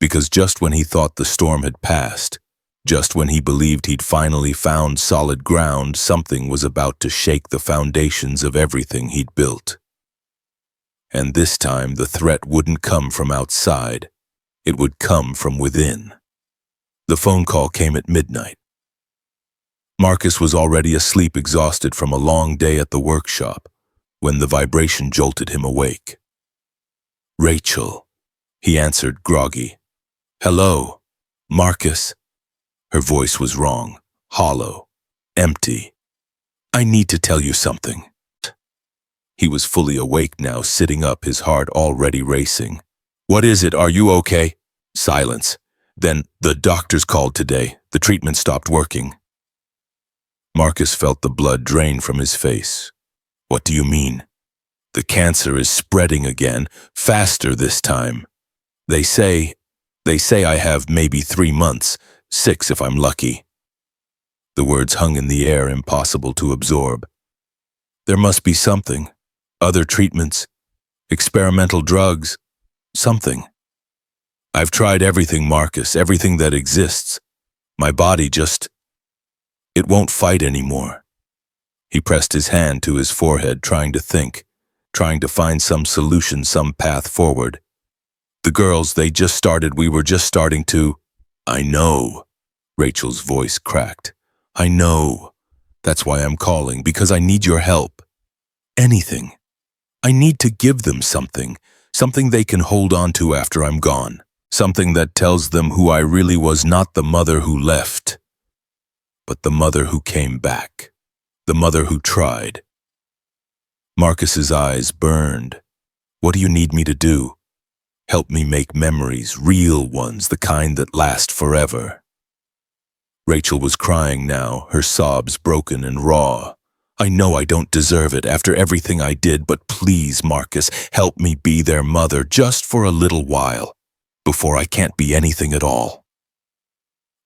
Because just when he thought the storm had passed, just when he believed he'd finally found solid ground, something was about to shake the foundations of everything he'd built. And this time the threat wouldn't come from outside, it would come from within. The phone call came at midnight. Marcus was already asleep, exhausted from a long day at the workshop, when the vibration jolted him awake. "Rachel," he answered, groggy. "Hello, Marcus." Her voice was wrong, hollow, empty. "I need to tell you something." He was fully awake now, sitting up, his heart already racing. "What is it? Are you okay?" Silence. Then, "The doctors called today. The treatment stopped working." Marcus felt the blood drain from his face. "What do you mean?" "The cancer is spreading again, faster this time. They say I have maybe 3 months, 6 if I'm lucky." The words hung in the air, impossible to absorb. "There must be something. Other treatments, experimental drugs, something." "I've tried everything, Marcus, everything that exists. My body just, it won't fight anymore." He pressed his hand to his forehead, trying to think, trying to find some solution, some path forward. "The girls, they just started, we were just starting to—" "I know," Rachel's voice cracked. "I know. That's why I'm calling, because I need your help. Anything. I need to give them something, something they can hold on to after I'm gone, something that tells them who I really was, not the mother who left, but the mother who came back, the mother who tried." Marcus's eyes burned. "What do you need me to do?" "Help me make memories, real ones, the kind that last forever." Rachel was crying now, her sobs broken and raw. "I know I don't deserve it after everything I did, but please, Marcus, help me be their mother just for a little while, before I can't be anything at all."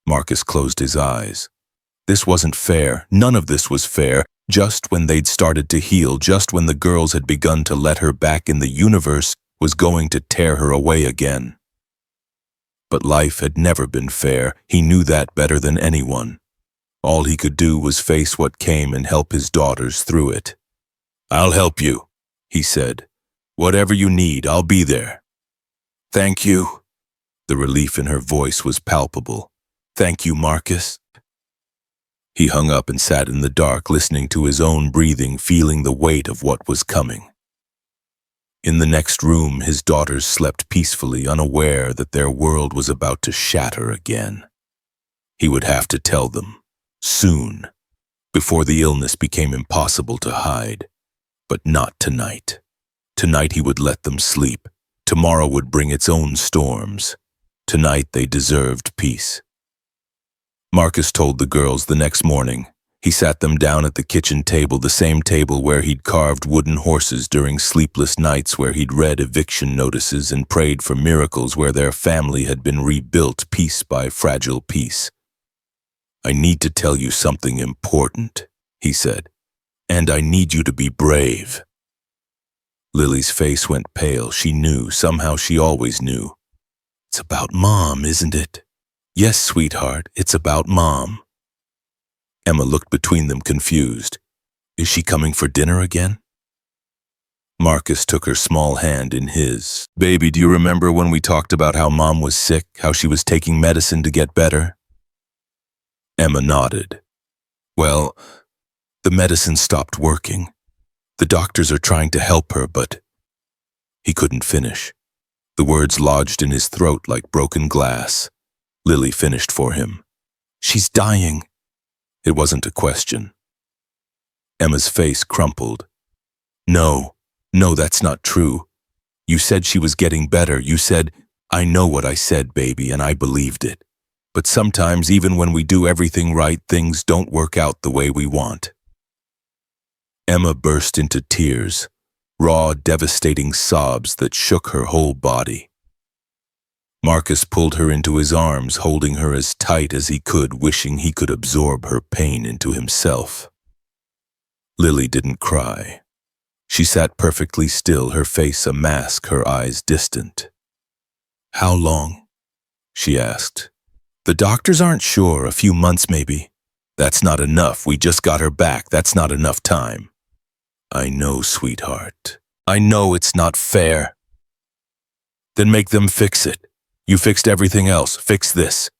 Marcus closed his eyes. This wasn't fair. None of this was fair. Just when they'd started to heal, just when the girls had begun to let her back in, the universe was going to tear her away again. But life had never been fair. He knew that better than anyone. All he could do was face what came and help his daughters through it. "I'll help you," he said. "Whatever you need, I'll be there." "Thank you." The relief in her voice was palpable. "Thank you, Marcus." He hung up and sat in the dark, listening to his own breathing, feeling the weight of what was coming. In the next room, his daughters slept peacefully, unaware that their world was about to shatter again. He would have to tell them, soon, before the illness became impossible to hide. But not tonight. Tonight he would let them sleep. Tomorrow would bring its own storms. Tonight they deserved peace. Marcus told the girls the next morning. He sat them down at the kitchen table, the same table where he'd carved wooden horses during sleepless nights, where he'd read eviction notices and prayed for miracles, where their family had been rebuilt piece by fragile piece. "I need to tell you something important," he said, "and I need you to be brave." Lily's face went pale. She knew, somehow she always knew. "It's about Mom, isn't it?" "Yes, sweetheart, it's about Mom." Emma looked between them, confused. "Is she coming for dinner again?" Marcus took her small hand in his. "Baby, do you remember when we talked about how Mom was sick, how she was taking medicine to get better?" Emma nodded. "Well, the medicine stopped working. The doctors are trying to help her, but—" He couldn't finish. The words lodged in his throat like broken glass. Lily finished for him. She's dying. It wasn't a question. Emma's face crumpled. No, that's not true. You said she was getting better. You said, I know what I said, baby, and I believed it. But sometimes, even when we do everything right, things don't work out the way we want. Emma burst into tears, raw, devastating sobs that shook her whole body. Marcus pulled her into his arms, holding her as tight as he could, wishing he could absorb her pain into himself. Lily didn't cry. She sat perfectly still, her face a mask, her eyes distant. How long? She asked. The doctors aren't sure, a few months maybe. That's not enough, we just got her back, that's not enough time. I know, sweetheart. I know it's not fair. Then make them fix it. You fixed everything else, fix this.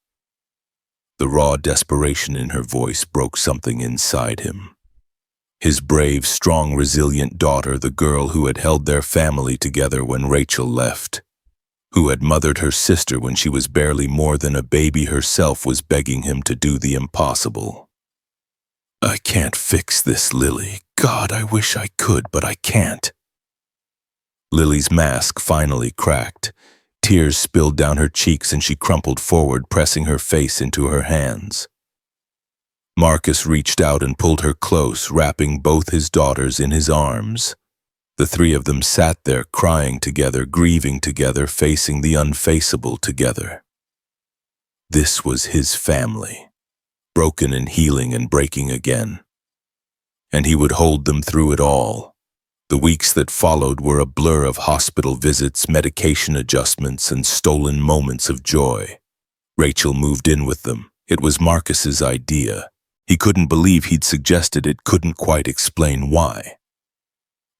The raw desperation in her voice broke something inside him. His brave, strong, resilient daughter, the girl who had held their family together when Rachel left, who had mothered her sister when she was barely more than a baby herself, was begging him to do the impossible. I can't fix this, Lily. God, I wish I could, but I can't. Lily's mask finally cracked. Tears spilled down her cheeks and she crumpled forward, pressing her face into her hands. Marcus reached out and pulled her close, wrapping both his daughters in his arms. The three of them sat there, crying together, grieving together, facing the unfaceable together. This was his family, broken and healing and breaking again. And he would hold them through it all. The weeks that followed were a blur of hospital visits, medication adjustments, and stolen moments of joy. Rachel moved in with them. It was Marcus's idea. He couldn't believe he'd suggested it, couldn't quite explain why.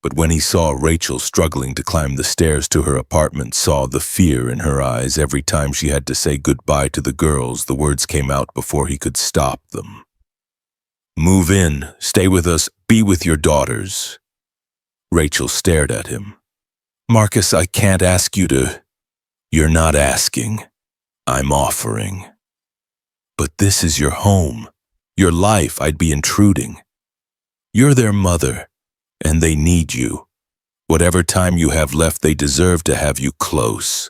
But when he saw Rachel struggling to climb the stairs to her apartment, saw the fear in her eyes every time she had to say goodbye to the girls, the words came out before he could stop them. Move in, stay with us, be with your daughters. Rachel stared at him. Marcus, I can't ask you to. You're not asking. I'm offering. But this is your home. Your life, I'd be intruding. You're their mother, and they need you. Whatever time you have left, they deserve to have you close.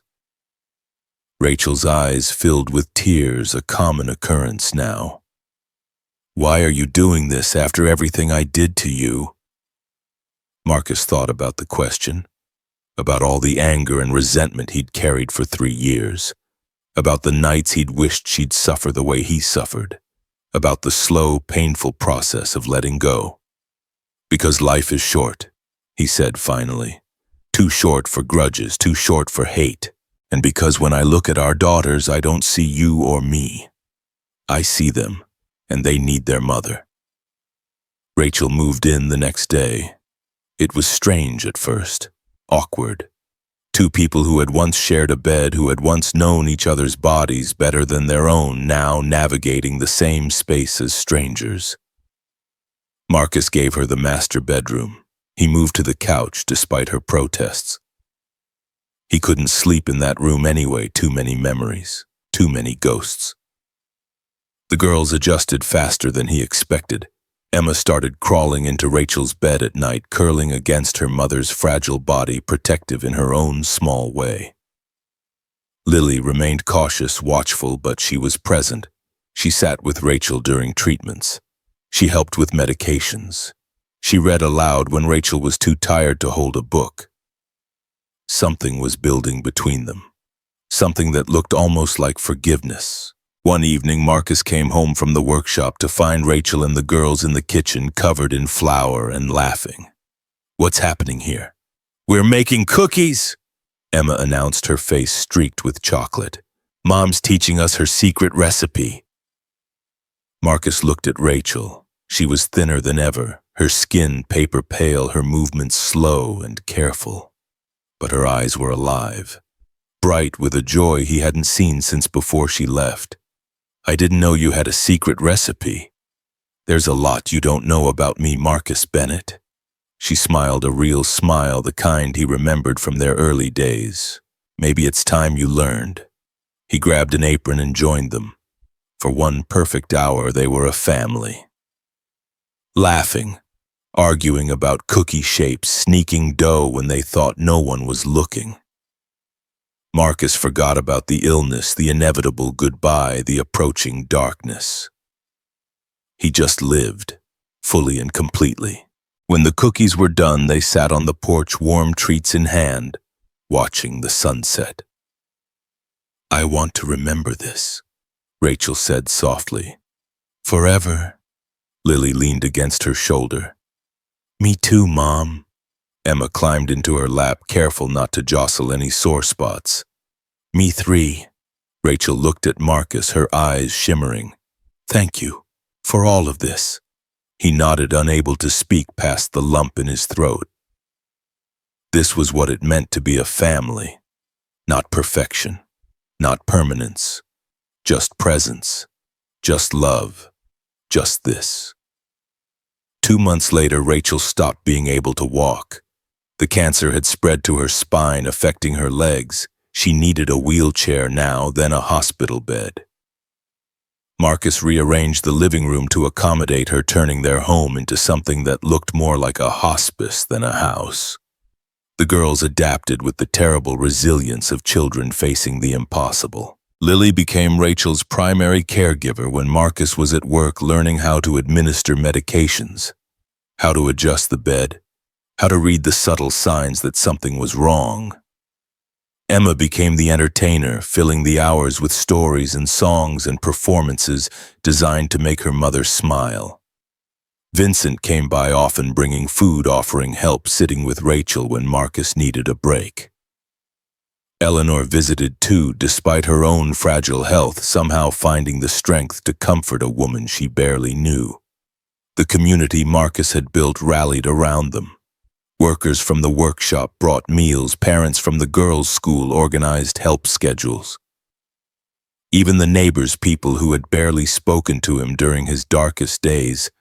Rachel's eyes filled with tears, a common occurrence now. Why are you doing this after everything I did to you? Marcus thought about the question, about all the anger and resentment he'd carried for 3 years, about the nights he'd wished she'd suffer the way he suffered, about the slow, painful process of letting go. Because life is short, he said finally. Too short for grudges, too short for hate. And because when I look at our daughters, I don't see you or me. I see them, and they need their mother. Rachel moved in the next day. It was strange at first, awkward. 2 people who had once shared a bed, who had once known each other's bodies better than their own, now navigating the same space as strangers. Marcus gave her the master bedroom. He moved to the couch despite her protests. He couldn't sleep in that room anyway, too many memories, too many ghosts. The girls adjusted faster than he expected. Emma started crawling into Rachel's bed at night, curling against her mother's fragile body, protective in her own small way. Lily remained cautious, watchful, but she was present. She sat with Rachel during treatments. She helped with medications. She read aloud when Rachel was too tired to hold a book. Something was building between them. Something that looked almost like forgiveness. One evening, Marcus came home from the workshop to find Rachel and the girls in the kitchen covered in flour and laughing. What's happening here? We're making cookies, Emma announced, her face streaked with chocolate. Mom's teaching us her secret recipe. Marcus looked at Rachel. She was thinner than ever, her skin paper pale, her movements slow and careful. But her eyes were alive, bright with a joy he hadn't seen since before she left. I didn't know you had a secret recipe. There's a lot you don't know about me, Marcus Bennett. She smiled, a real smile, the kind he remembered from their early days. Maybe it's time you learned. He grabbed an apron and joined them. For one perfect hour, they were a family. Laughing, arguing about cookie shapes, sneaking dough when they thought no one was looking. Marcus forgot about the illness, the inevitable goodbye, the approaching darkness. He just lived, fully and completely. When the cookies were done, they sat on the porch, warm treats in hand, watching the sunset. "I want to remember this," Rachel said softly. "Forever." Lily leaned against her shoulder. "Me too, Mom." Emma climbed into her lap, careful not to jostle any sore spots. "Me three." Rachel looked at Marcus, her eyes shimmering. "Thank you for all of this." He nodded, unable to speak past the lump in his throat. This was what it meant to be a family. Not perfection, not permanence, just presence, just love, just this. 2 months later, Rachel stopped being able to walk. The cancer had spread to her spine, affecting her legs. She needed a wheelchair now, then a hospital bed. Marcus rearranged the living room to accommodate her, turning their home into something that looked more like a hospice than a house. The girls adapted with the terrible resilience of children facing the impossible. Lily became Rachel's primary caregiver when Marcus was at work, learning how to administer medications, how to adjust the bed, how to read the subtle signs that something was wrong. Emma became the entertainer, filling the hours with stories and songs and performances designed to make her mother smile. Vincent came by often, bringing food, offering help, sitting with Rachel when Marcus needed a break. Eleanor visited too, despite her own fragile health, somehow finding the strength to comfort a woman she barely knew. The community Marcus had built rallied around them. Workers from the workshop brought meals, parents from the girls' school organized help schedules. Even the neighbors, people who had barely spoken to him during his darkest days,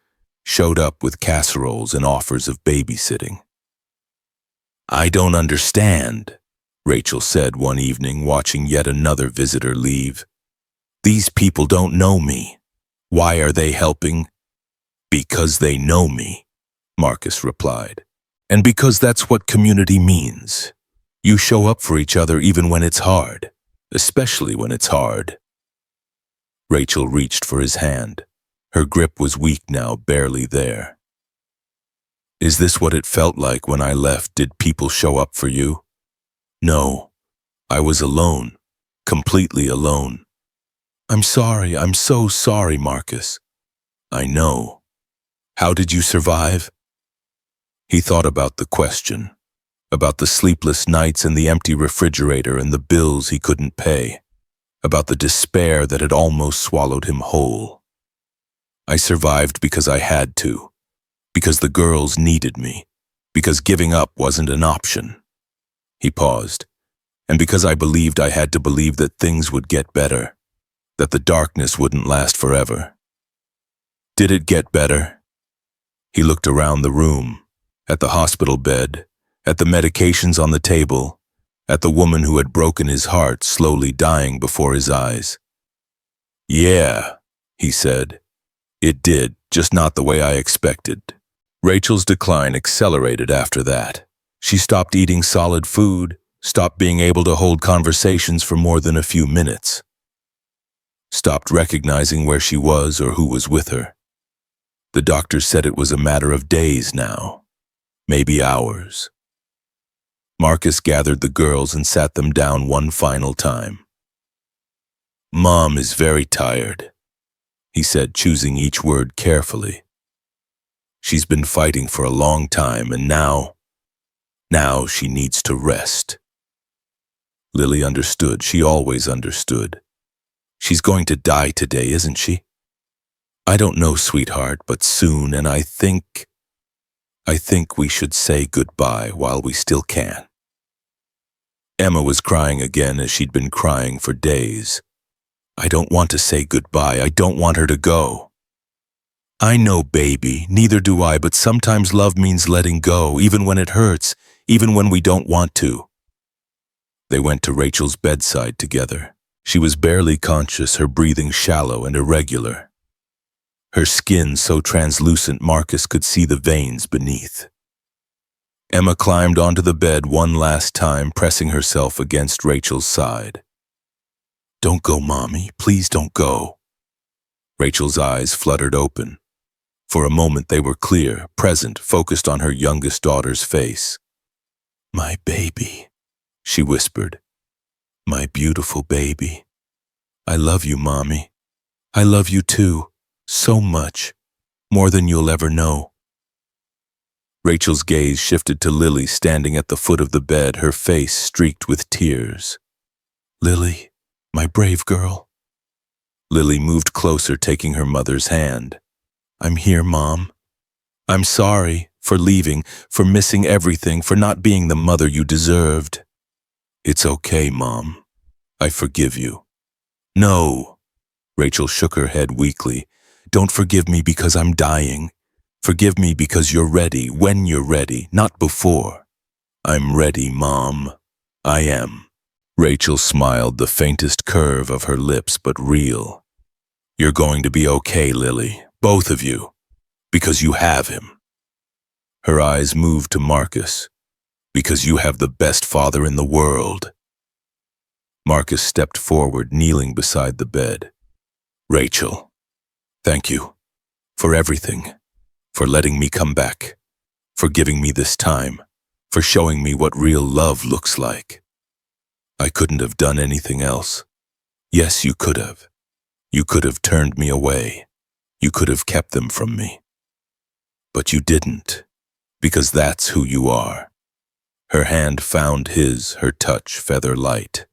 showed up with casseroles and offers of babysitting. "I don't understand," Rachel said one evening, watching yet another visitor leave. "These people don't know me. Why are they helping?" "Because they know me," Marcus replied. "And because that's what community means. You show up for each other even when it's hard, especially when it's hard." Rachel reached for his hand. Her grip was weak now, barely there. "Is this what it felt like when I left? Did people show up for you?" "No, I was alone, completely alone." "I'm sorry, I'm so sorry, Marcus." "I know. How did you survive?" He thought about the question, about the sleepless nights and the empty refrigerator and the bills he couldn't pay, about the despair that had almost swallowed him whole. "I survived because I had to, because the girls needed me, because giving up wasn't an option." He paused. "And because I believed I had to believe that things would get better, that the darkness wouldn't last forever." "Did it get better?" He looked around the room, at the hospital bed, at the medications on the table, at the woman who had broken his heart, slowly dying before his eyes. "Yeah," he said. "It did, just not the way I expected." Rachel's decline accelerated after that. She stopped eating solid food, stopped being able to hold conversations for more than a few minutes, stopped recognizing where she was or who was with her. The doctor said it was a matter of days now, maybe hours. Marcus gathered the girls and sat them down one final time. "Mom is very tired," he said, choosing each word carefully. "She's been fighting for a long time, and now she needs to rest." Lily understood. She always understood. "She's going to die today, isn't she?" "I don't know, sweetheart, but soon, and I think we should say goodbye while we still can." Emma was crying again, as she'd been crying for days. "I don't want to say goodbye. I don't want her to go." "I know, baby, neither do I, but sometimes love means letting go, even when it hurts, even when we don't want to." They went to Rachel's bedside together. She was barely conscious, her breathing shallow and irregular. Her skin so translucent Marcus could see the veins beneath. Emma climbed onto the bed one last time, pressing herself against Rachel's side. "Don't go, Mommy. Please don't go." Rachel's eyes fluttered open. For a moment they were clear, present, focused on her youngest daughter's face. "My baby," she whispered. "My beautiful baby. I love you, Mommy. I love you too, so much, more than you'll ever know." Rachel's gaze shifted to Lily standing at the foot of the bed, her face streaked with tears. "Lily, my brave girl." Lily moved closer, taking her mother's hand. "I'm here, Mom. I'm sorry for leaving, for missing everything, for not being the mother you deserved." "It's okay, Mom. I forgive you." "No." Rachel shook her head weakly. "Don't forgive me because I'm dying. Forgive me because you're ready, when you're ready, not before." "I'm ready, Mom. I am." Rachel smiled, the faintest curve of her lips but real. "You're going to be okay, Lily, both of you, because you have him." Her eyes moved to Marcus. "Because you have the best father in the world." Marcus stepped forward, kneeling beside the bed. "Rachel, thank you for everything. For letting me come back, for giving me this time, for showing me what real love looks like. I couldn't have done anything else. Yes, you could have. You could have turned me away. You could have kept them from me. But you didn't, because that's who you are." Her hand found his, her touch feather light.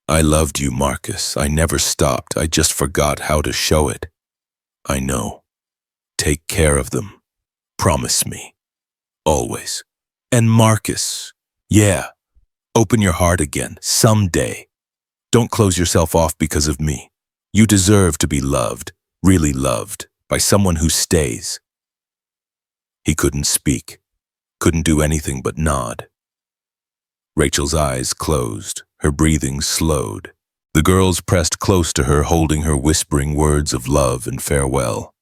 "I loved you, Marcus. I never stopped. I just forgot how to show it. I know. Take care of them. Promise me. Always. And Marcus, yeah, open your heart again, someday. Don't close yourself off because of me. You deserve to be loved, really loved, by someone who stays." He couldn't speak, couldn't do anything but nod. Rachel's eyes closed, her breathing slowed. The girls pressed close to her, holding her, whispering words of love and farewell.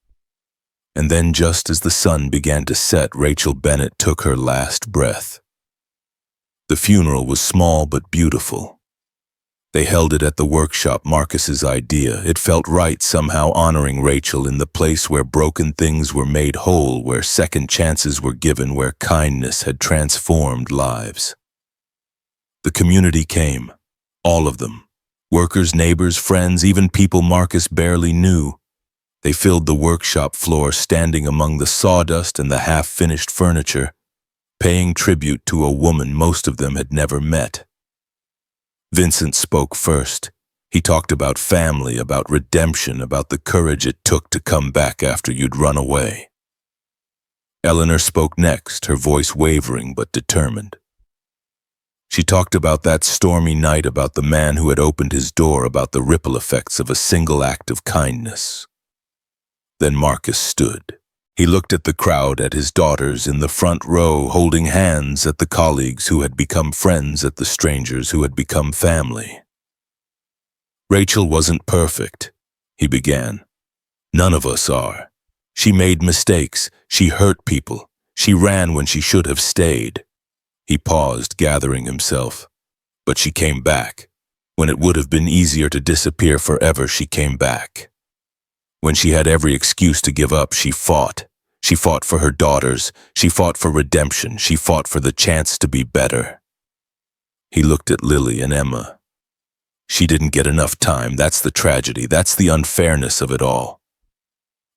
And then, just as the sun began to set, Rachel Bennett took her last breath. The funeral was small but beautiful. They held it at the workshop, Marcus's idea. It felt right, somehow honoring Rachel in the place where broken things were made whole, where second chances were given, where kindness had transformed lives. The community came, all of them. Workers, neighbors, friends, even people Marcus barely knew. They filled the workshop floor, standing among the sawdust and the half-finished furniture, paying tribute to a woman most of them had never met. Vincent spoke first. He talked about family, about redemption, about the courage it took to come back after you'd run away. Eleanor spoke next, her voice wavering but determined. She talked about that stormy night, about the man who had opened his door, about the ripple effects of a single act of kindness. Then Marcus stood. He looked at the crowd, at his daughters in the front row, holding hands, at the colleagues who had become friends, at the strangers who had become family. "Rachel wasn't perfect," he began. "None of us are. She made mistakes. She hurt people. She ran when she should have stayed." He paused, gathering himself. "But she came back. When it would have been easier to disappear forever, she came back. When she had every excuse to give up, she fought. She fought for her daughters. She fought for redemption. She fought for the chance to be better." He looked at Lily and Emma. "She didn't get enough time. That's the tragedy. That's the unfairness of it all.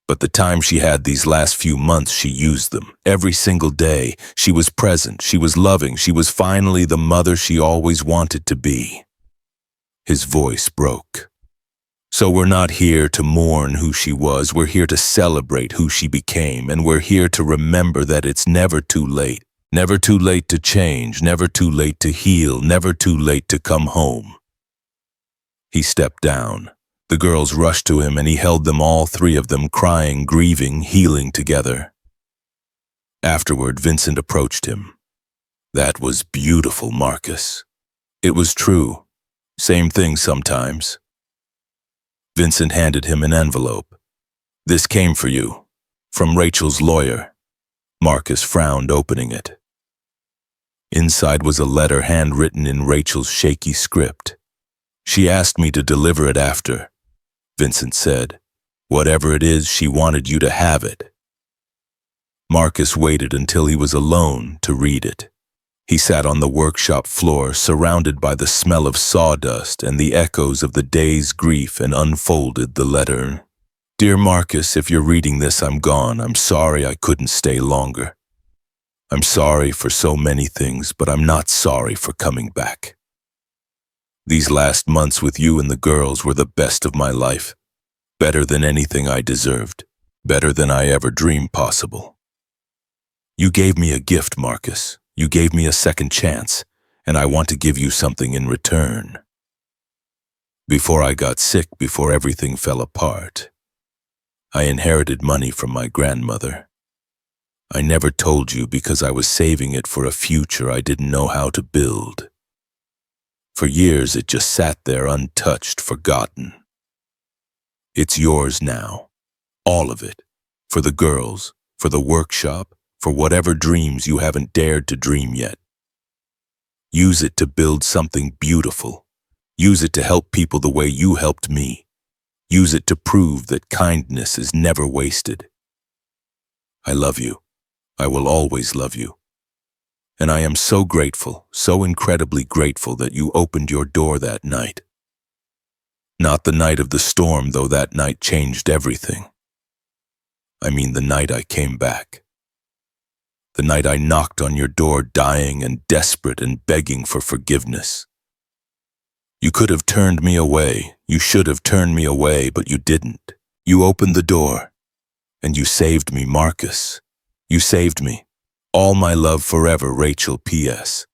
But the time she had these last few months, she used them. Every single day, she was present. She was loving. She was finally the mother she always wanted to be." His voice broke. "So we're not here to mourn who she was. We're here to celebrate who she became. And we're here to remember that it's never too late. Never too late to change. Never too late to heal. Never too late to come home." He stepped down. The girls rushed to him and he held them, all three of them, crying, grieving, healing together. Afterward, Vincent approached him. "That was beautiful, Marcus. It was true. Same thing sometimes. Vincent handed him an envelope. This came for you, from Rachel's lawyer. Marcus frowned, opening it. Inside was a letter handwritten in Rachel's shaky script. She asked me to deliver it after, Vincent said. Whatever it is, she wanted you to have it. Marcus waited until he was alone to read it. He sat on the workshop floor, surrounded by the smell of sawdust and the echoes of the day's grief, and unfolded the letter. Dear Marcus, if you're reading this, I'm gone. I'm sorry I couldn't stay longer. I'm sorry for so many things, but I'm not sorry for coming back. These last months with you and the girls were the best of my life. Better than anything I deserved. Better than I ever dreamed possible. You gave me a gift, Marcus. You gave me a second chance, and I want to give you something in return. Before I got sick, before everything fell apart, I inherited money from my grandmother. I never told you because I was saving it for a future I didn't know how to build. For years it just sat there untouched, forgotten. It's yours now, all of it, for the girls, for the workshop, for whatever dreams you haven't dared to dream yet. Use it to build something beautiful. Use it to help people the way you helped me. Use it to prove that kindness is never wasted. I love you. I will always love you. And I am so grateful, so incredibly grateful that you opened your door that night. Not the night of the storm, though that night changed everything. I mean the night I came back. The night I knocked on your door, dying and desperate and begging for forgiveness. You could have turned me away. You should have turned me away, but you didn't. You opened the door, and you saved me, Marcus. You saved me. All my love forever, Rachel. P.S.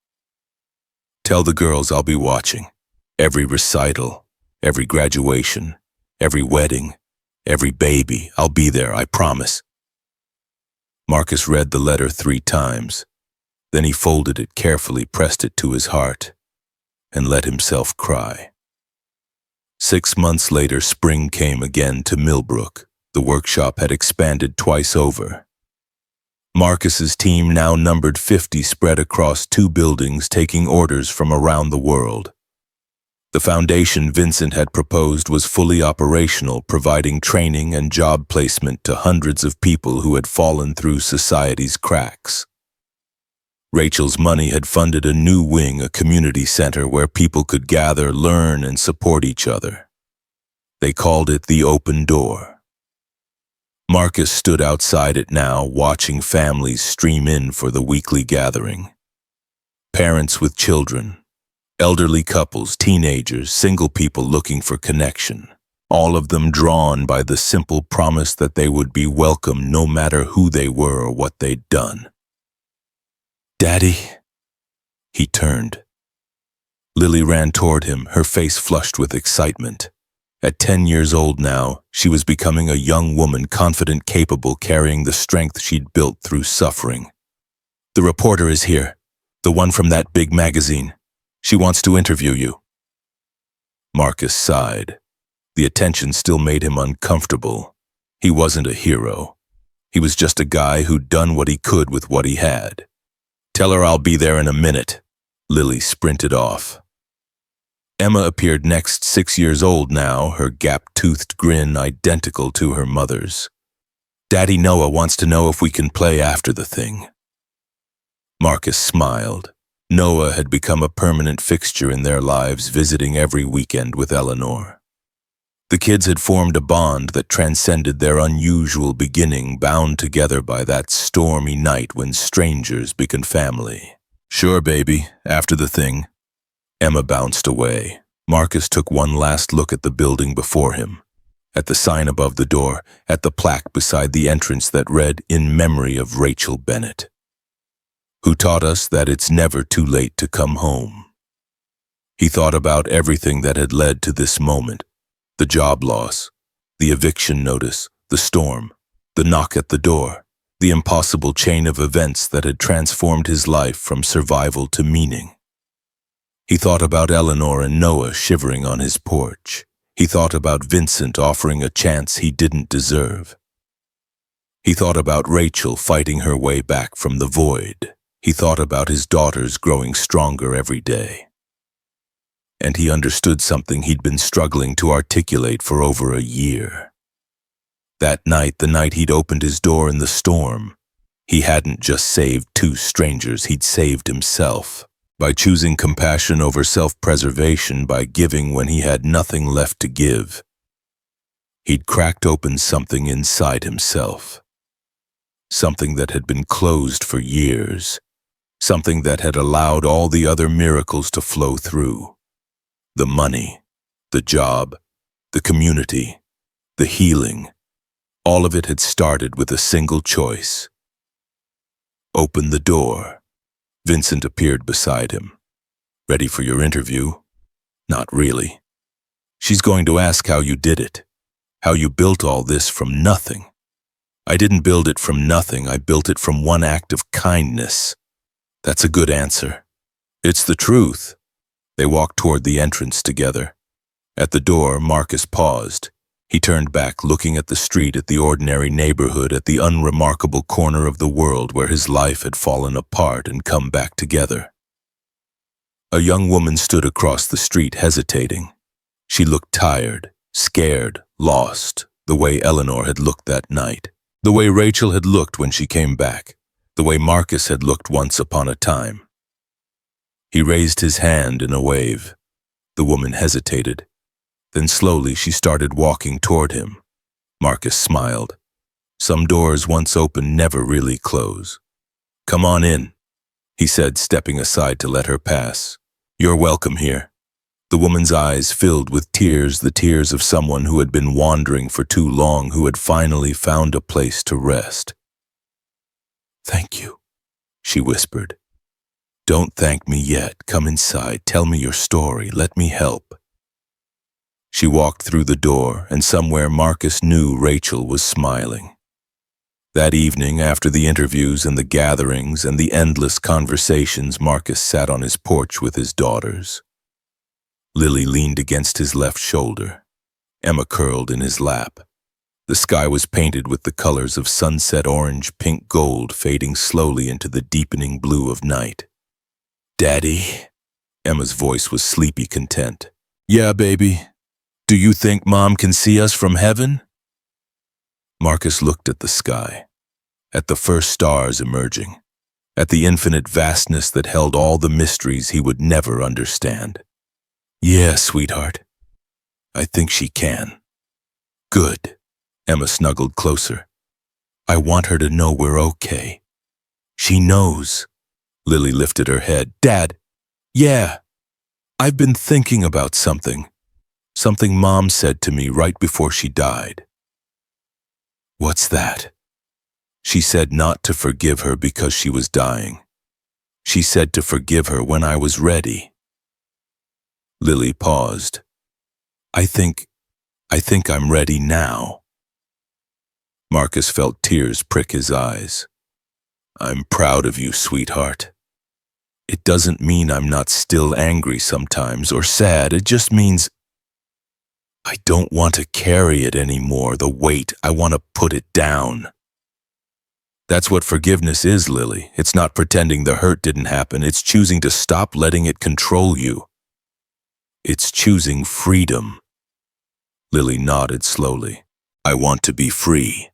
Tell the girls I'll be watching. Every recital, every graduation, every wedding, every baby. I'll be there, I promise. Marcus read the letter 3 times. Then he folded it carefully, pressed it to his heart, and let himself cry. 6 months later, spring came again to Millbrook. The workshop had expanded twice over. Marcus's team now numbered 50, spread across 2 buildings, taking orders from around the world. The foundation Vincent had proposed was fully operational, providing training and job placement to hundreds of people who had fallen through society's cracks. Rachel's money had funded a new wing, a community center where people could gather, learn, and support each other. They called it the Open Door. Marcus stood outside it now, watching families stream in for the weekly gathering. Parents with children, elderly couples, teenagers, single people looking for connection, all of them drawn by the simple promise that they would be welcome no matter who they were or what they'd done. Daddy? He turned. Lily ran toward him, her face flushed with excitement. At 10 years old now, she was becoming a young woman, confident, capable, carrying the strength she'd built through suffering. The reporter is here, the one from that big magazine. She wants to interview you. Marcus sighed. The attention still made him uncomfortable. He wasn't a hero. He was just a guy who'd done what he could with what he had. Tell her I'll be there in a minute. Lily sprinted off. Emma appeared next, 6 years old now, her gap-toothed grin identical to her mother's. Daddy, Noah wants to know if we can play after the thing. Marcus smiled. Noah had become a permanent fixture in their lives, visiting every weekend with Eleanor. The kids had formed a bond that transcended their unusual beginning, bound together by that stormy night when strangers become family. Sure, baby, after the thing. Emma bounced away. Marcus took one last look at the building before him, at the sign above the door, at the plaque beside the entrance that read, "In memory of Rachel Bennett, who taught us that it's never too late to come home." He thought about everything that had led to this moment. The job loss, the eviction notice, the storm, the knock at the door, the impossible chain of events that had transformed his life from survival to meaning. He thought about Eleanor and Noah shivering on his porch. He thought about Vincent offering a chance he didn't deserve. He thought about Rachel fighting her way back from the void. He thought about his daughters growing stronger every day. And he understood something he'd been struggling to articulate for over a year. That night, the night he'd opened his door in the storm, he hadn't just saved two strangers, he'd saved himself. By choosing compassion over self-preservation, by giving when he had nothing left to give. He'd cracked open something inside himself. Something that had been closed for years. Something that had allowed all the other miracles to flow through. The money, the job, the community, the healing. All of it had started with a single choice. Open the door. Vincent appeared beside him. Ready for your interview? Not really. She's going to ask how you did it. How you built all this from nothing. I didn't build it from nothing, I built it from one act of kindness. That's a good answer. It's the truth. They walked toward the entrance together. At the door, Marcus paused. He turned back, looking at the street, at the ordinary neighborhood, at the unremarkable corner of the world where his life had fallen apart and come back together. A young woman stood across the street, hesitating. She looked tired, scared, lost, the way Eleanor had looked that night, the way Rachel had looked when she came back, the way Marcus had looked once upon a time. He raised his hand in a wave. The woman hesitated. Then slowly she started walking toward him. Marcus smiled. Some doors once open never really close. Come on in, he said, stepping aside to let her pass. You're welcome here. The woman's eyes filled with tears, the tears of someone who had been wandering for too long, who had finally found a place to rest. Thank you, she whispered. Don't thank me yet. Come inside. Tell me your story. Let me help. She walked through the door, and somewhere Marcus knew Rachel was smiling. That evening, after the interviews and the gatherings and the endless conversations, Marcus sat on his porch with his daughters. Lily leaned against his left shoulder. Emma curled in his lap. The sky was painted with the colors of sunset orange, pink, gold, fading slowly into the deepening blue of night. Daddy? Emma's voice was sleepy content. Yeah, baby. Do you think Mom can see us from heaven? Marcus looked at the sky, at the first stars emerging, at the infinite vastness that held all the mysteries he would never understand. Yeah, sweetheart. I think she can. Good. Emma snuggled closer. I want her to know we're okay. She knows. Lily lifted her head. Dad, yeah, I've been thinking about something. Something Mom said to me right before she died. What's that? She said not to forgive her because she was dying. She said to forgive her when I was ready. Lily paused. I think I'm ready now. Marcus felt tears prick his eyes. I'm proud of you, sweetheart. It doesn't mean I'm not still angry sometimes or sad. It just means I don't want to carry it anymore, the weight. I want to put it down. That's what forgiveness is, Lily. It's not pretending the hurt didn't happen. It's choosing to stop letting it control you. It's choosing freedom. Lily nodded slowly. I want to be free.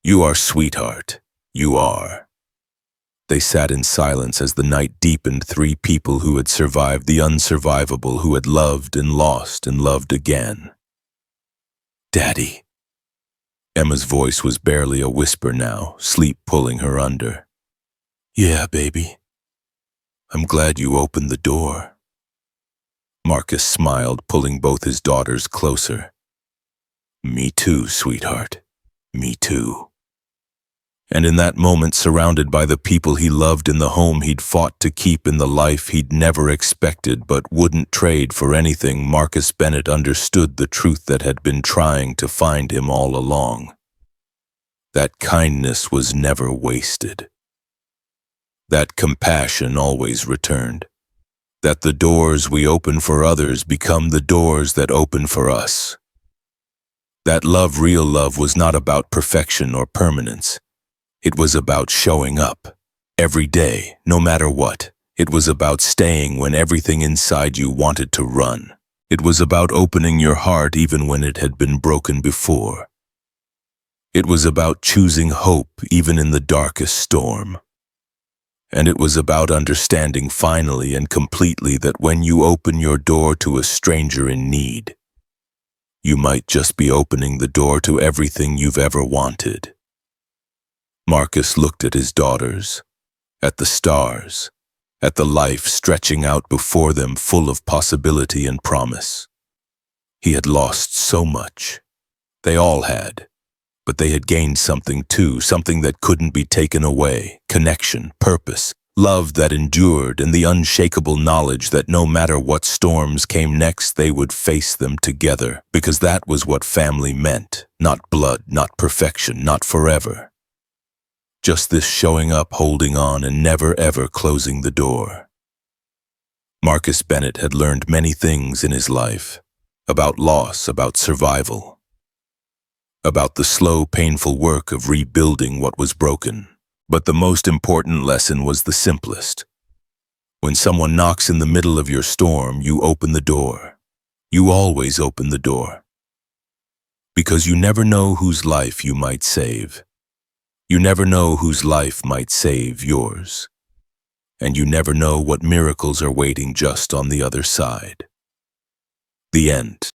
You are, sweetheart. You are. They sat in silence as the night deepened. Three people who had survived the unsurvivable, who had loved and lost and loved again. Daddy. Emma's voice was barely a whisper now, sleep pulling her under. Yeah, baby. I'm glad you opened the door. Marcus smiled, pulling both his daughters closer. Me too, sweetheart. Me too. And in that moment, surrounded by the people he loved, in the home he'd fought to keep, in the life he'd never expected but wouldn't trade for anything, Marcus Bennett understood the truth that had been trying to find him all along. That kindness was never wasted. That compassion always returned. that the doors we open for others become the doors that open for us. That love, real love, was not about perfection or permanence. It was about showing up. Every day, no matter what. It was about staying when everything inside you wanted to run. It was about opening your heart even when it had been broken before. It was about choosing hope even in the darkest storm. And it was about understanding finally and completely that when you open your door to a stranger in need, you might just be opening the door to everything you've ever wanted. Marcus looked at his daughters, at the stars, at the life stretching out before them full of possibility and promise. He had lost so much. They all had. But they had gained something too, something that couldn't be taken away. Connection, purpose, love that endured, and the unshakable knowledge that no matter what storms came next, they would face them together, because that was what family meant. Not blood, not perfection, not forever. Just this showing up, holding on, and never ever closing the door. Marcus Bennett had learned many things in his life. About loss, about survival. About the slow, painful work of rebuilding what was broken. But the most important lesson was the simplest. When someone knocks in the middle of your storm, you open the door. You always open the door. Because you never know whose life you might save. You never know whose life might save yours. And you never know what miracles are waiting just on the other side. The end.